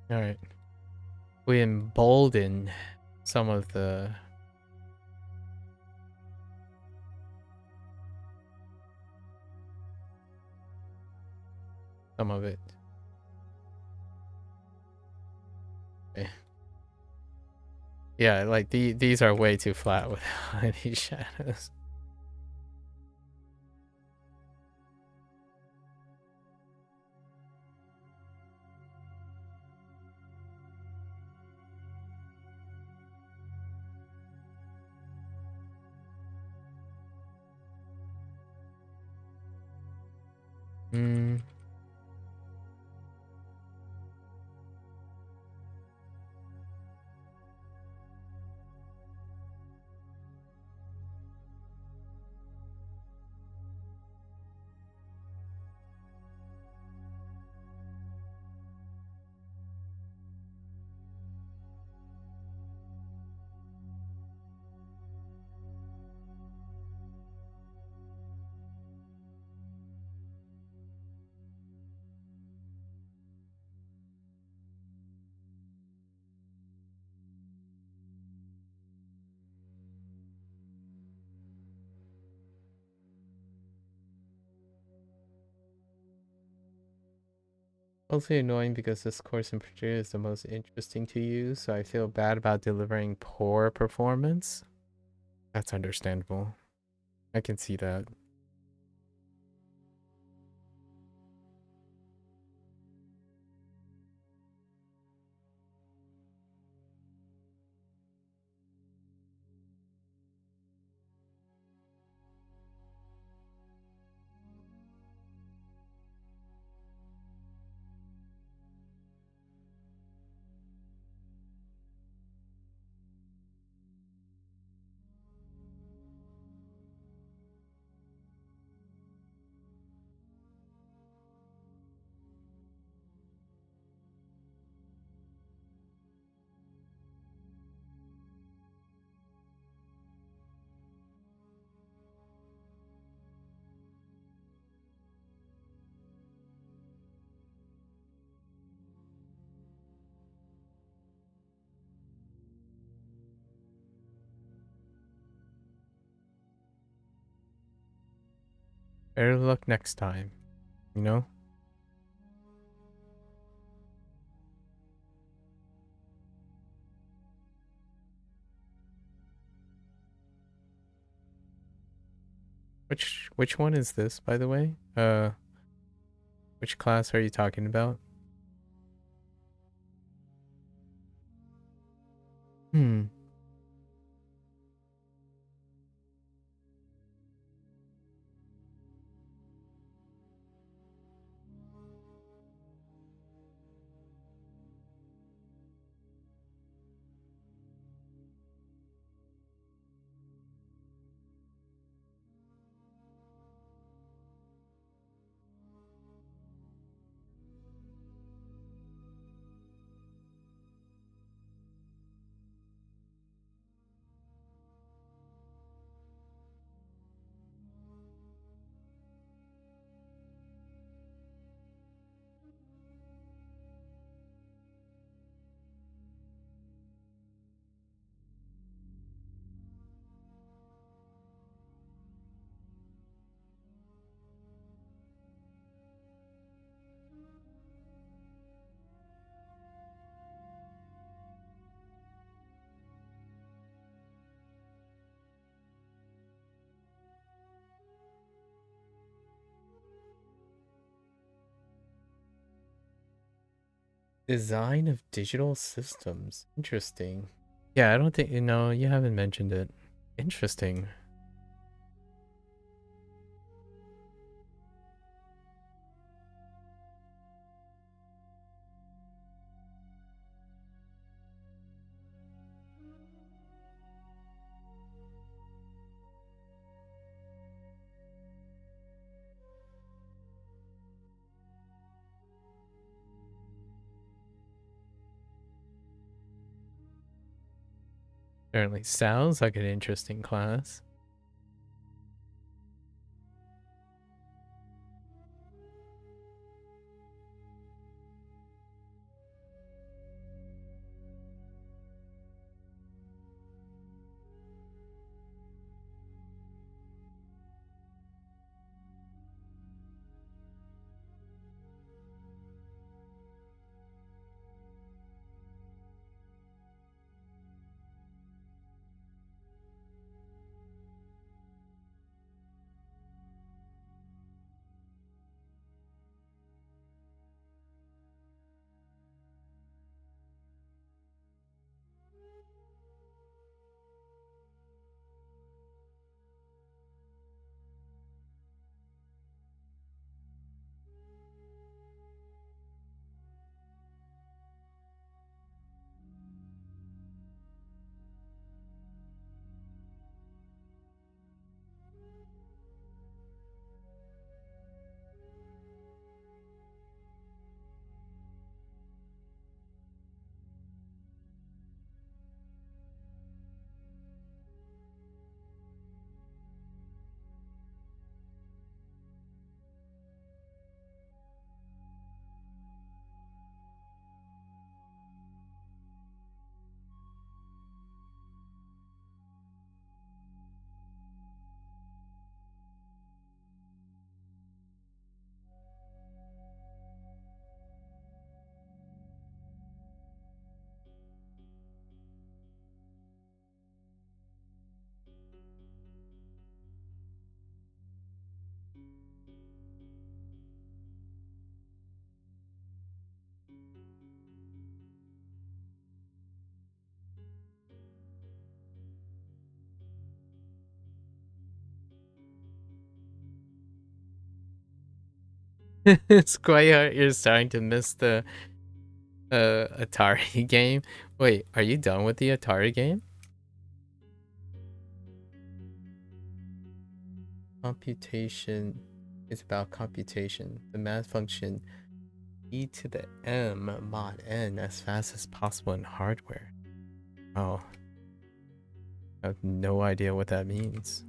All right. We embolden some of the it. Okay. Yeah, like these are way too flat without any shadows. Hmm. Also annoying because this course in particular is the most interesting to use, so I feel bad about delivering poor performance. That's understandable. I can see that. Better luck next time, you know? Which one is this, by the way? Which class are you talking about? Hmm. Design of digital systems. Interesting. Yeah, I don't think you know, you haven't mentioned it. Interesting. Certainly sounds like an interesting class. It's quite hard. You're starting to miss the Atari game. Wait, are you done with the Atari game? Computation is about computation. The math function e to the m mod n as fast as possible in hardware. Oh, I have no idea what that means.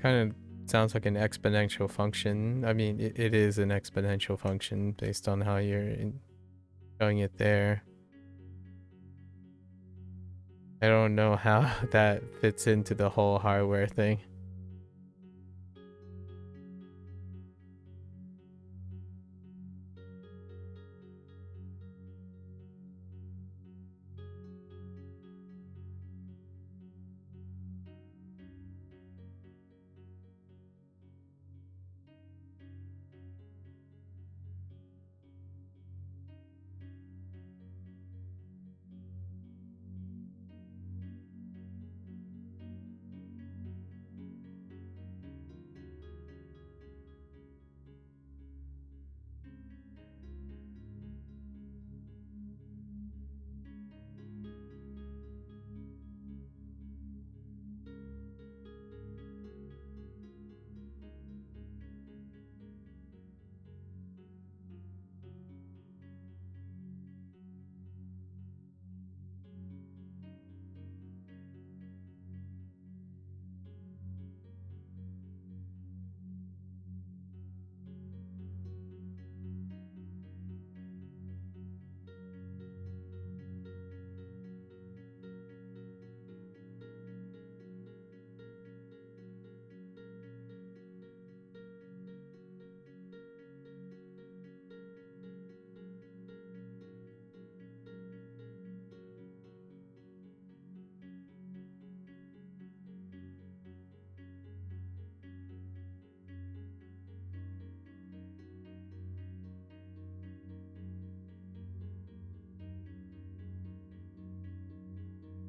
Kind of sounds like an exponential function. I mean, it is an exponential function based on how you're showing it there. I don't know how that fits into the whole hardware thing.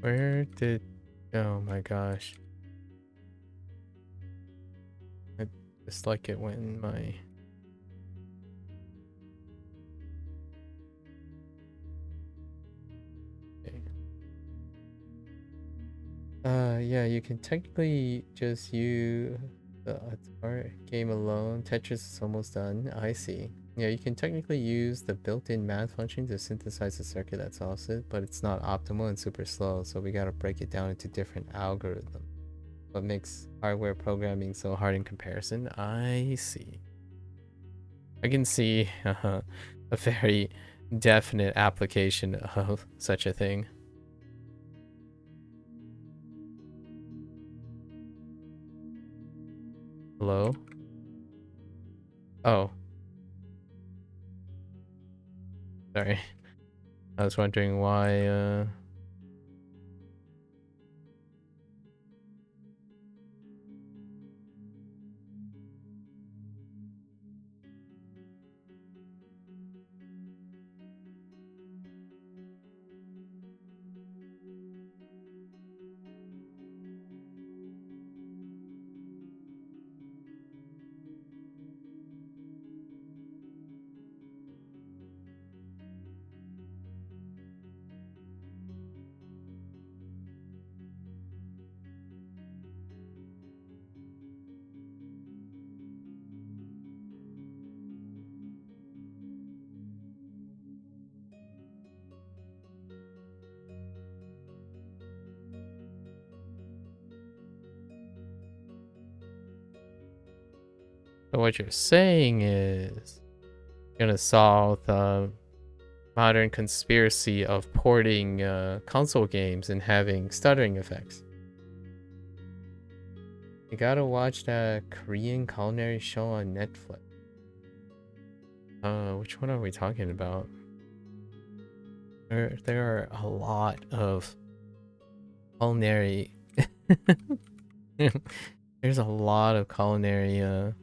Where did... Oh my gosh. I just like it when my... Yeah, you can technically just use the game alone. Tetris is almost done. I see. Yeah, you can technically use the built-in math function to synthesize a circuit that solves it, but it's not optimal and super slow, so we gotta break it down into different algorithms. What makes hardware programming so hard in comparison? I see. I can see a very definite application of such a thing. Hello? Oh. Sorry. I was wondering why, So what you're saying is you're gonna solve the modern conspiracy of porting console games and having stuttering effects. You gotta watch that Korean culinary show on Netflix. Which one are we talking about? There are a lot of culinary. There's a lot of culinary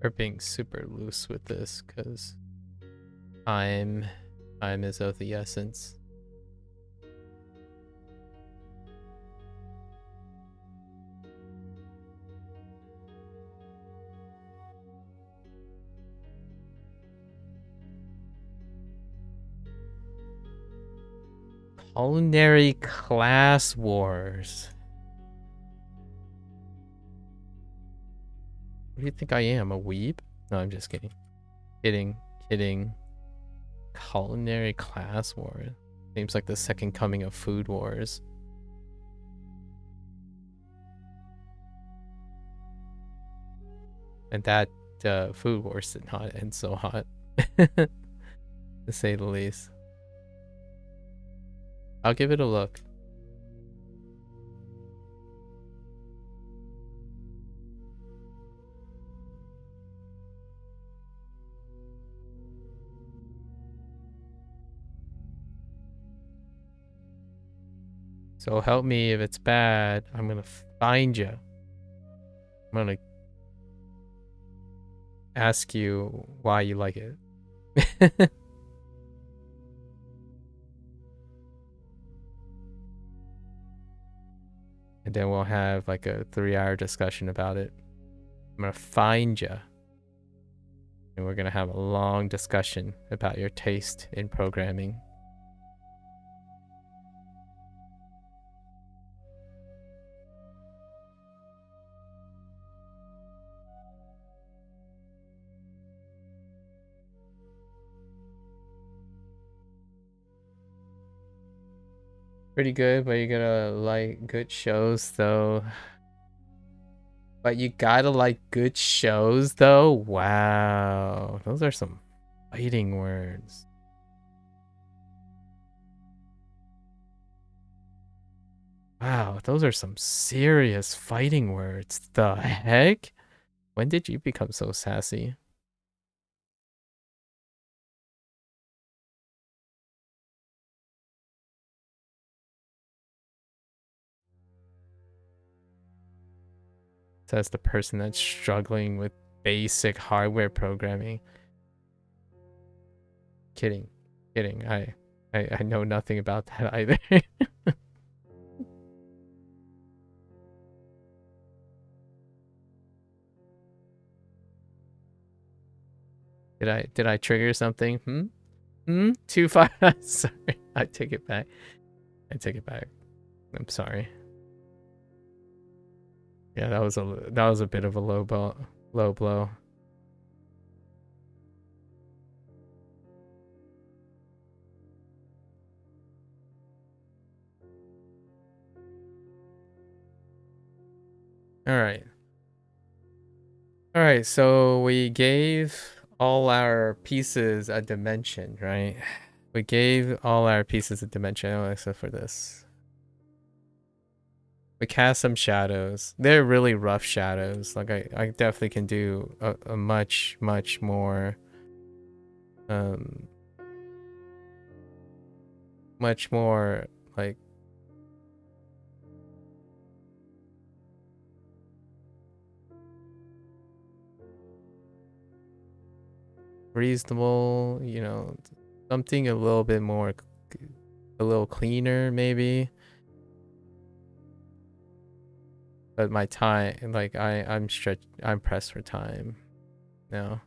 are being super loose with this because time is of the essence. Culinary class wars. What do you think I am, a weeb? No, I'm just kidding. Kidding. Culinary class war. Seems like the second coming of food wars. And that food wars did not end so hot. To say the least. I'll give it a look. So help me if it's bad. I'm gonna find you. I'm gonna ask you why you like it. and then we'll have like a 3-hour discussion about it. I'm gonna find you, and we're gonna have a long discussion about your taste in programming. Pretty good, but you're gonna like good shows though. But you gotta like good shows though. Wow, those are some fighting words. Wow, those are some serious fighting words. The heck? When did you become so sassy? Says the person that's struggling with basic hardware programming. Kidding. Kidding. I know nothing about that either. Did I trigger something? Too far. Sorry. I take it back. I take it back. I'm sorry. Yeah, that was a bit of a low blow. All right. All right, so we gave all our pieces a dimension, right? We gave all our pieces a dimension, except for this. We cast some shadows. They're really rough shadows. Like I definitely can do a much more much more like reasonable, you know, something a little bit more, a little cleaner maybe. But my time, like I'm pressed for time now.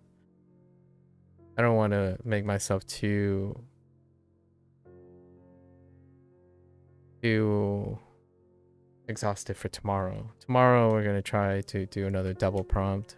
I don't want to make myself too exhausted for tomorrow. Tomorrow we're gonna try to do another double prompt.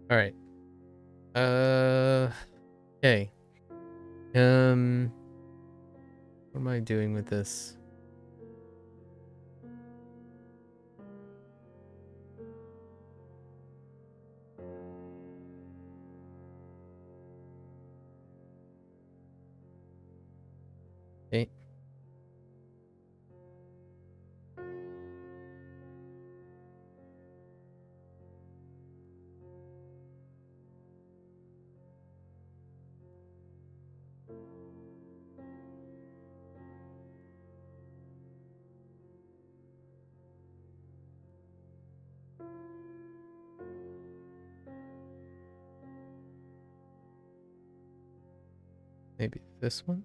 All right. Okay. What am I doing with this? Okay. Maybe this one?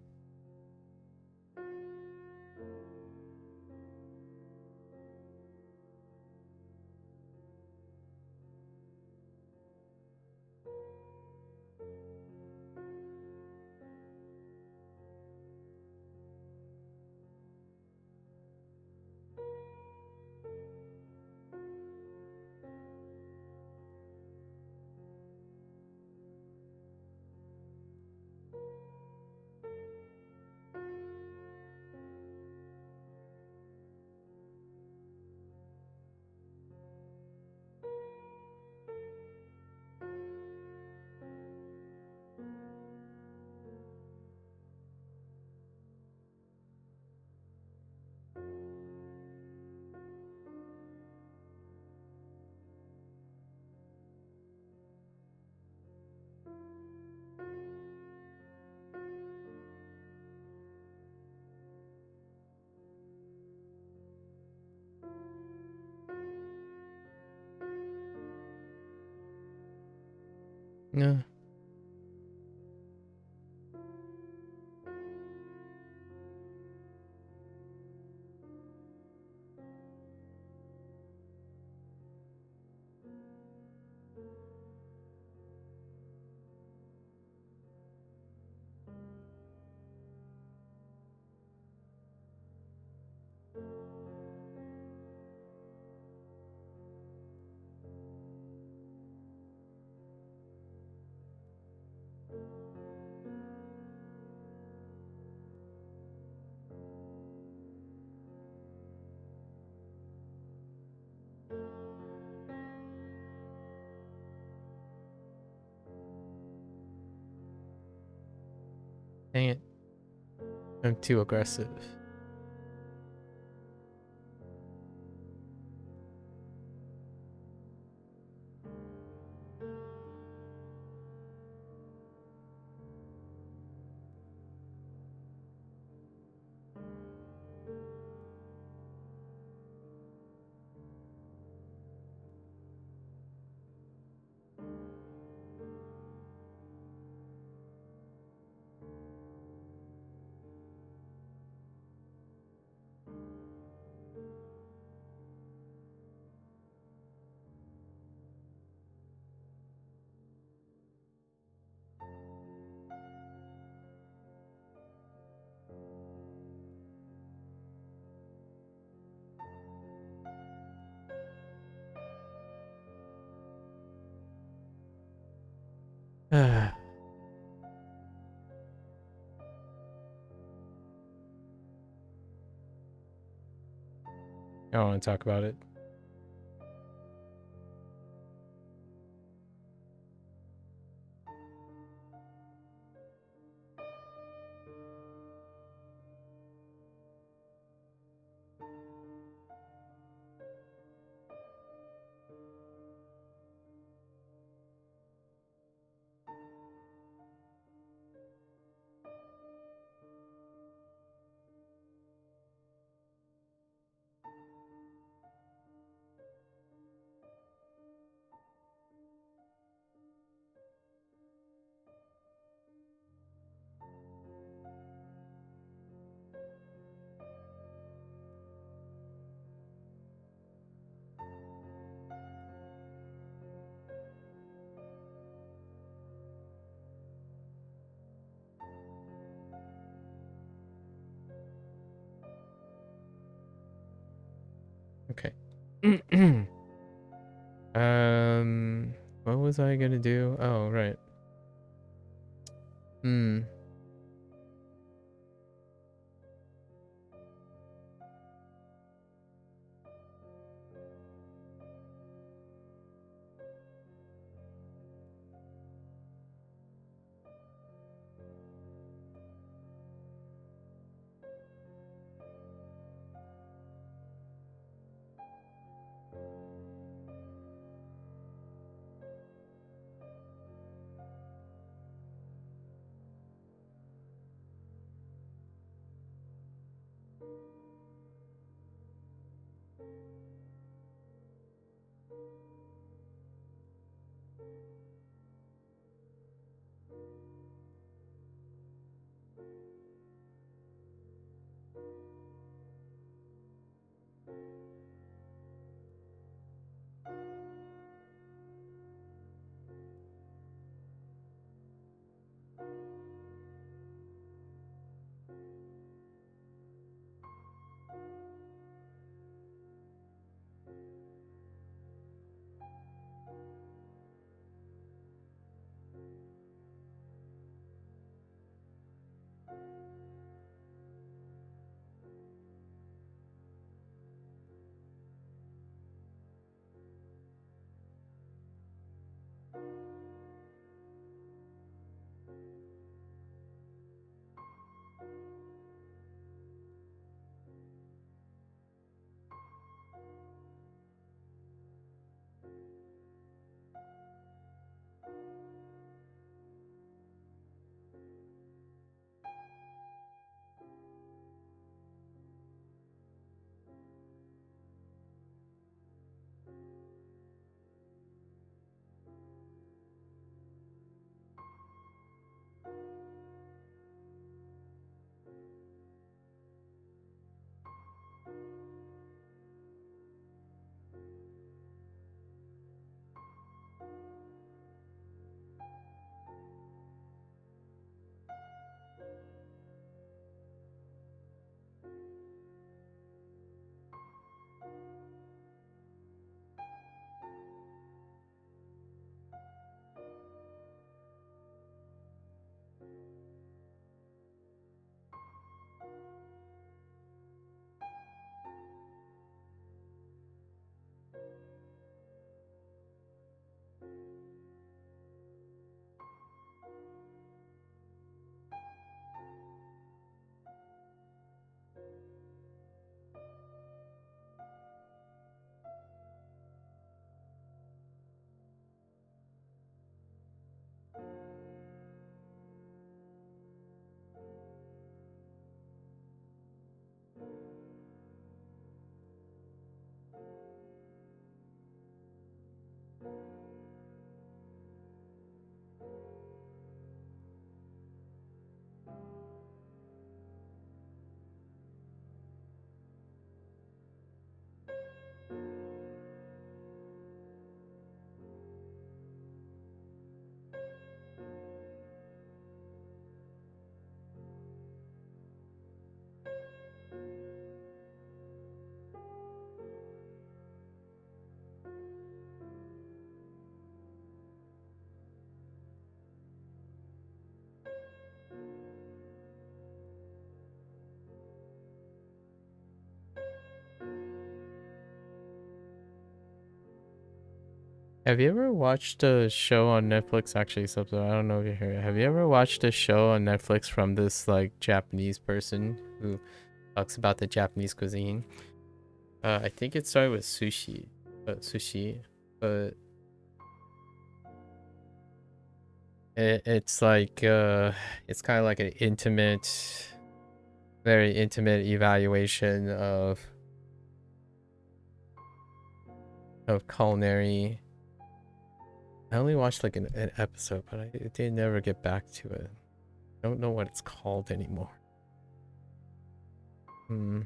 Yeah. Dang it. I'm too aggressive. I don't want to talk about it. Okay. What was I gonna do? Oh, right. Hmm. Have you ever watched a show on Netflix? Actually, something I don't know if you heard. Have you ever watched a show on Netflix from this like Japanese person who talks about the Japanese cuisine? I think it started with sushi, but it's like it's kind of like an intimate, very intimate evaluation of culinary. I only watched like an episode, but I did never get back to it. I don't know what it's called anymore. Hmm.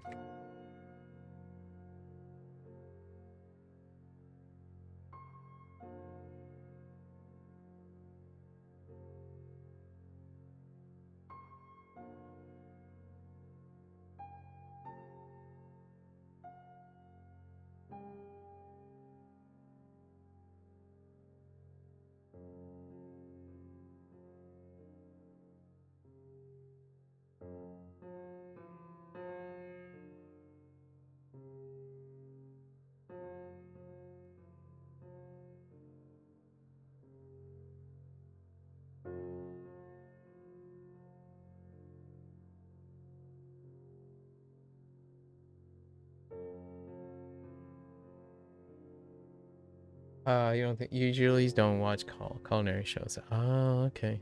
You don't think you usually don't watch culinary shows? Oh, okay,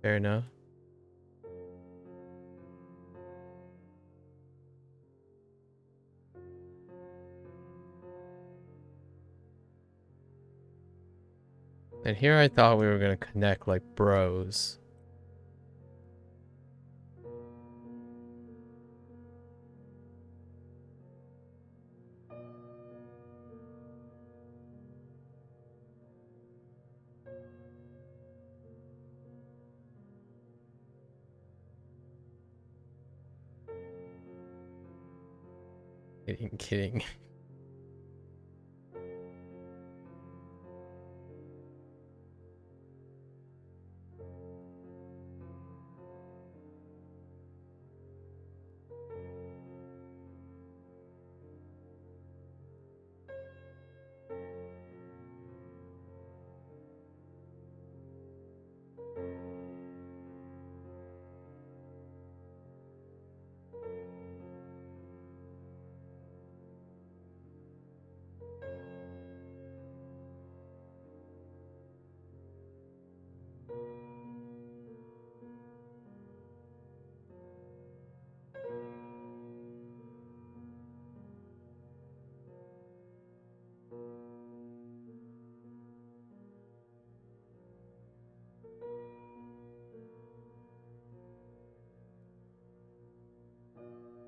fair enough. And here I thought we were gonna connect like bros. Kidding, kidding.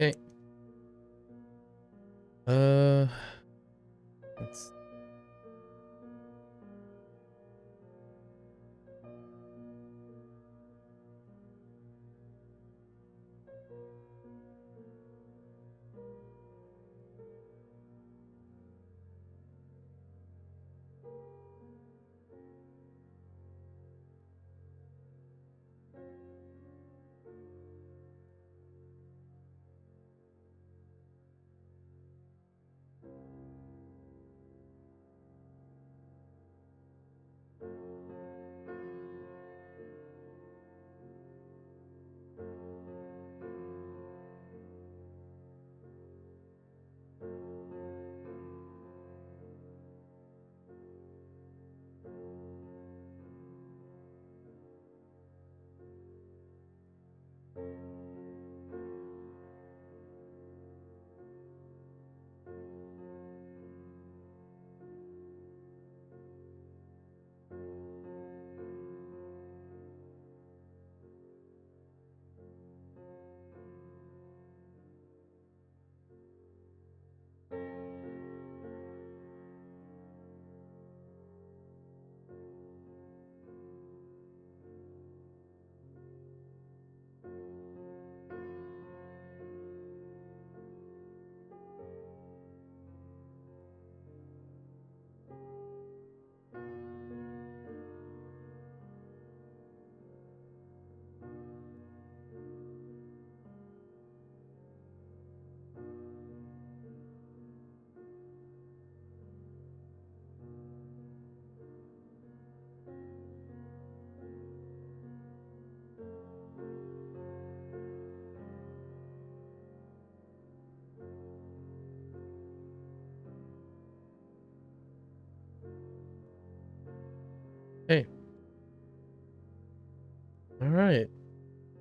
Okay. Let's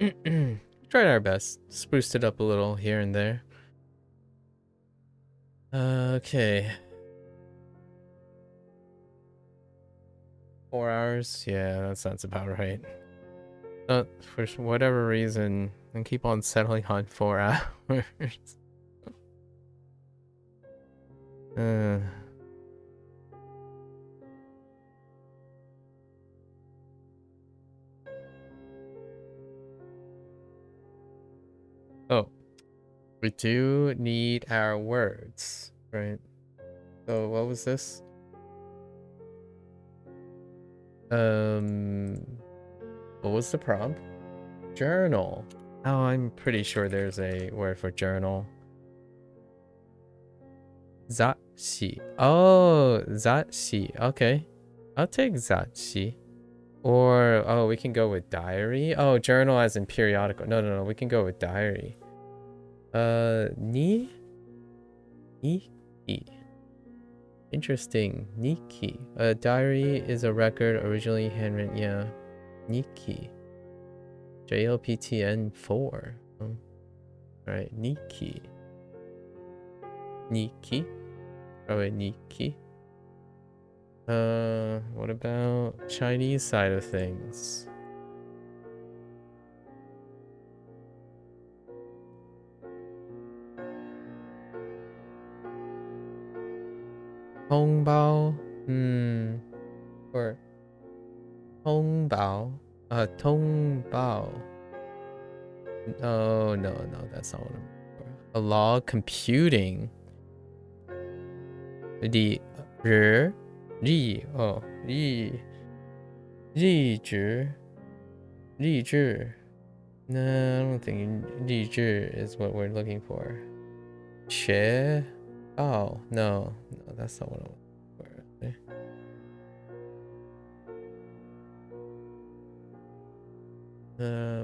Tried our best. Spruced it up a little here and there. Okay. 4 hours? Yeah, that sounds about right. For whatever reason, I keep on settling on 4 hours. Oh, we do need our words, right? So what was this? What was the prompt? Journal. Oh, I'm pretty sure there's a word for journal. Zashi. Oh, zashi. Okay. I'll take zashi. Or, oh, we can go with diary. Oh, journal as in periodical. No. We can go with diary. Ni? Niki. Interesting. Niki. A diary is a record originally handwritten. Yeah. Niki. JLPTN4. Oh. Alright, Niki. Niki. Oh wait, Niki. What about Chinese side of things? Hongbao. Or Hongbao. Tongbao. Oh, no, that's not what I'm looking for. A log computing. Ri. Oh, Ri. Ri. No, I don't think Ri is what we're looking for. Che? Oh, no, that's not what I'm looking for.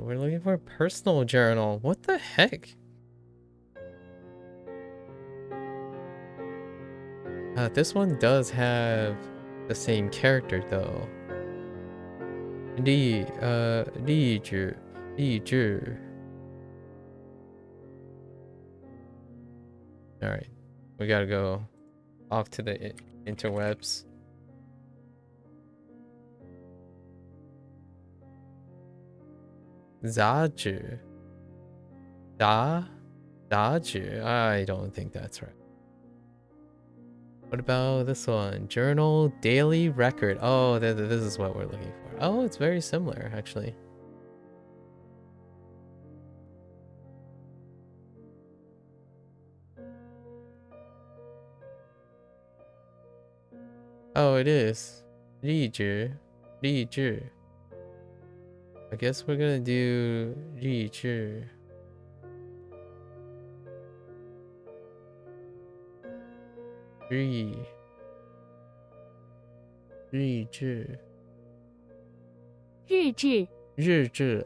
We're looking for a personal journal. What the heck? This one does have the same character though. Li Zhi. Alright. We gotta go off to the interwebs. Zazhi. Zazhi? I don't think that's right. What about this one? Journal daily record. Oh, this is what we're looking for. Oh, it's very similar actually. Oh, it is. Li Zhi. I guess we're gonna do Li Zhi. Ri Zhi.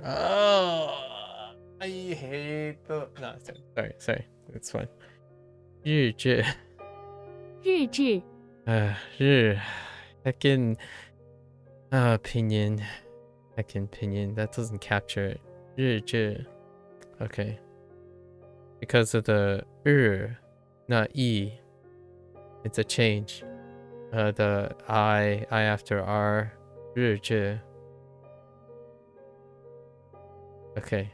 Oh, I hate the. No, sorry. It's fine. 日志. 日. Heckin. Opinion. Heckin opinion. That doesn't capture it. 日志. Okay. Because of the not e. It's a change. The I after r. 日志. Okay.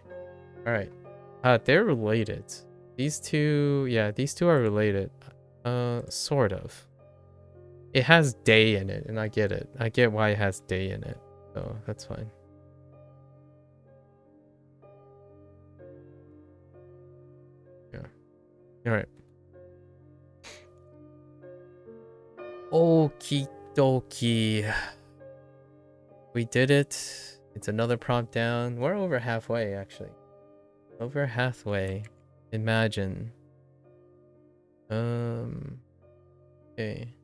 Alright. They're related. These two are related. Sort of. It has day in it, and I get it. I get why it has day in it. So that's fine. Yeah. Alright. Okie dokie. We did it. It's another prompt down. We're over halfway, actually. Over halfway. Imagine. Okay.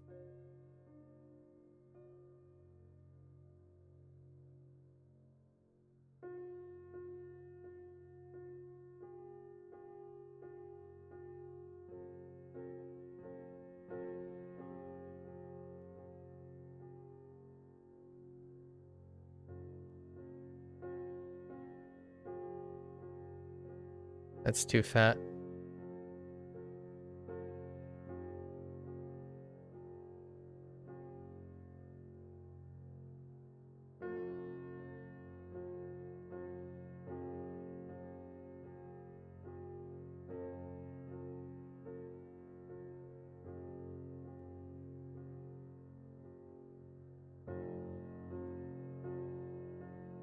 That's too fat.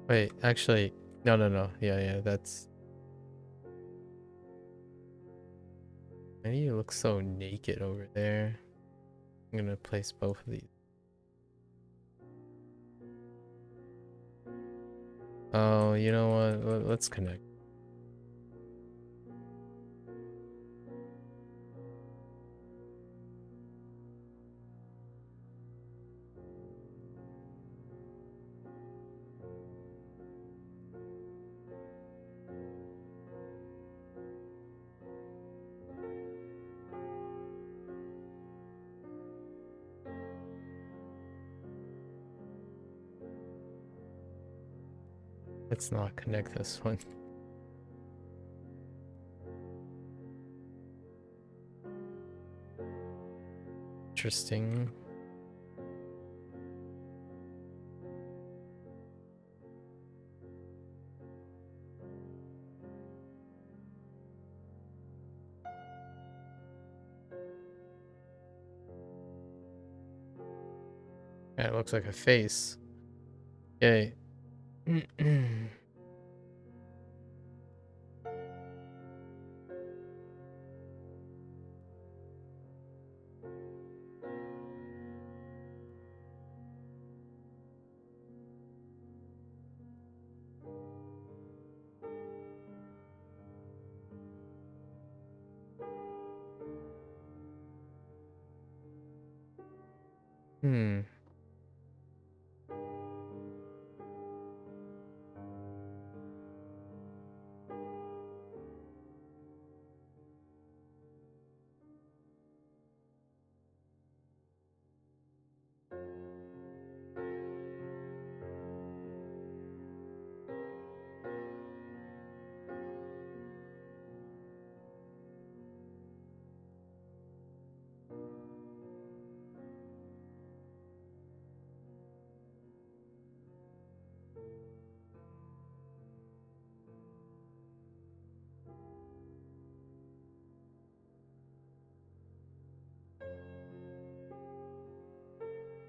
Wait, actually, no. Yeah, that's... Why do you look so naked over there? I'm gonna place both of these. Oh, you know what? Let's connect. Let's not connect this one. Interesting. Yeah, it looks like a face. Yay. Hmm.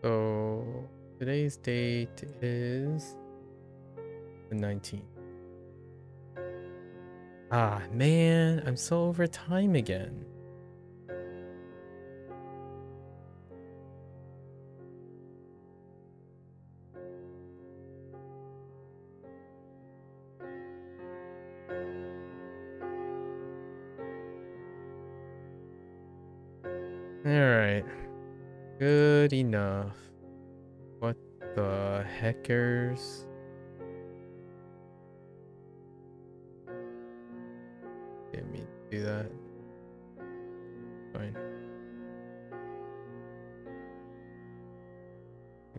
So today's date is the 19th. Ah, man, I'm so over time again. Alright. Good enough. What the heckers? Didn't mean to do that. Fine.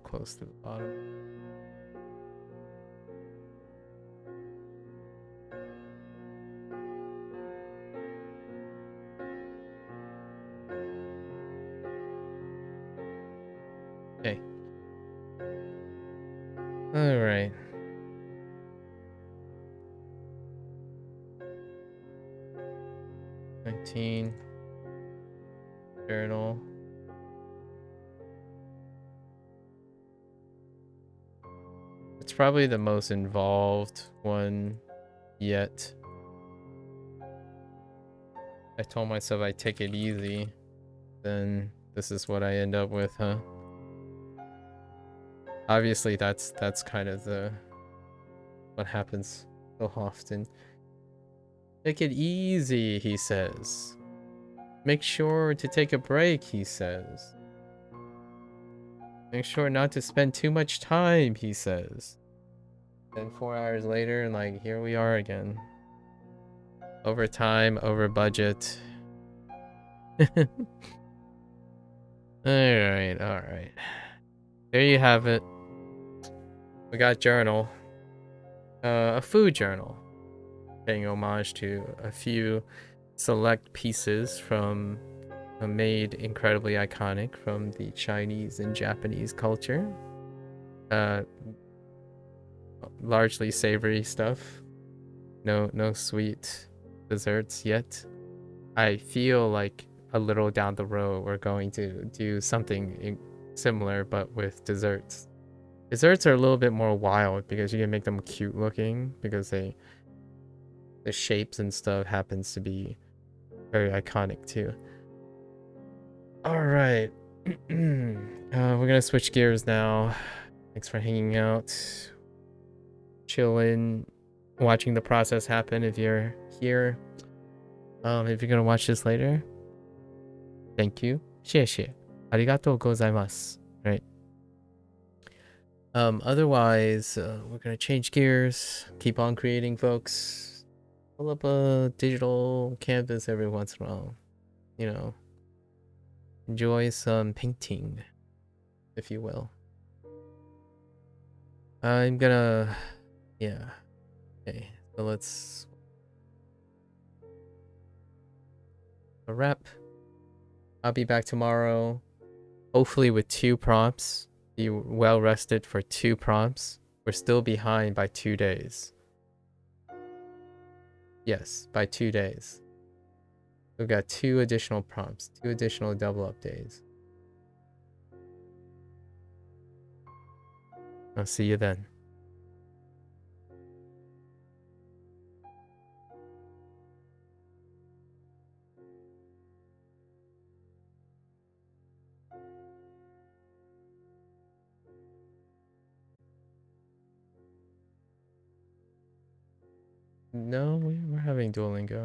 Close to the bottom. Okay. Alright. Journal. It's probably the most involved one yet. I told myself I'd take it easy. Then this is what I end up with, huh? Obviously that's kind of what happens so often. Take it easy, he says. Make sure to take a break, he says. Make sure not to spend too much time, he says. Then 4 hours later, and like, here we are again. Over time, over budget. Alright. There you have it. We got journal. A food journal. paying homage to a few select pieces from made incredibly iconic from the Chinese and Japanese culture. Uh, largely savory stuff. No sweet desserts yet. I feel like a little down the road we're going to do something similar but with desserts. Desserts are a little bit more wild because you can make them cute looking because the shapes and stuff happens to be very iconic too. All right. We're gonna switch gears now. Thanks for hanging out, chilling, watching the process happen. If you're here, if you're gonna watch this later, thank you. 谢谢。ありがとうございます。Right. Otherwise, we're gonna change gears. Keep on creating, folks. Pull up a digital canvas every once in a while. You know, enjoy some painting, if you will. I'm gonna, yeah. Okay, so let's a wrap. I'll be back tomorrow, hopefully with 2 prompts. Be well rested for 2 prompts. We're still behind by 2 days. Yes, by 2 days. We've got 2 additional prompts, 2 additional double up days. I'll see you then. No, we're having Duolingo.